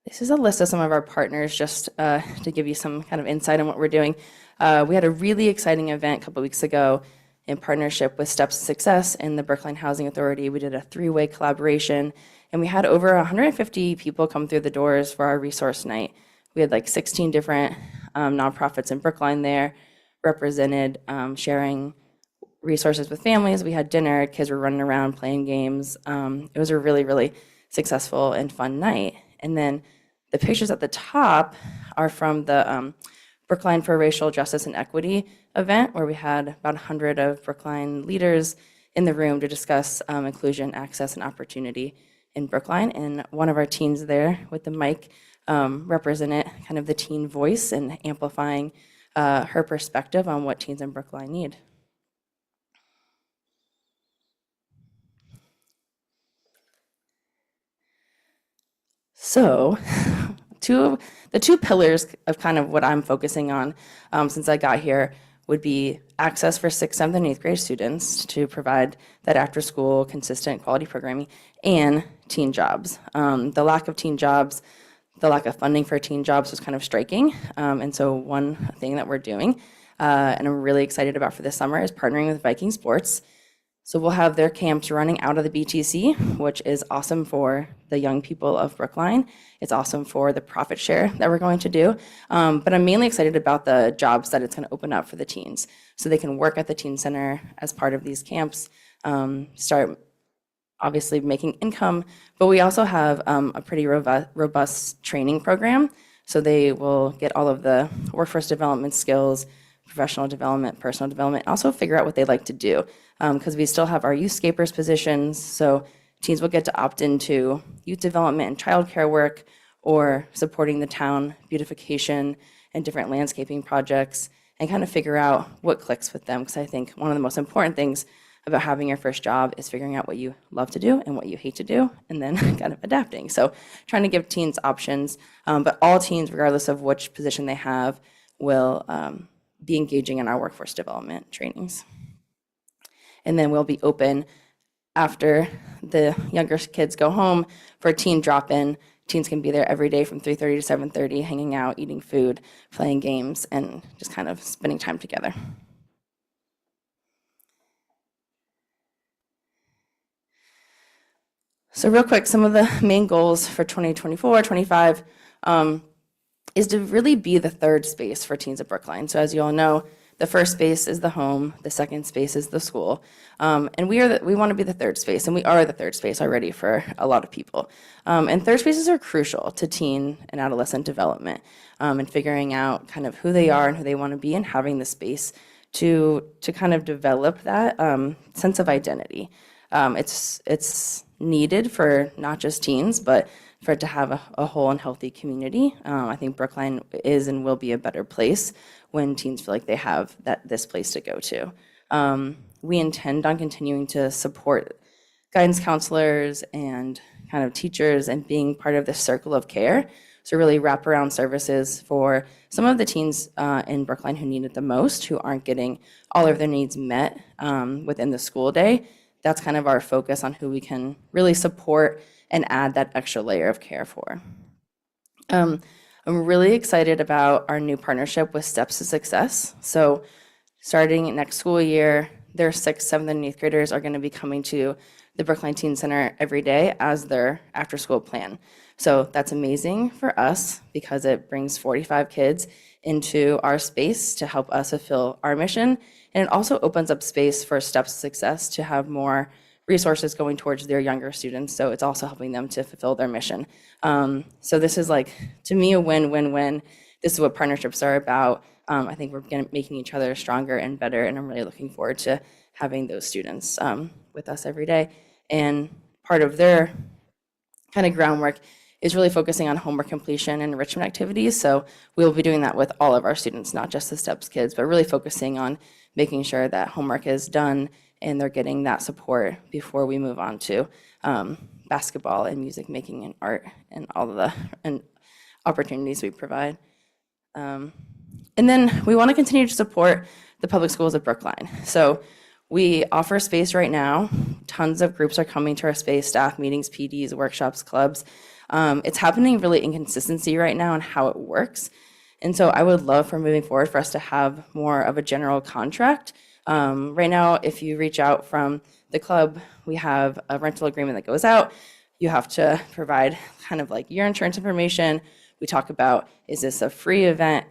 This is a list of some of our partners, just to give you some kind of insight on what we're doing. We had a really exciting event a couple weeks ago in partnership with Steps to Success and the Brookline Housing Authority. We did a 3-way collaboration, and we had over 150 people come through the doors for our resource night. We had like 16 different nonprofits in Brookline there represented, sharing resources with families. We had dinner, kids were running around playing games. It was a really, really successful and fun night. And then the pictures at the top are from the Brookline for Racial Justice and Equity event, where we had about 100 of Brookline leaders in the room to discuss inclusion, access, and opportunity in Brookline. And one of our teens there with the mic represented kind of the teen voice and amplifying her perspective on what teens in Brookline need. So the two pillars of kind of what I'm focusing on since I got here would be access for 6th, 7th, and 8th grade students to provide that after-school, consistent, quality programming, and teen jobs. The lack of teen jobs, the lack of funding for teen jobs was kind of striking. And so one thing that we're doing, and I'm really excited about for this summer, is partnering with Viking Sports. So we'll have their camps running out of the BTC, which is awesome for the young people of Brookline. It's awesome for the profit share that we're going to do. But I'm mainly excited about the jobs that it's going to open up for the teens. So they can work at the teen center as part of these camps, start obviously making income, but we also have a pretty robust training program. So they will get all of the workforce development skills, professional development, personal development, also figure out what they like to do. Because we still have our youthscapers positions, so teens will get to opt into youth development and childcare work, or supporting the town beautification and different landscaping projects, and kind of figure out what clicks with them. Because I think one of the most important things about having your first job is figuring out what you love to do and what you hate to do, and then kind of adapting. So trying to give teens options, but all teens, regardless of which position they have, will be engaging in our workforce development trainings. And then we'll be open after the younger kids go home for a teen drop-in. Teens can be there every day from 3:30 to 7:30, hanging out, eating food, playing games, and just kind of spending time together. So real quick, some of the main goals for 2024, 25 is to really be the third space for teens at Brookline. So as you all know, the first space is the home, the second space is the school, and we want to be the third space, and we are the third space already for a lot of people. And third spaces are crucial to teen and adolescent development, and figuring out kind of who they are and who they want to be, and having the space to kind of develop that sense of identity. It's needed for not just teens, but for it to have a whole and healthy community. I think Brookline is and will be a better place when teens feel like they have this place to go to. We intend on continuing to support guidance counselors and kind of teachers and being part of this circle of care. So really wraparound services for some of the teens in Brookline who need it the most, who aren't getting all of their needs met within the school day. That's kind of our focus on who we can really support and add that extra layer of care for. I'm really excited about our new partnership with Steps to Success. So starting next school year, their 6th, 7th, and 8th graders are going to be coming to the Brookline Teen Center every day as their after-school plan. So that's amazing for us because it brings 45 kids into our space to help us fulfill our mission. And it also opens up space for Steps to Success to have more resources going towards their younger students. So it's also helping them to fulfill their mission. So this is like, to me, a win-win-win. This is what partnerships are about. I think we're making each other stronger and better, and I'm really looking forward to having those students with us every day. And part of their kind of groundwork is really focusing on homework completion and enrichment activities. So we'll be doing that with all of our students, not just the STEPS kids, but really focusing on making sure that homework is done and they're getting that support before we move on to basketball and music making and art and all of the opportunities we provide. And then we want to continue to support the public schools of Brookline. So we offer space right now. Tons of groups are coming to our space, staff meetings, PDs, workshops, clubs. It's happening really inconsistency right now in how it works. And so I would love for moving forward for us to have more of a general contract. Right now, if you reach out from the club, we have a rental agreement that goes out. You have to provide kind of like your insurance information. We talk about, is this a free event?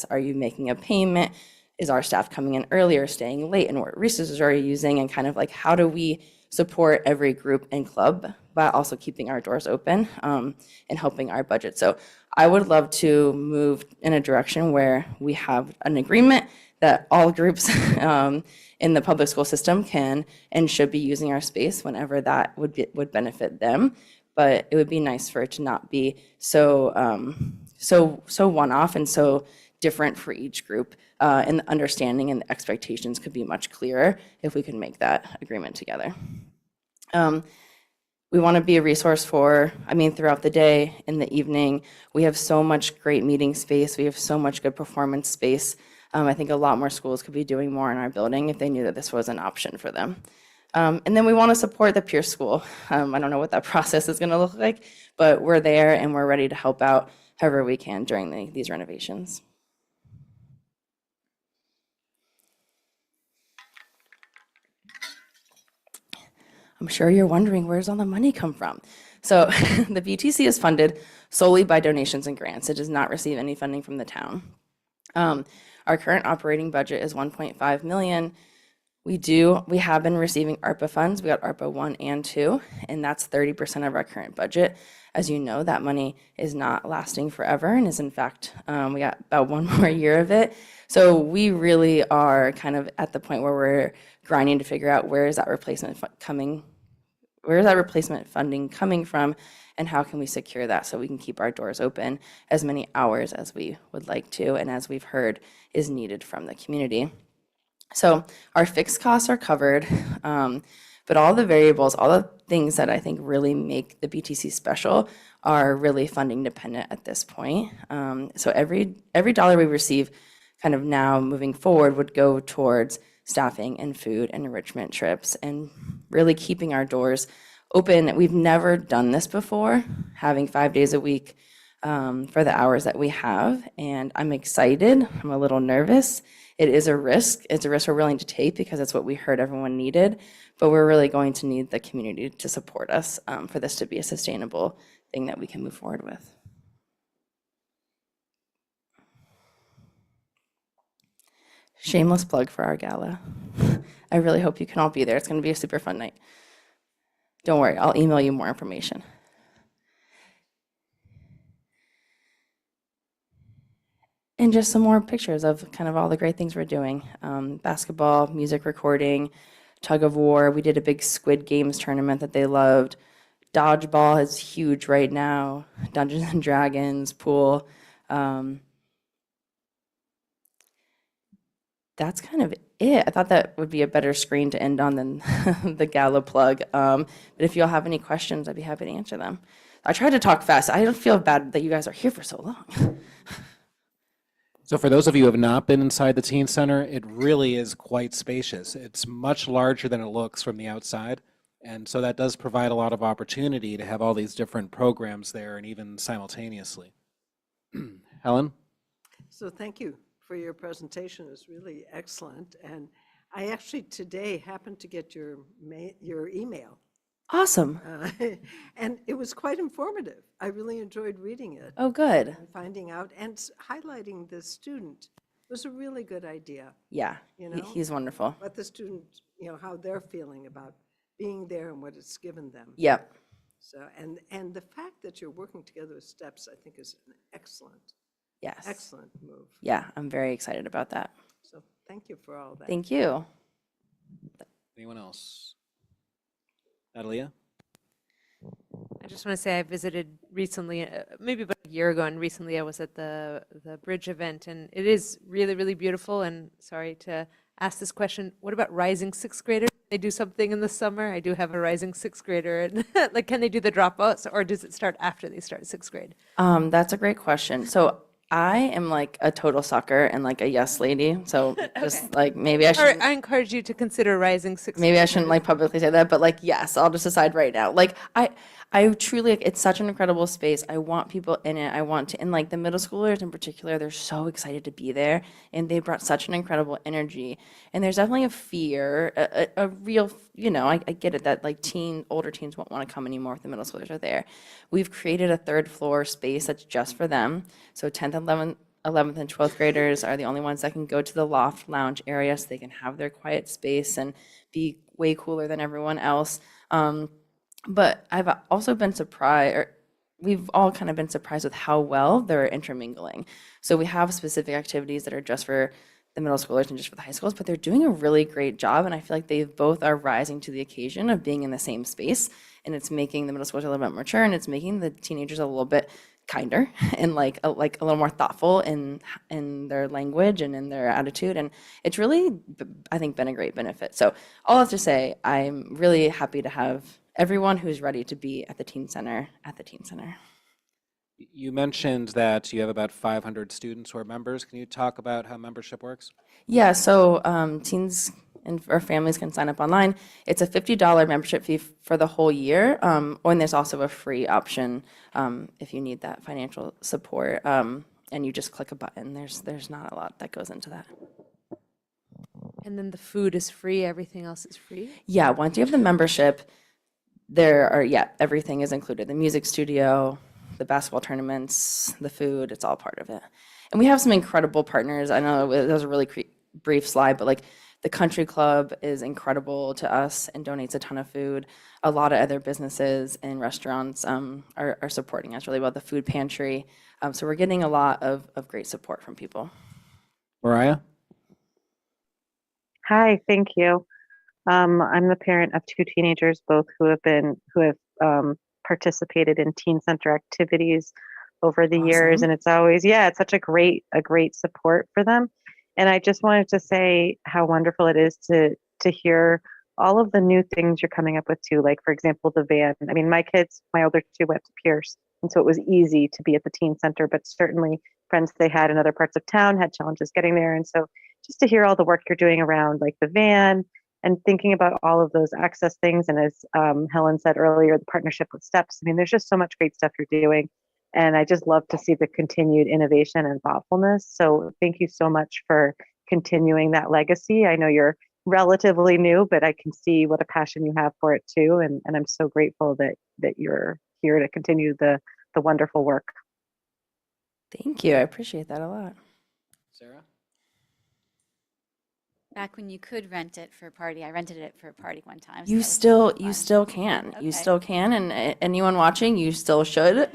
Are you making a payment? Is our staff coming in early or staying late? And what resources are you using? And kind of like, how do we support every group and club, but also keeping our doors open and helping our budget? So I would love to move in a direction where we have an agreement that all groups in the public school system can and should be using our space whenever that would benefit them. But it would be nice for it to not be so one-off and so different for each group, and the understanding and the expectations could be much clearer if we can make that agreement together. We want to be a resource throughout the day, in the evening. We have so much great meeting space. We have so much good performance space. I think a lot more schools could be doing more in our building if they knew that this was an option for them. And then we want to support the peer school. I don't know what that process is going to look like, but we're there and we're ready to help out however we can during these renovations. I'm sure you're wondering, where's all the money come from? So the BTC is funded solely by donations and grants. It does not receive any funding from the town. Our current operating budget is 1.5 million. We have been receiving ARPA funds. We got ARPA 1 and 2, and that's 30% of our current budget. As you know, that money is not lasting forever and is in fact, we got about 1 more year of it. So we really are kind of at the point where we're grinding to figure out where is that replacement funding coming from, and how can we secure that so we can keep our doors open as many hours as we would like to, and as we've heard is needed from the community. So our fixed costs are covered, but all the variables, all the things that I think really make the BTC special are really funding dependent at this point. So every dollar we receive kind of now moving forward would go towards staffing and food and enrichment trips and really keeping our doors open. We've never done this before, having 5 days a week for the hours that we have, and I'm excited. I'm a little nervous. It is a risk. It's a risk we're willing to take because it's what we heard everyone needed, but we're really going to need the community to support us for this to be a sustainable thing that we can move forward with. Shameless plug for our gala. I really hope you can all be there. It's going to be a super fun night. Don't worry, I'll email you more information. And just some more pictures of kind of all the great things we're doing. Basketball, music recording, tug of war. We did a big Squid Games tournament that they loved. Dodgeball is huge right now. Dungeons and Dragons, pool. That's kind of it. I thought that would be a better screen to end on than the gala plug. But if you all have any questions, I'd be happy to answer them. I tried to talk fast. I don't feel bad that you guys are here for so long. So for those of you who have not been inside the Teen Center, it really is quite spacious. It's much larger than it looks from the outside. And so that does provide a lot of opportunity to have all these different programs there and even simultaneously. Helen? So thank you for your presentation. It was really excellent. And I actually today happened to get your email. Awesome. And it was quite informative. I really enjoyed reading it. Oh, good. And finding out and highlighting the student was a really good idea. Yeah, You know, he's wonderful. what the student, how they're feeling about being there and what it's given them. Yep. So, and the fact that you're working together with STEPS, I think is an excellent, Yes. excellent move. Yeah, I'm very excited about that. So thank you for all that. Thank you. Anyone else? Natalia? I just want to say I visited recently, maybe about a year ago, and recently I was at the bridge event, and it is really, really beautiful. And sorry to ask this question, what about rising sixth graders? They do something in the summer. I do have a rising sixth grader, and like, can they do the dropouts, or does it start after they start sixth grade? That's a great question. So I am like a total sucker and like a yes lady. So just like maybe I should. I encourage you to consider rising sixth. Maybe I shouldn't like publicly say that, but like yes, I'll just decide right now. Like I truly, it's such an incredible space. I want people in it. I want to, and like the middle schoolers in particular, they're so excited to be there, and they brought such an incredible energy. And there's definitely a fear, a real, I get it that like older teens won't want to come anymore if the middle schoolers are there. We've created a third floor space that's just for them. So 10th, 11th, and 12th graders are the only ones that can go to the loft lounge area so they can have their quiet space and be way cooler than everyone else. But I've also been surprised, or we've all kind of been surprised with how well they're intermingling. So we have specific activities that are just for the middle schoolers and just for the high schools, but they're doing a really great job. And I feel like they both are rising to the occasion of being in the same space. And it's making the middle schoolers a little bit mature, and it's making the teenagers a little bit kinder and like a little more thoughtful in their language and in their attitude. And it's really, I think, been a great benefit. So all I have to say, I'm really happy to have everyone who's ready to be at the Teen Center. You mentioned that you have about 500 students who are members. Can you talk about how membership works? Yeah, so teens and or families can sign up online. It's a $50 membership fee for the whole year, and there's also a free option if you need that financial support. And you just click a button. There's not a lot that goes into that. And then the food is free, everything else is free? Yeah, once you have the membership, everything is included. The music studio, the basketball tournaments, the food, it's all part of it. And we have some incredible partners. I know it was a really brief slide, but like the country club is incredible to us and donates a ton of food. A lot of other businesses and restaurants are supporting us really well. The food pantry. So we're getting a lot of great support from people. Mariah? Hi, thank you. I'm the parent of two teenagers, both who have participated in teen center activities over the years, Awesome. and it's always, it's such a great support for them. And I just wanted to say how wonderful it is to hear all of the new things you're coming up with too. Like, for example, the van. I mean, my older two went to Pierce, and so it was easy to be at the teen center, but certainly friends they had in other parts of town had challenges getting there. And so just to hear all the work you're doing around like the van and thinking about all of those access things. And as Helen said earlier, the partnership with STEPS. I mean, there's just so much great stuff you're doing. And I just love to see the continued innovation and thoughtfulness. So thank you so much for continuing that legacy. I know you're relatively new, but I can see what a passion you have for it too. And I'm so grateful that you're here to continue the wonderful work. Thank you. I appreciate that a lot. Sarah? Back when you could rent it for a party, I rented it for a party one time. so You that was still fun. can. You Okay. still can, and anyone watching, you still should.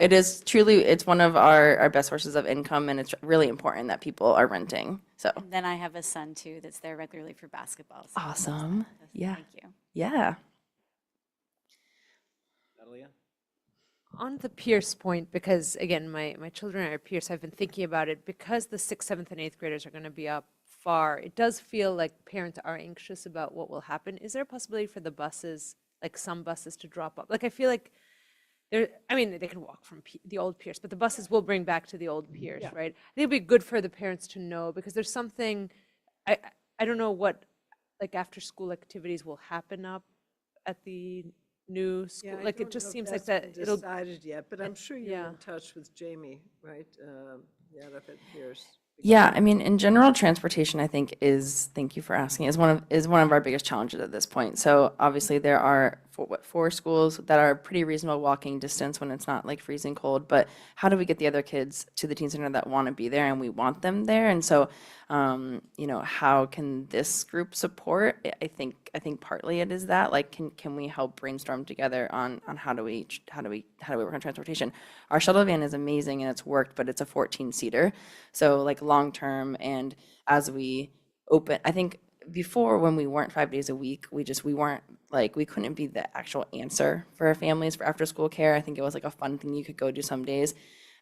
It is truly, it's one of our best sources of income, and it's really important that people are renting. So And then I have a son too that's there regularly for basketball. So awesome. Yeah. Thank you. Yeah. Natalia? On the Pierce point, because again, my children are at Pierce, I've been thinking about it, because the 6th, 7th, and 8th graders are going to be up far, it does feel like parents are anxious about what will happen. Is there a possibility for the buses, like some buses, to drop off? Like, I feel like they can walk from the old Pierce, but the buses will bring back to the old Pierce, right? I think it'd be good for the parents to know, because there's something, I don't know what, like, after-school activities will happen up at the new school. Yeah, I Like, it don't just know if seems like that's that been it'll. decided yet, but I'm sure you're yeah. in touch with Jamie, right? Up at Pierce. Yeah, I mean, in general, transportation, I think thank you for asking, is one of our biggest challenges at this point. So obviously there are four schools that are pretty reasonable walking distance when it's not like freezing cold, but how do we get the other kids to the teen center that want to be there and we want them there? And so, how can this group support? I think partly it is that, like, can we help brainstorm together on how do we work on transportation? Our shuttle van is amazing and it's worked, but it's a 14-seater. So like long term, and as we open, I think before, when we weren't 5 days a week, we weren't like, we couldn't be the actual answer for our families for after school care. I think it was like a fun thing you could go do some days.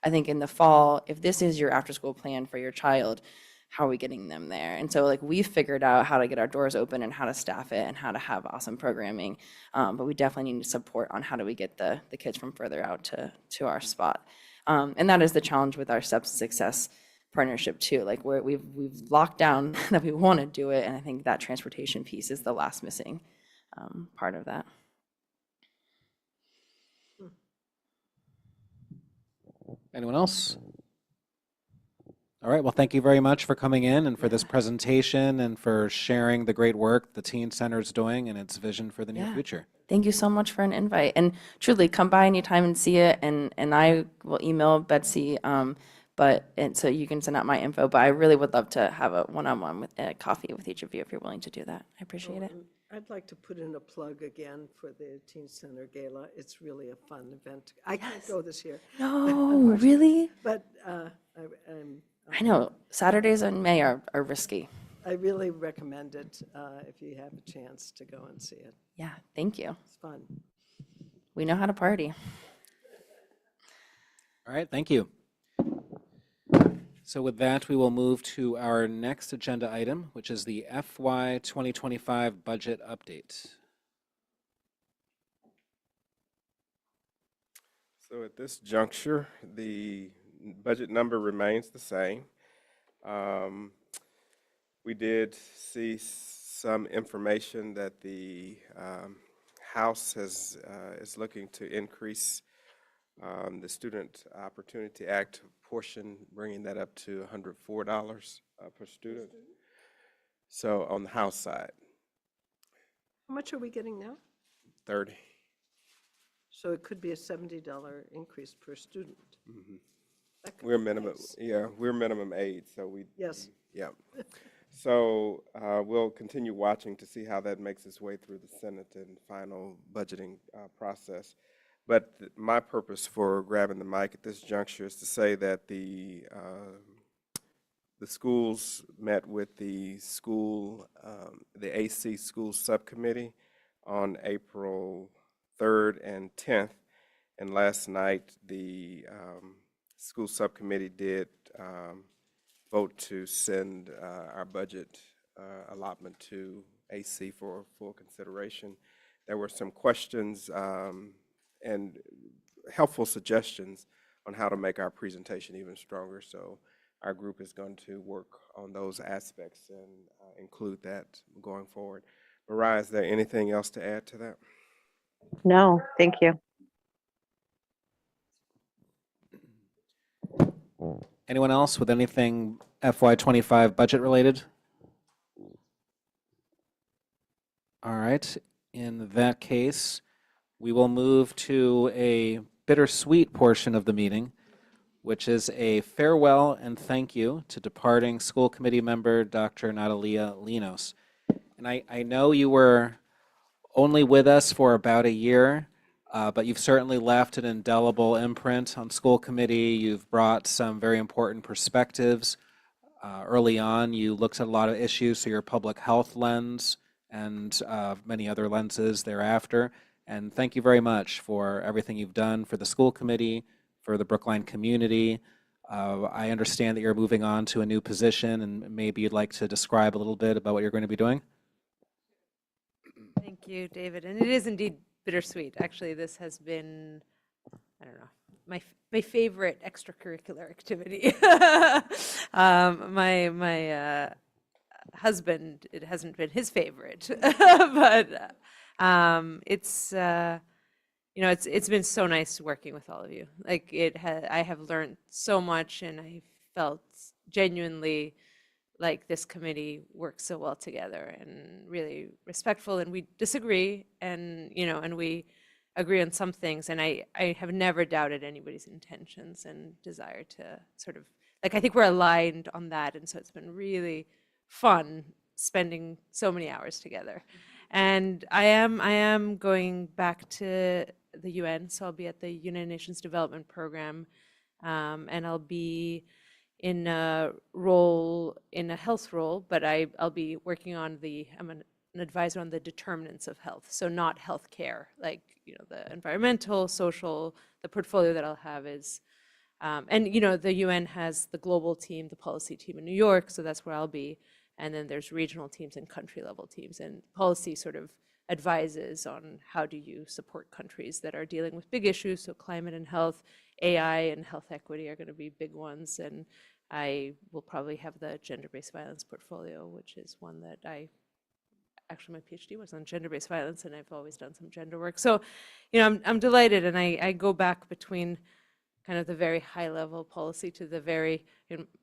I think in the fall, if this is your after school plan for your child, how are we getting them there? And so like we've figured out how to get our doors open and how to staff it and how to have awesome programming. But we definitely need support on how do we get the kids from further out to our spot. And that is the challenge with our Steps to Success partnership too. Like we've locked down that we want to do it. And I think that transportation piece is the last missing part of that. Anyone else? All right, well, thank you very much for coming in and for this presentation and for sharing the great work the Teen Center is doing and its vision for the near future. Thank you so much for an invite. And truly, come by anytime and see it. And I will email Betsy, so you can send out my info. But I really would love to have a one-on-one with a coffee with each of you if you're willing to do that. I appreciate it. I'd like to put in a plug again for the Teen Center Gala. It's really a fun event. I can't go this year. No, really? But I know. Saturdays in May are risky. I really recommend it if you have a chance to go and see it. Yeah, thank you. It's fun. We know how to party. All right, thank you. So with that, we will move to our next agenda item, which is the FY 2025 budget update. So at this juncture, the budget number remains the same. We did see some information that the House is looking to increase the Student Opportunity Act portion, bringing that up to $104 per student. So on the House side, How much are we getting now? 30. So it could be a $70 increase per student. That could We're be minimum, nice. yeah, we're minimum aid, so we. Yes. Yeah. So we'll continue watching to see how that makes its way through the Senate and final budgeting process. But my purpose for grabbing the mic at this juncture is to say that the schools met with the the AC School Subcommittee on April 3rd and 10th. And last night, the school subcommittee did vote to send our budget allotment to AC for full consideration. There were some questions and helpful suggestions on how to make our presentation even stronger. So our group is going to work on those aspects and include that going forward. Mariah, is there anything else to add to that? No, thank you. Anyone else with anything FY25 budget related? All right, in that case, we will move to a bittersweet portion of the meeting, which is a farewell and thank you to departing school committee member Dr. Natalia Linos. And I know you were only with us for about a year, but you've certainly left an indelible imprint on school committee. You've brought some very important perspectives. Early on, you looked at a lot of issues through your public health lens and many other lenses thereafter. And thank you very much for everything you've done for the school committee, for the Brookline community. I understand that you're moving on to a new position, and maybe you'd like to describe a little bit about what you're going to be doing. Thank you, David. And it is indeed bittersweet. Actually, this has been, I don't know, my favorite extracurricular activity. My husband, it hasn't been his favorite, but it's it's been so nice working with all of you. Like I have learned so much, and I felt genuinely like this committee works so well together and really respectful, and we disagree and and we agree on some things, and I have never doubted anybody's intentions and desire to sort of, like, I think we're aligned on that, and so it's been really fun spending so many hours together. And I am going back to the UN, so I'll be at the United Nations Development Program, and I'll be in a role, in a health role, but I'll be working on I'm an advisor on the determinants of health, so not health care, like the environmental, social. The portfolio that I'll have is, and the UN has the global team, the policy team in New York, so that's where I'll be, and then there's regional teams and country level teams, and policy sort of advises on how do you support countries that are dealing with big issues, so climate and health, AI and health equity are going to be big ones, and I will probably have the gender-based violence portfolio, which is one that actually my PhD was on gender-based violence, and I've always done some gender work. So, I'm delighted, and I go back between kind of the very high-level policy to the very,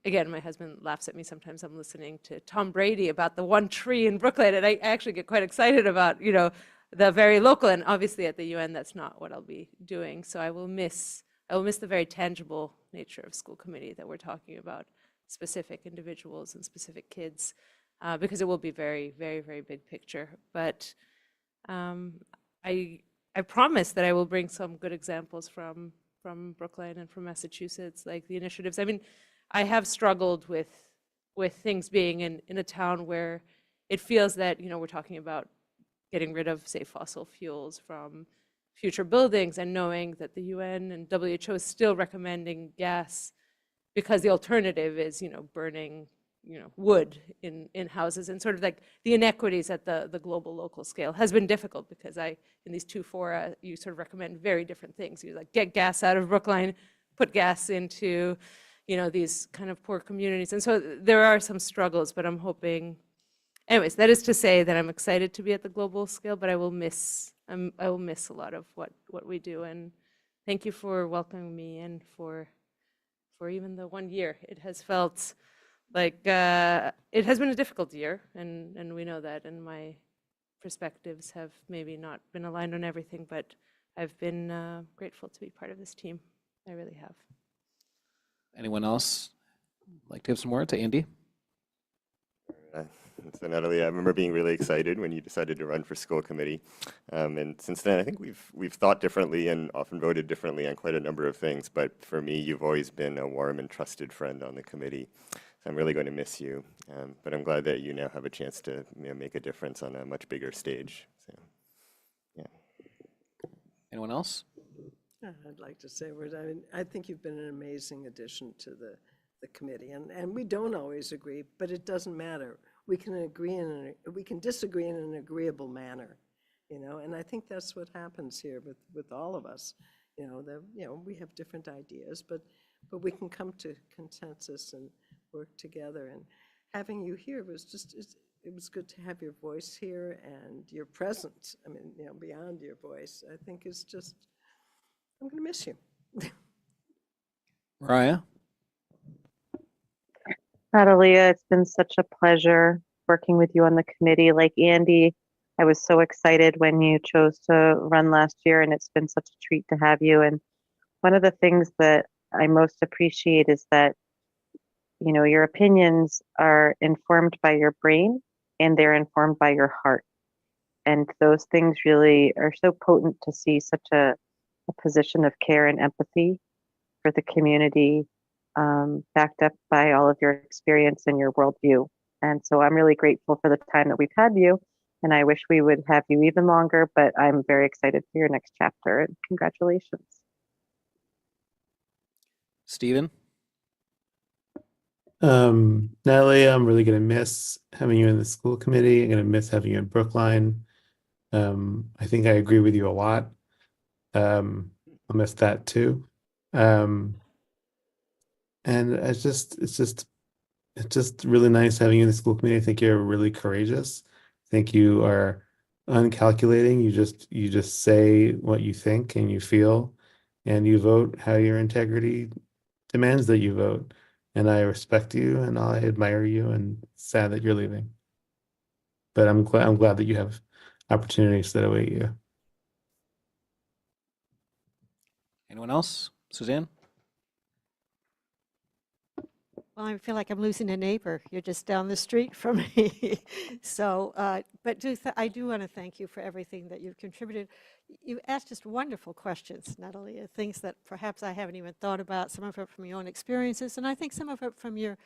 again, my husband laughs at me sometimes. I'm listening to Tom Brady about the one tree in Brookline, and I actually get quite excited about, the very local, and obviously at the UN, that's not what I'll be doing. So I will miss the very tangible nature of school committee that we're talking about, specific individuals and specific kids, because it will be very, very, very big picture. But I promise that I will bring some good examples from Brookline and from Massachusetts, like the initiatives. I mean, I have struggled with things being in a town where it feels that, we're talking about getting rid of, say, fossil fuels from future buildings, and knowing that the UN and WHO is still recommending gas because the alternative is, burning wood in houses, and sort of like the inequities at the global local scale has been difficult because in these two fora, you sort of recommend very different things. You like get gas out of Brookline, put gas into, these kind of poor communities. And so there are some struggles, but I'm hoping, anyways, that is to say that I'm excited to be at the global scale, but I will miss a lot of what we do. And thank you for welcoming me and for even the 1 year. It has felt like it has been a difficult year, and we know that, and my perspectives have maybe not been aligned on everything, but I've been grateful to be part of this team. I really have. Anyone else like to have some words? Andy? So Natalie, I remember being really excited when you decided to run for school committee. And since then, I think we've thought differently and often voted differently on quite a number of things. But for me, you've always been a warm and trusted friend on the committee. So I'm really going to miss you. But I'm glad that you now have a chance to make a difference on a much bigger stage. So, yeah. Anyone else? I'd like to say a word. I mean, I think you've been an amazing addition to the committee, and we don't always agree, but it doesn't matter. We can we can disagree in an agreeable manner, and I think that's what happens here with all of us. We have different ideas, but we can come to consensus and work together. And having you here was it was good to have your voice here and your presence. I mean, beyond your voice, I think is just, I'm going to miss you. Mariah? Natalia, it's been such a pleasure working with you on the committee. Like Andy, I was so excited when you chose to run last year, and it's been such a treat to have you. And one of the things that I most appreciate is that, your opinions are informed by your brain and they're informed by your heart. And those things really are so potent to see such a position of care and empathy for the community, backed up by all of your experience and your worldview. And so I'm really grateful for the time that we've had you, and I wish we would have you even longer, but I'm very excited for your next chapter, and congratulations. Stephen? Natalie, I'm really going to miss having you in the school committee. I'm going to miss having you in Brookline. I think I agree with you a lot. I'll miss that too. And it's just really nice having you in the school committee. I think you're really courageous. I think you are uncalculating. You just say what you think and you feel, and you vote how your integrity demands that you vote. And I respect you and I admire you, and sad that you're leaving. But I'm glad that you have opportunities that await you. Anyone else? Suzanne? Well, I feel like I'm losing a neighbor. You're just down the street from me. So, but I do want to thank you for everything that you've contributed. You asked just wonderful questions, Natalie, things that perhaps I haven't even thought about, some of it from your own experiences, and I think some of it from your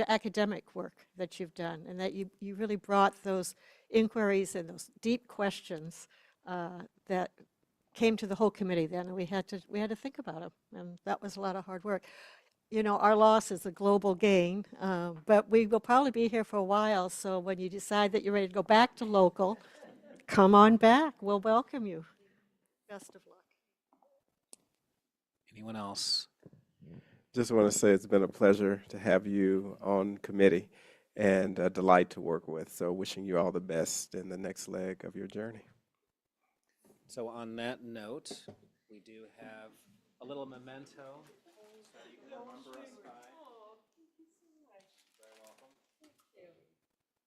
academic work that you've done, and that you really brought those inquiries and those deep questions that came to the whole committee then, and we had to think about them, and that was a lot of hard work. Our loss is a global gain, but we will probably be here for a while, so when you decide that you're ready to go back to local, come on back. We'll welcome you. Best of luck. Anyone else? Just want to say it's been a pleasure to have you on committee and a delight to work with. So wishing you all the best in the next leg of your journey. So on that note, we do have a little memento. You can remember us by. Very welcome. Thank you.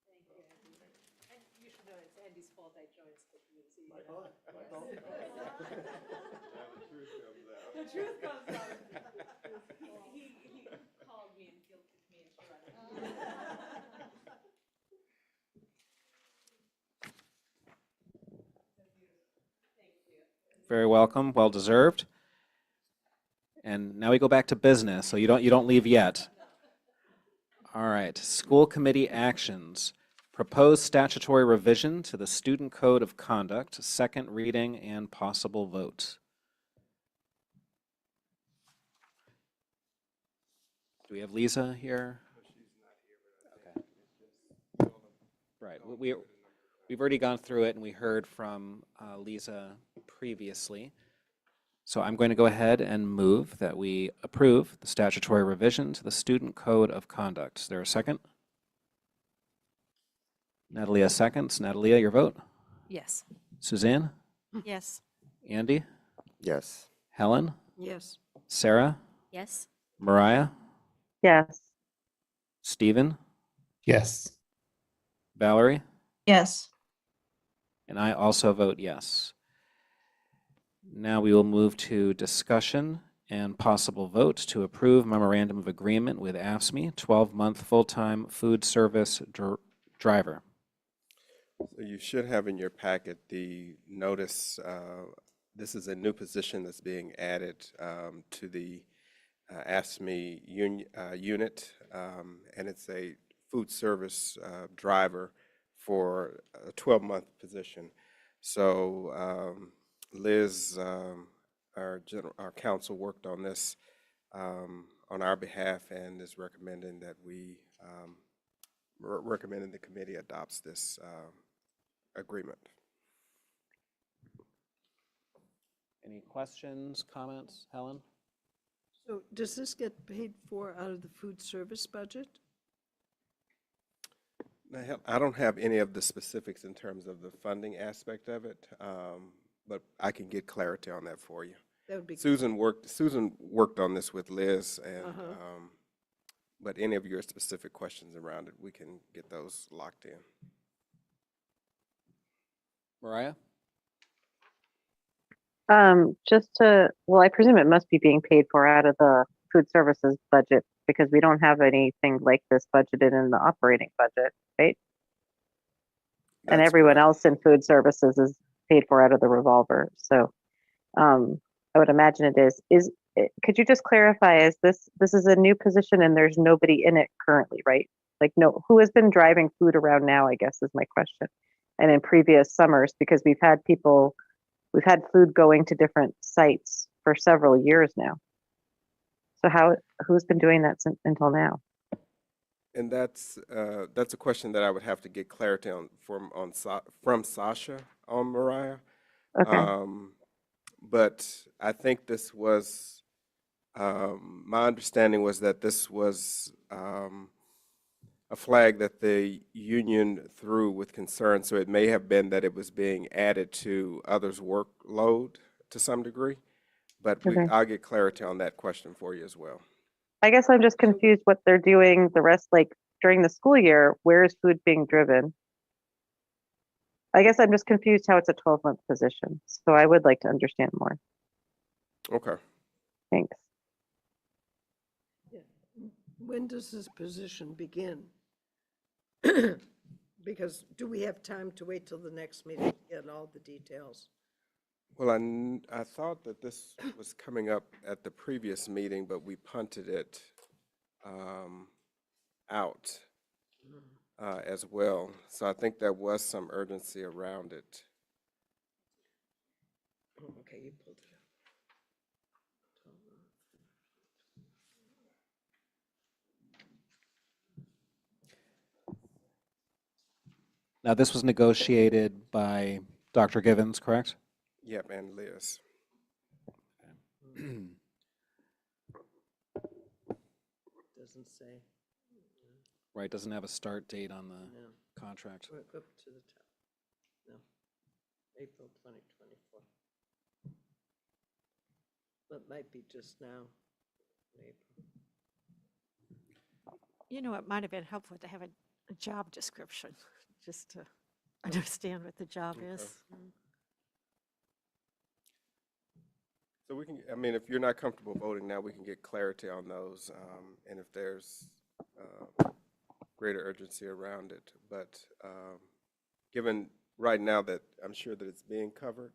Thank you, Andy. And you should know it's Andy's fault I joined school committee. My fault. The truth comes out. He called me and guilted me into running. Very welcome, well deserved. And now we go back to business, so you don't leave yet. All right, school committee actions. Proposed statutory revision to the Student Code of Conduct, second reading and possible vote. Do we have Lisa here? Okay. Right. We've already gone through it, and we heard from Lisa previously. So I'm going to go ahead and move that we approve the statutory revision to the Student Code of Conduct. Is there a second? Natalia seconds. Natalia, your vote? Yes. Suzanne? Yes. Andy? Yes. Helen? Yes. Sarah? Yes? Mariah? Yes. Stephen? Yes. Valerie? Yes. And I also vote yes. Now we will move to discussion and possible vote to approve memorandum of agreement with AFSCME, 12-month full-time food service driver. So you should have in your packet the notice. This is a new position that's being added to the AFSCME unit, and it's a food service driver for a 12-month position. So Liz, our council, worked on this on our behalf and is recommending that we recommending the committee adopts this agreement. Any questions, comments? Helen? So does this get paid for out of the food service budget? I don't have any of the specifics in terms of the funding aspect of it, but I can get clarity on that for you. That would be Susan worked on this with Liz, and but any of your specific questions around it, we can get those locked in. Mariah? Well, I presume it must be being paid for out of the food services budget because we don't have anything like this budgeted in the operating budget, right? And That's everyone correct. else in food services is paid for out of the revolver. So I would imagine it is. Could you just clarify, this is a new position and there's nobody in it currently, right? Like, no, who has been driving food around now, I guess is my question. And in previous summers, because we've had food going to different sites for several years now. So who's been doing that until now? And that's a question that I would have to get clarity on from Sasha on Mariah. Okay. But I think this was my understanding was that this was a flag that the union threw with concern. So it may have been that it was being added to others' workload to some degree. But Okay. I'll get clarity on that question for you as well. I guess I'm just confused what they're doing the rest, like during the school year, where is food being driven? I guess I'm just confused how it's a 12-month position. So I would like to understand more. Okay. Thanks. When does this position begin? Because do we have time to wait till the next meeting to get all the details? Well, I thought that this was coming up at the previous meeting, but we punted it out as well. So I think there was some urgency around it. Okay, you pulled it Now, this was negotiated by Dr. Givens, correct? Yep, and Liz. Doesn't say. Right, doesn't have a start date on the No. contract. Go up to the top. No. April 2024. That might be just now. April. You know, it might have been helpful to have a job description, just to understand what the job is. So we can, I mean, if you're not comfortable voting now, we can get clarity on those, and if there's greater urgency around it. But given right now that I'm sure that it's being covered,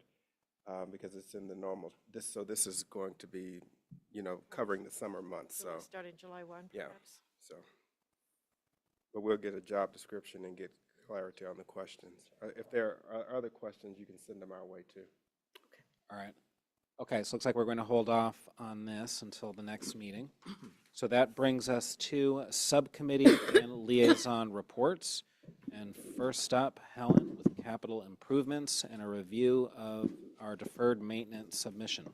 because it's in the normal, so this is going to be, covering the summer months, so. Starting July 1, Yeah, perhaps? so. But we'll get a job description and get clarity on the questions. If there are other questions, you can send them our way too. All right. Okay, so it looks like we're going to hold off on this until the next meeting. So that brings us to subcommittee and liaison reports. And first up, Helen with capital improvements and a review of our deferred maintenance submission.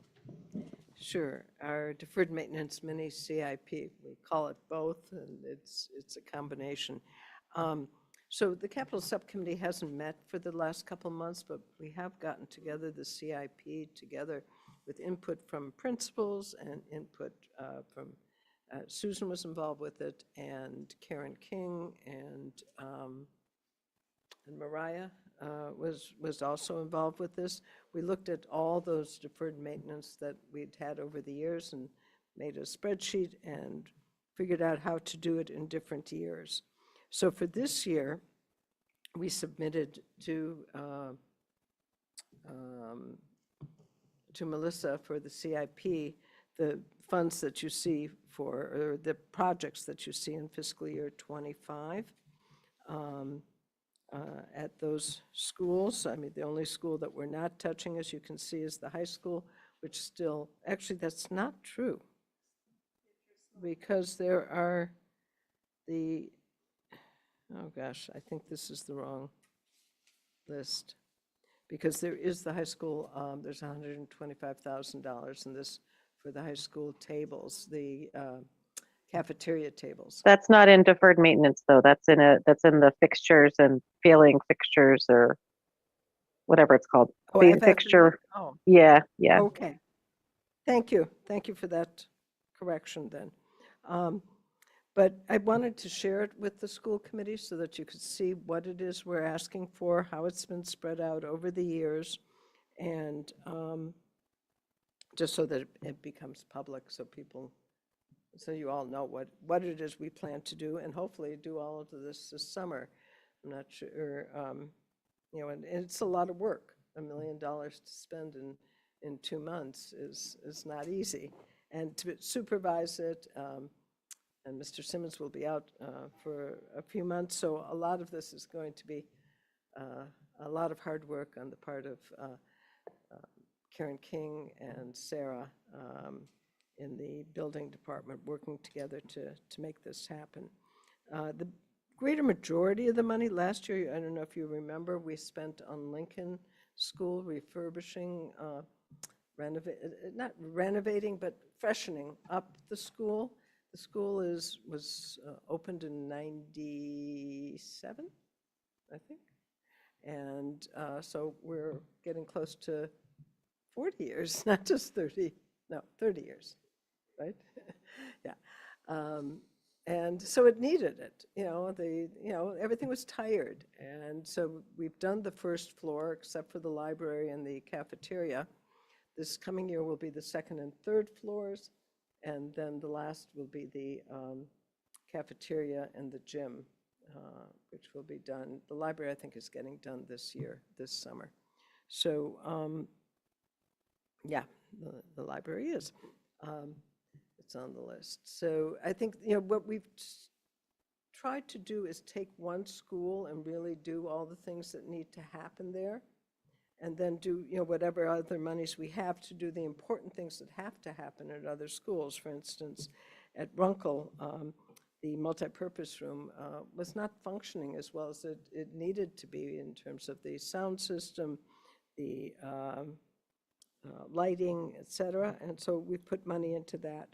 Sure. Our deferred maintenance mini CIP, we call it both, and it's a combination. So the capital subcommittee hasn't met for the last couple months, but we have gotten together the CIP together with input from principals and input from Susan was involved with it, and Karen King and Mariah was also involved with this. We looked at all those deferred maintenance that we'd had over the years and made a spreadsheet and figured out how to do it in different years. So for this year, we submitted to Melissa for the CIP the funds that you see for, or the projects that you see in fiscal year '25. At those schools. I mean, the only school that we're not touching, as you can see, is the high school, which still, actually, that's not true. Because there are oh gosh, I think this is the wrong list. Because there is the high school, there's $125,000 in this for the high school tables, the cafeteria tables. That's not in deferred maintenance though. That's in the fixtures and failing fixtures or whatever it's called. Oh, Being FF&E. fixture. Oh, Yeah. okay. Thank you. Thank you for that correction then. But I wanted to share it with the school committee so that you could see what it is we're asking for, how it's been spread out over the years, and just so that it becomes public so you all know what it is we plan to do, and hopefully do all of this summer. I'm not sure, and it's a lot of work. $1 million to spend in 2 months is not easy. And to supervise it, and Mr. Simmons will be out for a few months, so a lot of this is going to be a lot of hard work on the part of Karen King and Sarah in the building department, working together to make this happen. The greater majority of the money last year, I don't know if you remember, we spent on Lincoln School refurbishing, not renovating, but freshening up the school. The school was opened in '97, I think. And so we're getting close to 40 years, not just 30 years, right? Yeah. And so it needed it, everything was tired. And so we've done the first floor, except for the library and the cafeteria. This coming year will be the second and third floors. And then the last will be the cafeteria and the gym, which will be done. The library, I think, is getting done this summer. So, yeah, the library is. It's on the list. So I think, what we've tried to do is take one school and really do all the things that need to happen there, and then do, whatever other monies we have to do the important things that have to happen at other schools. For instance, at Runkle, the multipurpose room was not functioning as well as it needed to be in terms of the sound system, the lighting, et cetera. And so we put money into that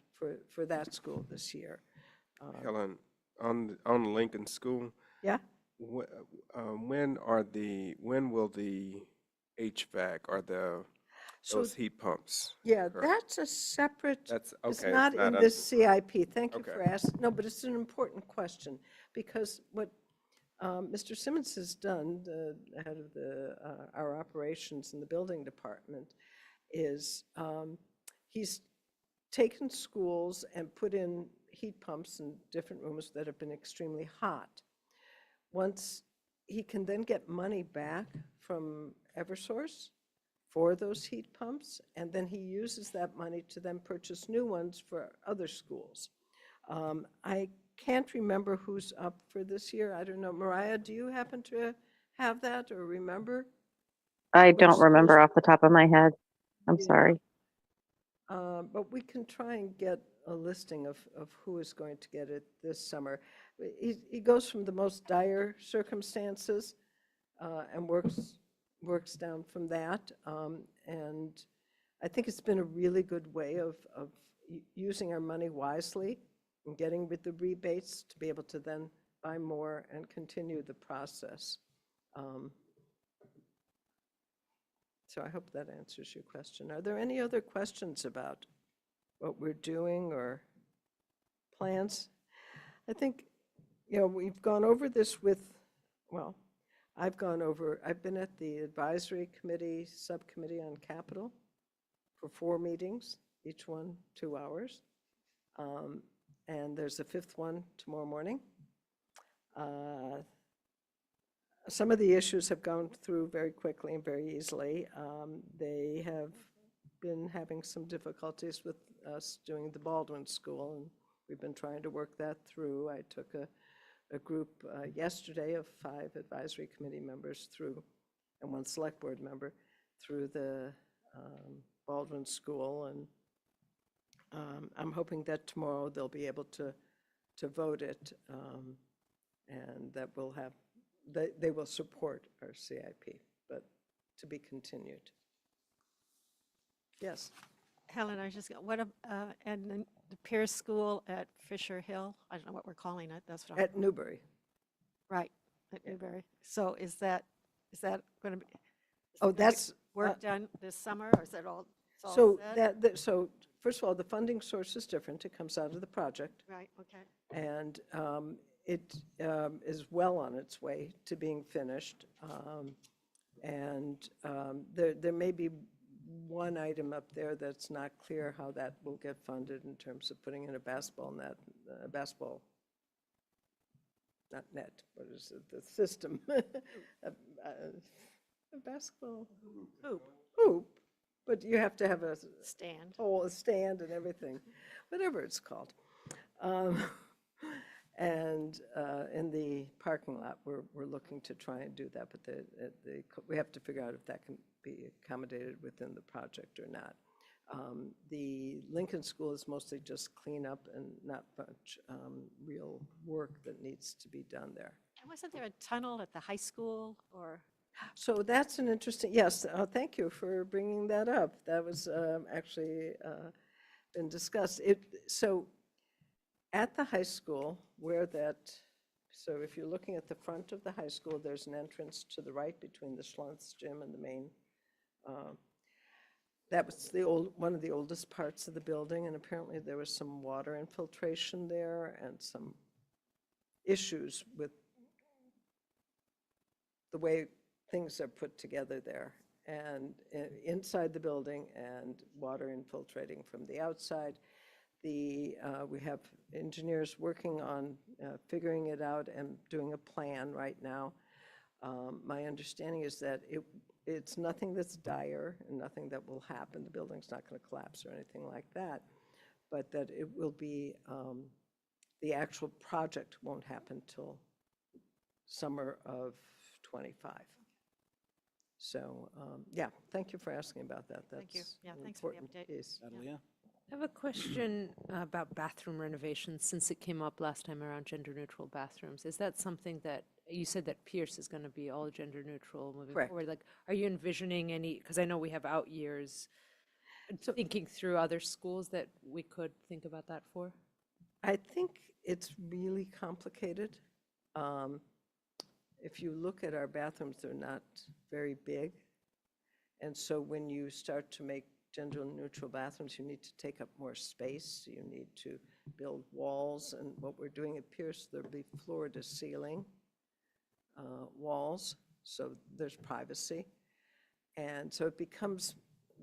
for that school this year. Helen, on Lincoln School. Yeah. When will the HVAC or those heat pumps? Yeah, that's a separate. That's okay. It's not in this CIP. Thank you for asking. No, but it's an important question, because what Mr. Simmons has done, the head of our operations in the building department, is he's taken schools and put in heat pumps in different rooms that have been extremely hot. Once he can then get money back from Eversource for those heat pumps, and then he uses that money to then purchase new ones for other schools. I can't remember who's up for this year. I don't know. Mariah, do you happen to have that or remember? I don't remember off the top of my head. I'm Yeah. sorry. But we can try and get a listing of who is going to get it this summer. he goes from the most dire circumstances and works down from that. And I think it's been a really good way of using our money wisely and getting with the rebates to be able to then buy more and continue the process. So I hope that answers your question. Are there any other questions about what we're doing or plans? I think, we've gone over this with, well, I've been at the advisory committee, subcommittee on capital for 4 meetings, each one 2 hours. And there's a 5th one tomorrow morning. Some of the issues have gone through very quickly and very easily. They have been having some difficulties with us doing the Baldwin School, and we've been trying to work that through. I took a group yesterday of 5 advisory committee members through, and 1 select board member, through the Baldwin School, and I'm hoping that tomorrow they'll be able to vote it, and that we'll have, they will support our CIP, but to be continued. Yes. Helen, I just got, and the Pierce School at Fisher Hill, I don't know what we're calling it, that's what I'm. At Newbury. Right, at Newbury. So is that going to be? Oh, that's. Work done this summer, or is that all? So so first of all, the funding source is different. It comes out of the project. Right, okay. And it is well on its way to being finished. And there may be one item up there that's not clear how that will get funded in terms of putting in a basketball net, not net, what is it, the system? A basketball hoop, but you have to have a stand. Oh, a stand and everything, whatever it's called. And in the parking lot, we're looking to try and do that, but we have to figure out if that can be accommodated within the project or not. The Lincoln School is mostly just cleanup and not much real work that needs to be done there. And wasn't there a tunnel at the high school, or? So that's an interesting, yes, thank you for bringing that up. That was actually been discussed. So at the high school, so if you're looking at the front of the high school, there's an entrance to the right between the Schluntz gym and the main. That was one of the oldest parts of the building, and apparently there was some water infiltration there and some issues with the way things are put together there, and inside the building, and water infiltrating from the outside. We have engineers working on figuring it out and doing a plan right now. My understanding is that it's nothing that's dire and nothing that will happen. The building's not going to collapse or anything like that, but that it will be, the actual project won't happen till summer of '25. So, yeah, thank you for asking about that. Thank you. That's Yeah, an thanks for the important update. piece. Yeah. I have a question about bathroom renovations, since it came up last time around gender-neutral bathrooms. Is that something that, you said that Pierce is going to be all gender-neutral moving Correct. forward? Like, are you envisioning any, because I know we have out years, thinking through other schools that we could think about that for? I think it's really complicated. If you look at our bathrooms, they're not very big. And so when you start to make gender-neutral bathrooms, you need to take up more space. You need to build walls. And what we're doing at Pierce, there'll be floor-to-ceiling walls, so there's privacy. And so it becomes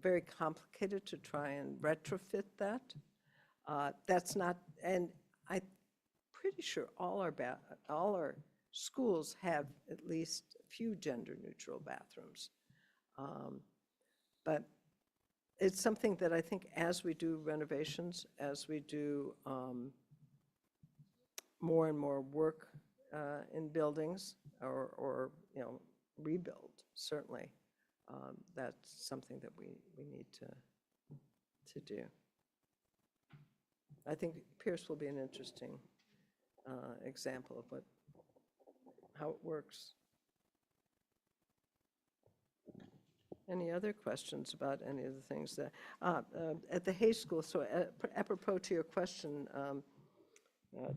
very complicated to try and retrofit that. That's not, and I'm pretty sure all our schools have at least a few gender-neutral bathrooms. But it's something that I think as we do renovations, as we do more and more work in buildings or rebuild, certainly, that's something that we need to do. I think Pierce will be an interesting example of how it works. Any other questions about any of the things that, at the Hay School, so apropos to your question,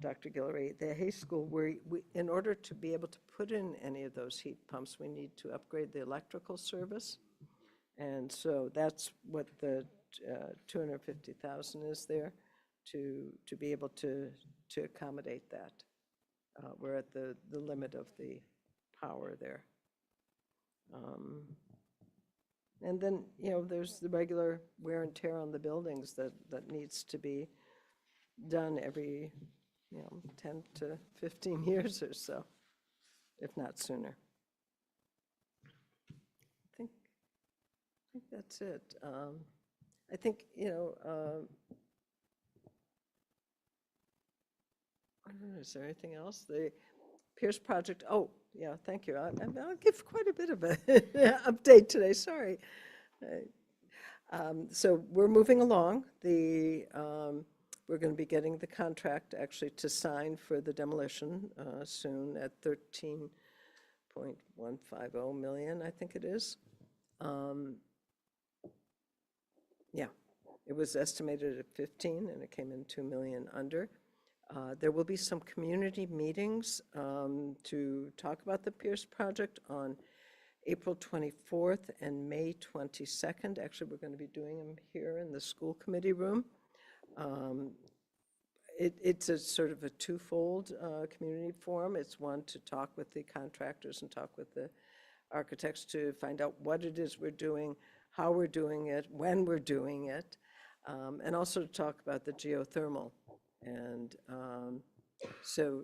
Dr. Guillory, the Hay School, in order to be able to put in any of those heat pumps, we need to upgrade the electrical service. And so that's what the 250,000 is there to be able to accommodate that. We're at the limit of the power there. And then, there's the regular wear and tear on the buildings that needs to be done every, 10 to 15 years or so, if not sooner. I think that's it. I think, I don't know, is there anything else? The Pierce Project, oh, yeah, thank you. I'll give quite a bit of an update today, sorry. So we're moving along. We're going to be getting the contract actually to sign for the demolition soon at 13.150 million, I think it is. Yeah, it was estimated at 15 and it came in 2 million under. There will be some community meetings to talk about the Pierce Project on April 24th and May 22nd. Actually, we're going to be doing them here in the school committee room. It's a sort of a twofold community forum. It's one to talk with the contractors and talk with the architects to find out what it is we're doing, how we're doing it, when we're doing it, and also to talk about the geothermal. And so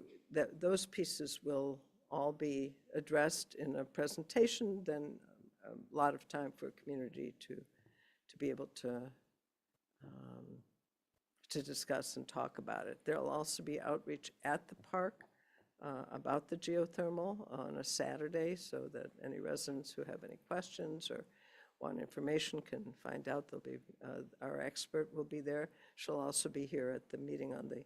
those pieces will all be addressed in a presentation, then a lot of time for community to be able to discuss and talk about it. There'll also be outreach at the park about the geothermal on a Saturday so that any residents who have any questions or want information can find out. There'll be, our expert will be there. She'll also be here at the meeting on the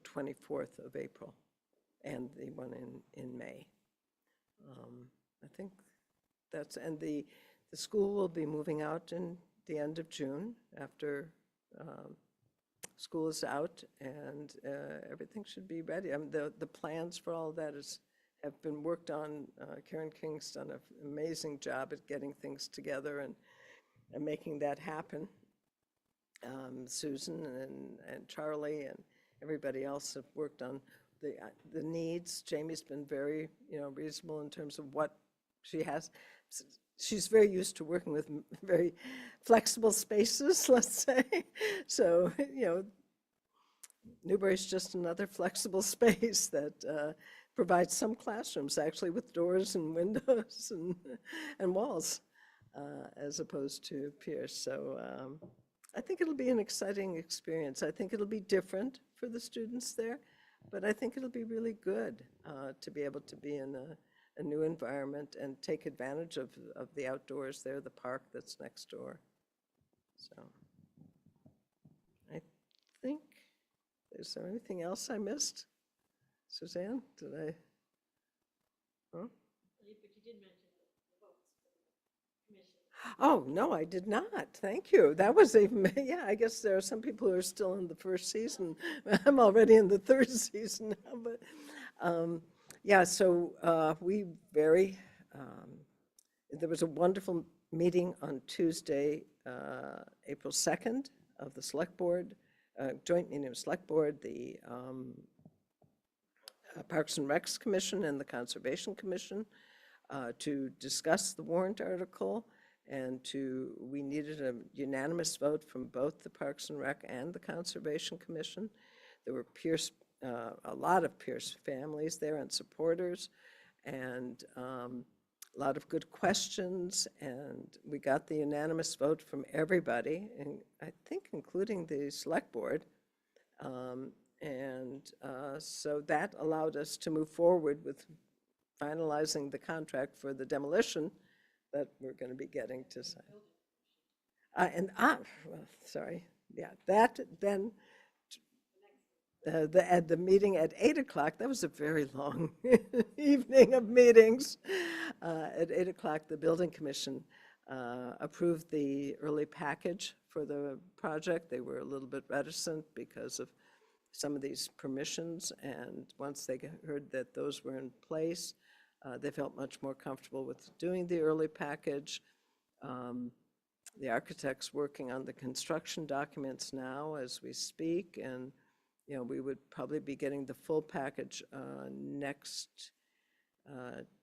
24th of April and the one in May. I think that's, and the school will be moving out in the end of June after school is out, and everything should be ready. I mean, the plans for all of that have been worked on. Karen King's done an amazing job at getting things together and making that happen. Susan and Charlie and everybody else have worked on the needs. Jamie's been very reasonable in terms of what she has. She's very used to working with very flexible spaces, let's say. So, Newbury's just another flexible space that provides some classrooms actually with doors and windows and walls as opposed to Pierce. So I think it'll be an exciting experience. I think it'll be different for the students there, but I think it'll be really good to be able to be in a new environment and take advantage of the outdoors there, the park that's next door. So I think, is there anything else I missed? Suzanne, did I? Huh? But you did mention the votes for the commission. Oh, no, I did not. Thank you. That was even, yeah, I guess there are some people who are still in the first season. I'm already in the third season now, but yeah, so there was a wonderful meeting on Tuesday, April 2nd of the Select Board, joint meeting of Select Board, the Parks and Recs Commission and the Conservation Commission to discuss the warrant article, and we needed a unanimous vote from both the Parks and Rec and the Conservation Commission. There were a lot of Pierce families there and supporters, and a lot of good questions, and we got the unanimous vote from everybody, and I think including the Select Board. So that allowed us to move forward with finalizing the contract for the demolition that we're going to be getting to sign. Sorry, Yeah, that, then at the meeting at 8 o'clock, that was a very long evening of meetings. At 8 o'clock, the building commission approved the early package for the project. They were a little bit reticent because of some of these permissions, and once they heard that those were in place, they felt much more comfortable with doing the early package. The architect's working on the construction documents now as we speak, and we would probably be getting the full package next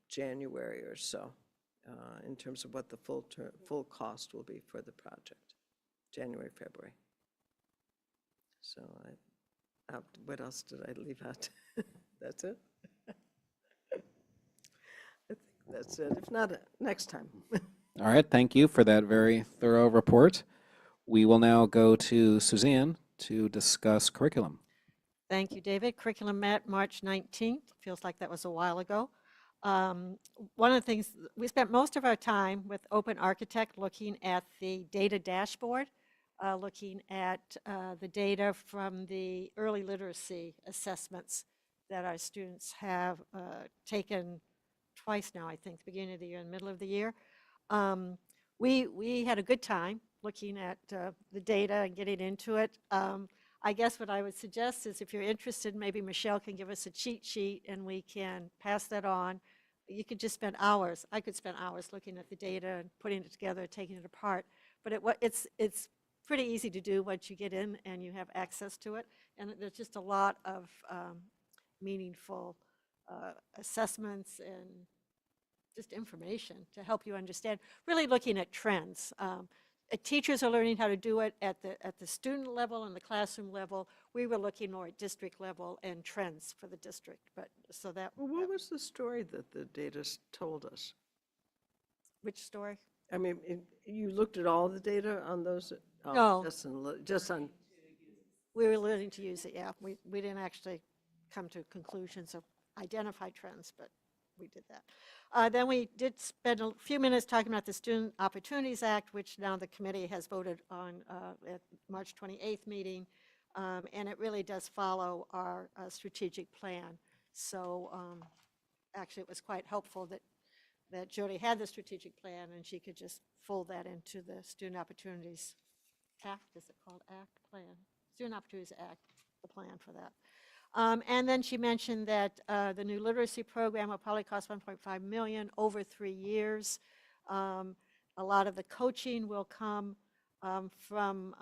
January or so, in terms of what the full cost will be for the project, January, February. So what else did I leave out? That's it? I think that's it. If not, next time. All right, thank you for that very thorough report. We will now go to Suzanne to discuss curriculum. Thank you, David. Curriculum met March 19th. Feels like that was a while ago. One of the things, we spent most of our time with Open Architect looking at the data dashboard, looking at the data from the early literacy assessments that our students have taken twice now, I think, the beginning of the year and the middle of the year. We had a good time looking at the data and getting into it. I guess what I would suggest is if you're interested, maybe Michelle can give us a cheat sheet and we can pass that on. You could just spend hours. I could spend hours looking at the data and putting it together, taking it apart. But it's pretty easy to do once you get in and you have access to it. And there's just a lot of meaningful assessments and just information to help you understand, really looking at trends. Teachers are learning how to do it at the student level and the classroom level. We were looking more at district level and trends for the district. But so that. Well, what was the story that the data told us? Which story? I mean, you looked at all the data on those? No. Just on. We were learning to use it, yeah. We didn't actually come to conclusions or identify trends, but we did that. Then we did spend a few minutes talking about the Student Opportunities Act, which now the committee has voted on at March 28th meeting, and it really does follow our strategic plan. So actually it was quite helpful that Jody had the strategic plan and she could just fold that into the Student Opportunities Act, is it called Act? Plan? Student Opportunities Act, the plan for that. And then she mentioned that the new literacy program will probably cost $1.5 million over 3 years. A lot of the coaching will come from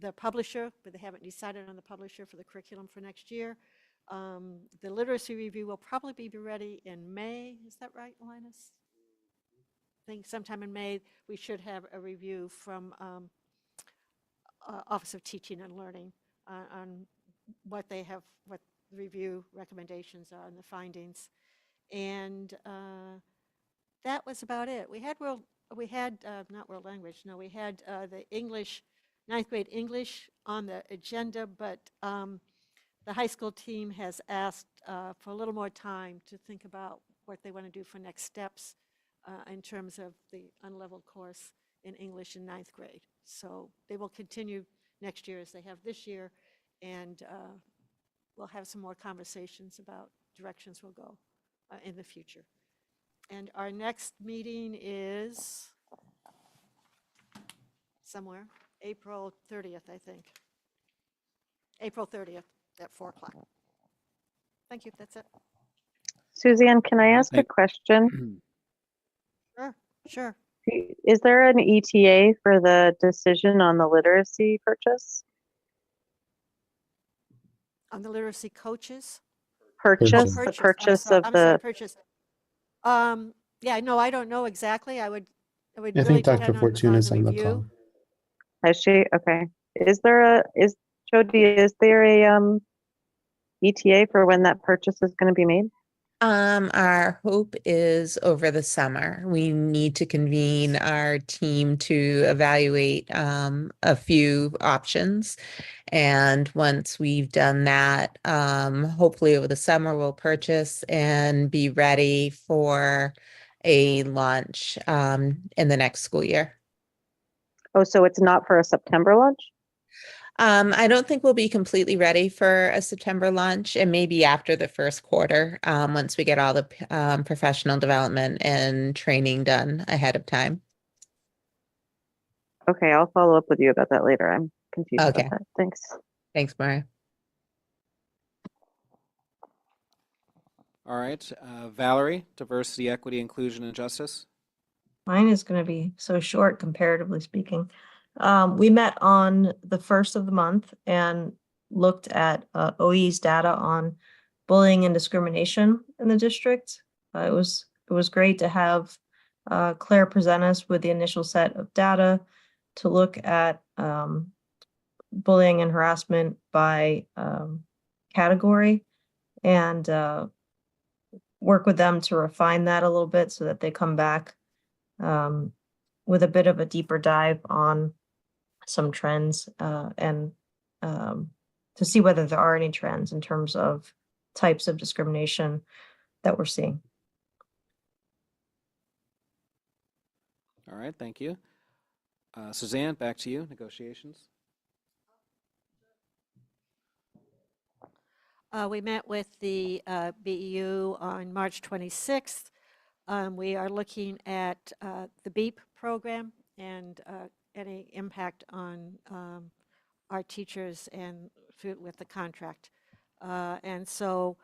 the publisher, but they haven't decided on the publisher for the curriculum for next year. The literacy review will probably be ready in May. Is that right, Linus? I think sometime in May we should have a review from Office of Teaching and Learning on what they have, what the review recommendations are and the findings. And that was about it. We had not world language, no, we had the English, 9th grade English on the agenda, but the high school team has asked for a little more time to think about what they want to do for next steps in terms of the unleveled course in English in 9th grade. So they will continue next year as they have this year, and we'll have some more conversations about directions we'll go in the future. And our next meeting is somewhere, April 30th, I think. April 30th at 4 o'clock. Thank you, that's it. Suzanne, can I ask a question? Sure. Is there an ETA for the decision on the literacy purchase? On the literacy coaches? Purchase, the purchase of the. Purchase. Yeah, no, I don't know exactly. I would I really think Dr. depend Fortuna's on the review. call. Is she? Okay. Jody, is there a ETA for when that purchase is going to be made? Our hope is over the summer. We need to convene our team to evaluate a few options. And once we've done that, hopefully over the summer, we'll purchase and be ready for a launch in the next school year. Oh, so it's not for a September launch? I don't think we'll be completely ready for a September launch. It may be after the first quarter, once we get all the professional development and training done ahead of time. Okay, I'll follow up with you about that later. I'm confused Okay. about that. Thanks. Thanks, Maria. All right, Valerie, diversity, equity, inclusion, and justice. Mine is going to be so short, comparatively speaking. We met on the 1st of the month and looked at OE's data on bullying and discrimination in the district. It was great to have Claire present us with the initial set of data to look at bullying and harassment by category and work with them to refine that a little bit so that they come back with a bit of a deeper dive on some trends and to see whether there are any trends in terms of types of discrimination that we're seeing. All right, thank you. Suzanne, back to you, negotiations. We met with the BEU on March 26th. We are looking at the BEEP program and any impact on our teachers and with the contract. And so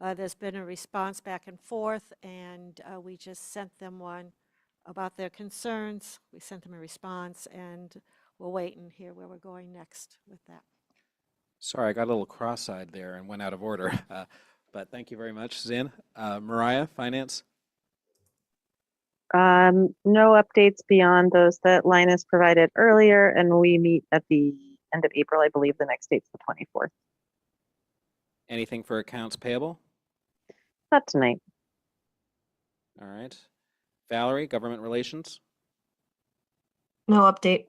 there's been a response back and forth, and we just sent them one about their concerns. We sent them a response, and we'll wait and hear where we're going next with that. Sorry, I got a little cross-eyed there and went out of order, but thank you very much, Suzanne. Mariah, finance? No updates beyond those that Linus provided earlier, and we meet at the end of April. I believe the next date's the 24th. Anything for accounts payable? Not tonight. All right. Valerie, government relations? No update.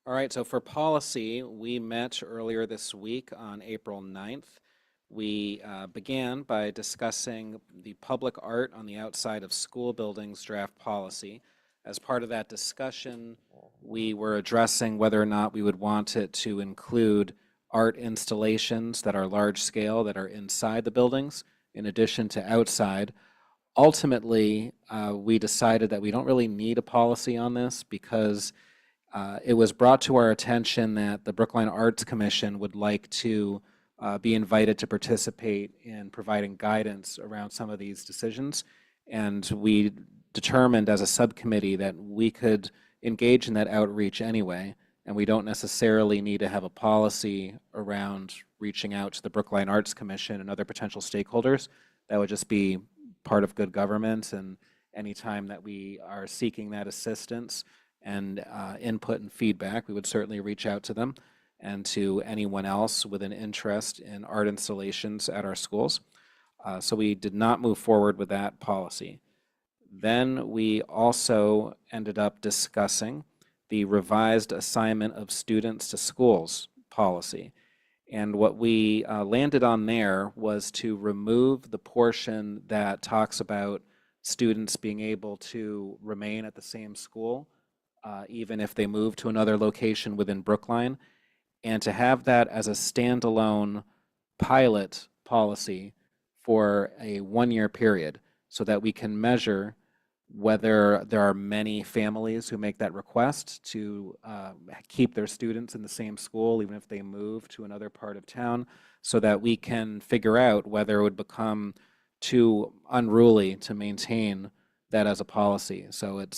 All right, so for policy, we met earlier this week on April 9th. We began by discussing the public art on the outside of school buildings draft policy. As part of that discussion, we were addressing whether or not we would want it to include art installations that are large scale, that are inside the buildings, in addition to outside. Ultimately, we decided that we don't really need a policy on this because it was brought to our attention that the Brookline Arts Commission would like to be invited to participate in providing guidance around some of these decisions. And we determined as a subcommittee that we could engage in that outreach anyway, and we don't necessarily need to have a policy around reaching out to the Brookline Arts Commission and other potential stakeholders. That would just be part of good government, and anytime that we are seeking that assistance and input and feedback, we would certainly reach out to them and to anyone else with an interest in art installations at our schools. So we did not move forward with that policy. Then we also ended up discussing the revised assignment of students to schools policy. And what we landed on there was to remove the portion that talks about students being able to remain at the same school even if they move to another location within Brookline, and to have that as a standalone pilot policy for a one-year period so that we can measure whether there are many families who make that request to keep their students in the same school even if they move to another part of town, so that we can figure out whether it would become too unruly to maintain that as a policy. So it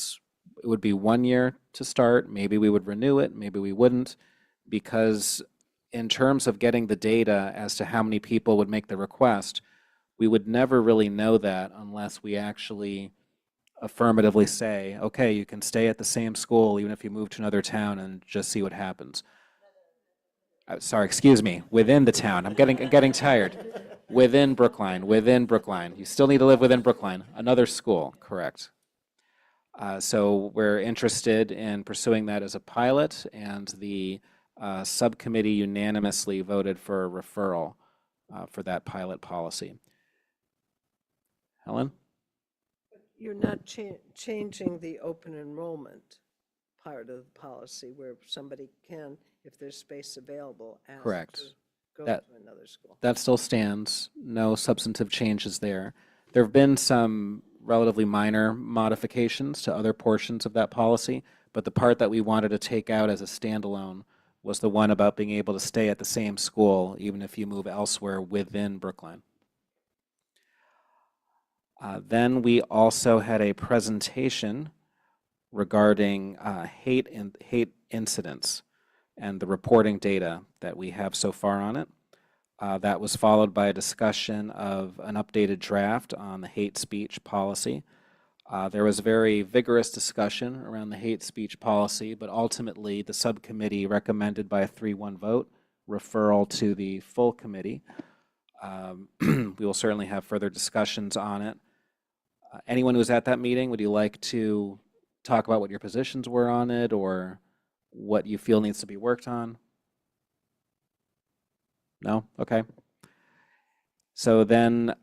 would be 1 year to start. Maybe we would renew it, maybe we wouldn't, because in terms of getting the data as to how many people would make the request, we would never really know that unless we actually affirmatively say, okay, you can stay at the same school even if you move to another town, and just see what happens. Sorry, excuse me, within the town. I'm getting tired. Within Brookline. You still need to live within Brookline. Another school, correct. So we're interested in pursuing that as a pilot, and the subcommittee unanimously voted for a referral for that pilot policy. Helen? You're not changing the open enrollment part of the policy where somebody can, if there's space available, ask Correct. to go That- to another school. That still stands. No substantive changes there. There have been some relatively minor modifications to other portions of that policy, but the part that we wanted to take out as a standalone was the one about being able to stay at the same school even if you move elsewhere within Brookline. Then we also had a presentation regarding hate incidents and the reporting data that we have so far on it. That was followed by a discussion of an updated draft on the hate speech policy. There was a very vigorous discussion around the hate speech policy, but ultimately the subcommittee recommended by a 3-1 vote referral to the full committee. We will certainly have further discussions on it. Anyone who was at that meeting, would you like to talk about what your positions were on it or what you feel needs to be worked on? No? Okay. So then,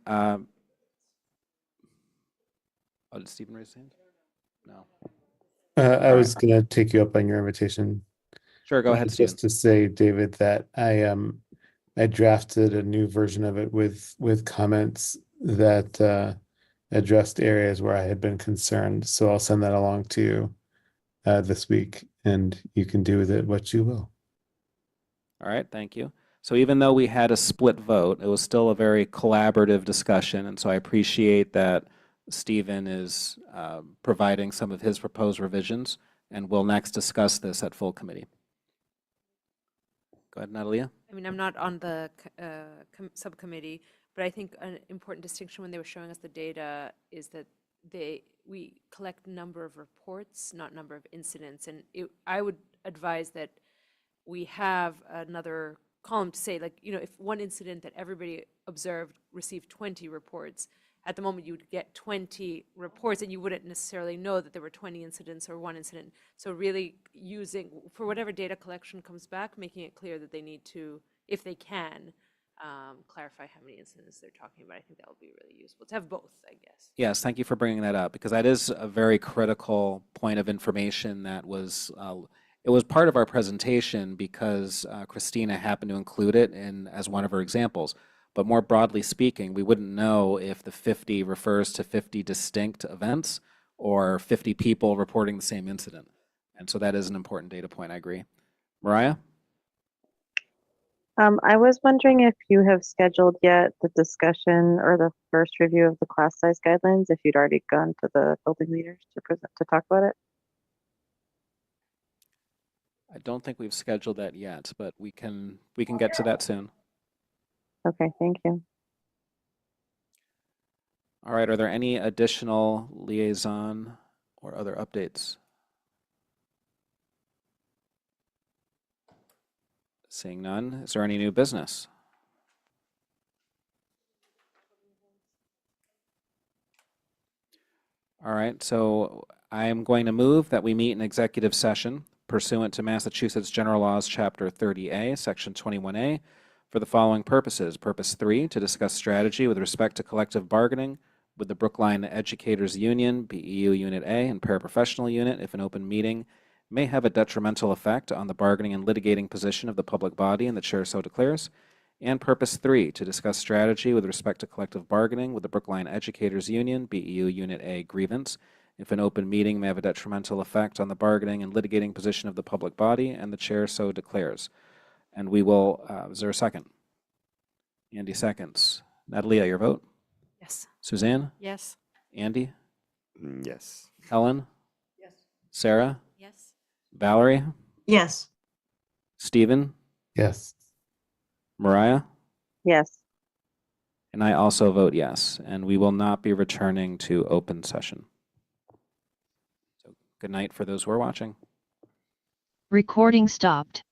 did Stephen raise his hand? No. I was going to take you up on your invitation. Sure, go ahead, Stephen. Just to say, David, that I drafted a new version of it with comments that addressed areas where I had been concerned. So I'll send that along to you this week, and you can do with it what you will. All right, thank you. So even though we had a split vote, it was still a very collaborative discussion, and so I appreciate that Stephen is providing some of his proposed revisions, and we'll next discuss this at full committee. Go ahead, Natalia. I mean, I'm not on the subcommittee, but I think an important distinction when they were showing us the data is that we collect number of reports, not number of incidents. And I would advise that we have another column to say, like, if one incident that everybody observed received 20 reports, at the moment you would get 20 reports and you wouldn't necessarily know that there were 20 incidents or one incident. So really using, for whatever data collection comes back, making it clear that they need to, if they can, clarify how many incidents they're talking about. I think that would be really useful to have both, I guess. Yes, thank you for bringing that up, because that is a very critical point of information that was, it was part of our presentation because Christina happened to include it as one of her examples. But more broadly speaking, we wouldn't know if the 50 refers to 50 distinct events or 50 people reporting the same incident. And so that is an important data point, I agree. Mariah? I was wondering if you have scheduled yet the discussion or the first review of the class size guidelines, if you'd already gone to the building leaders to talk about it. I don't think we've scheduled that yet, but we can get to that soon. Okay, thank you. All right, are there any additional liaison or other updates? Seeing none, is there any new business? All right, so I am going to move that we meet in executive session pursuant to Massachusetts General Laws, Chapter 30A, Section 21A, for the following purposes. Purpose 3, to discuss strategy with respect to collective bargaining with the Brookline Educators Union, BEU Unit A, and Paraprofessional Unit if an open meeting may have a detrimental effect on the bargaining and litigating position of the public body and the chair so declares. And purpose 3, to discuss strategy with respect to collective bargaining with the Brookline Educators Union, BEU Unit A grievance, if an open meeting may have a detrimental effect on the bargaining and litigating position of the public body and the chair so declares. And we will, is there a second? Andy seconds. Natalia, your vote? Yes. Suzanne? Yes. Andy? Yes. Helen? Yes. Sarah? Yes. Valerie? Yes. Stephen? Yes. Mariah? Yes. And I also vote yes, and we will not be returning to open session. So good night for those who are watching. Recording stopped.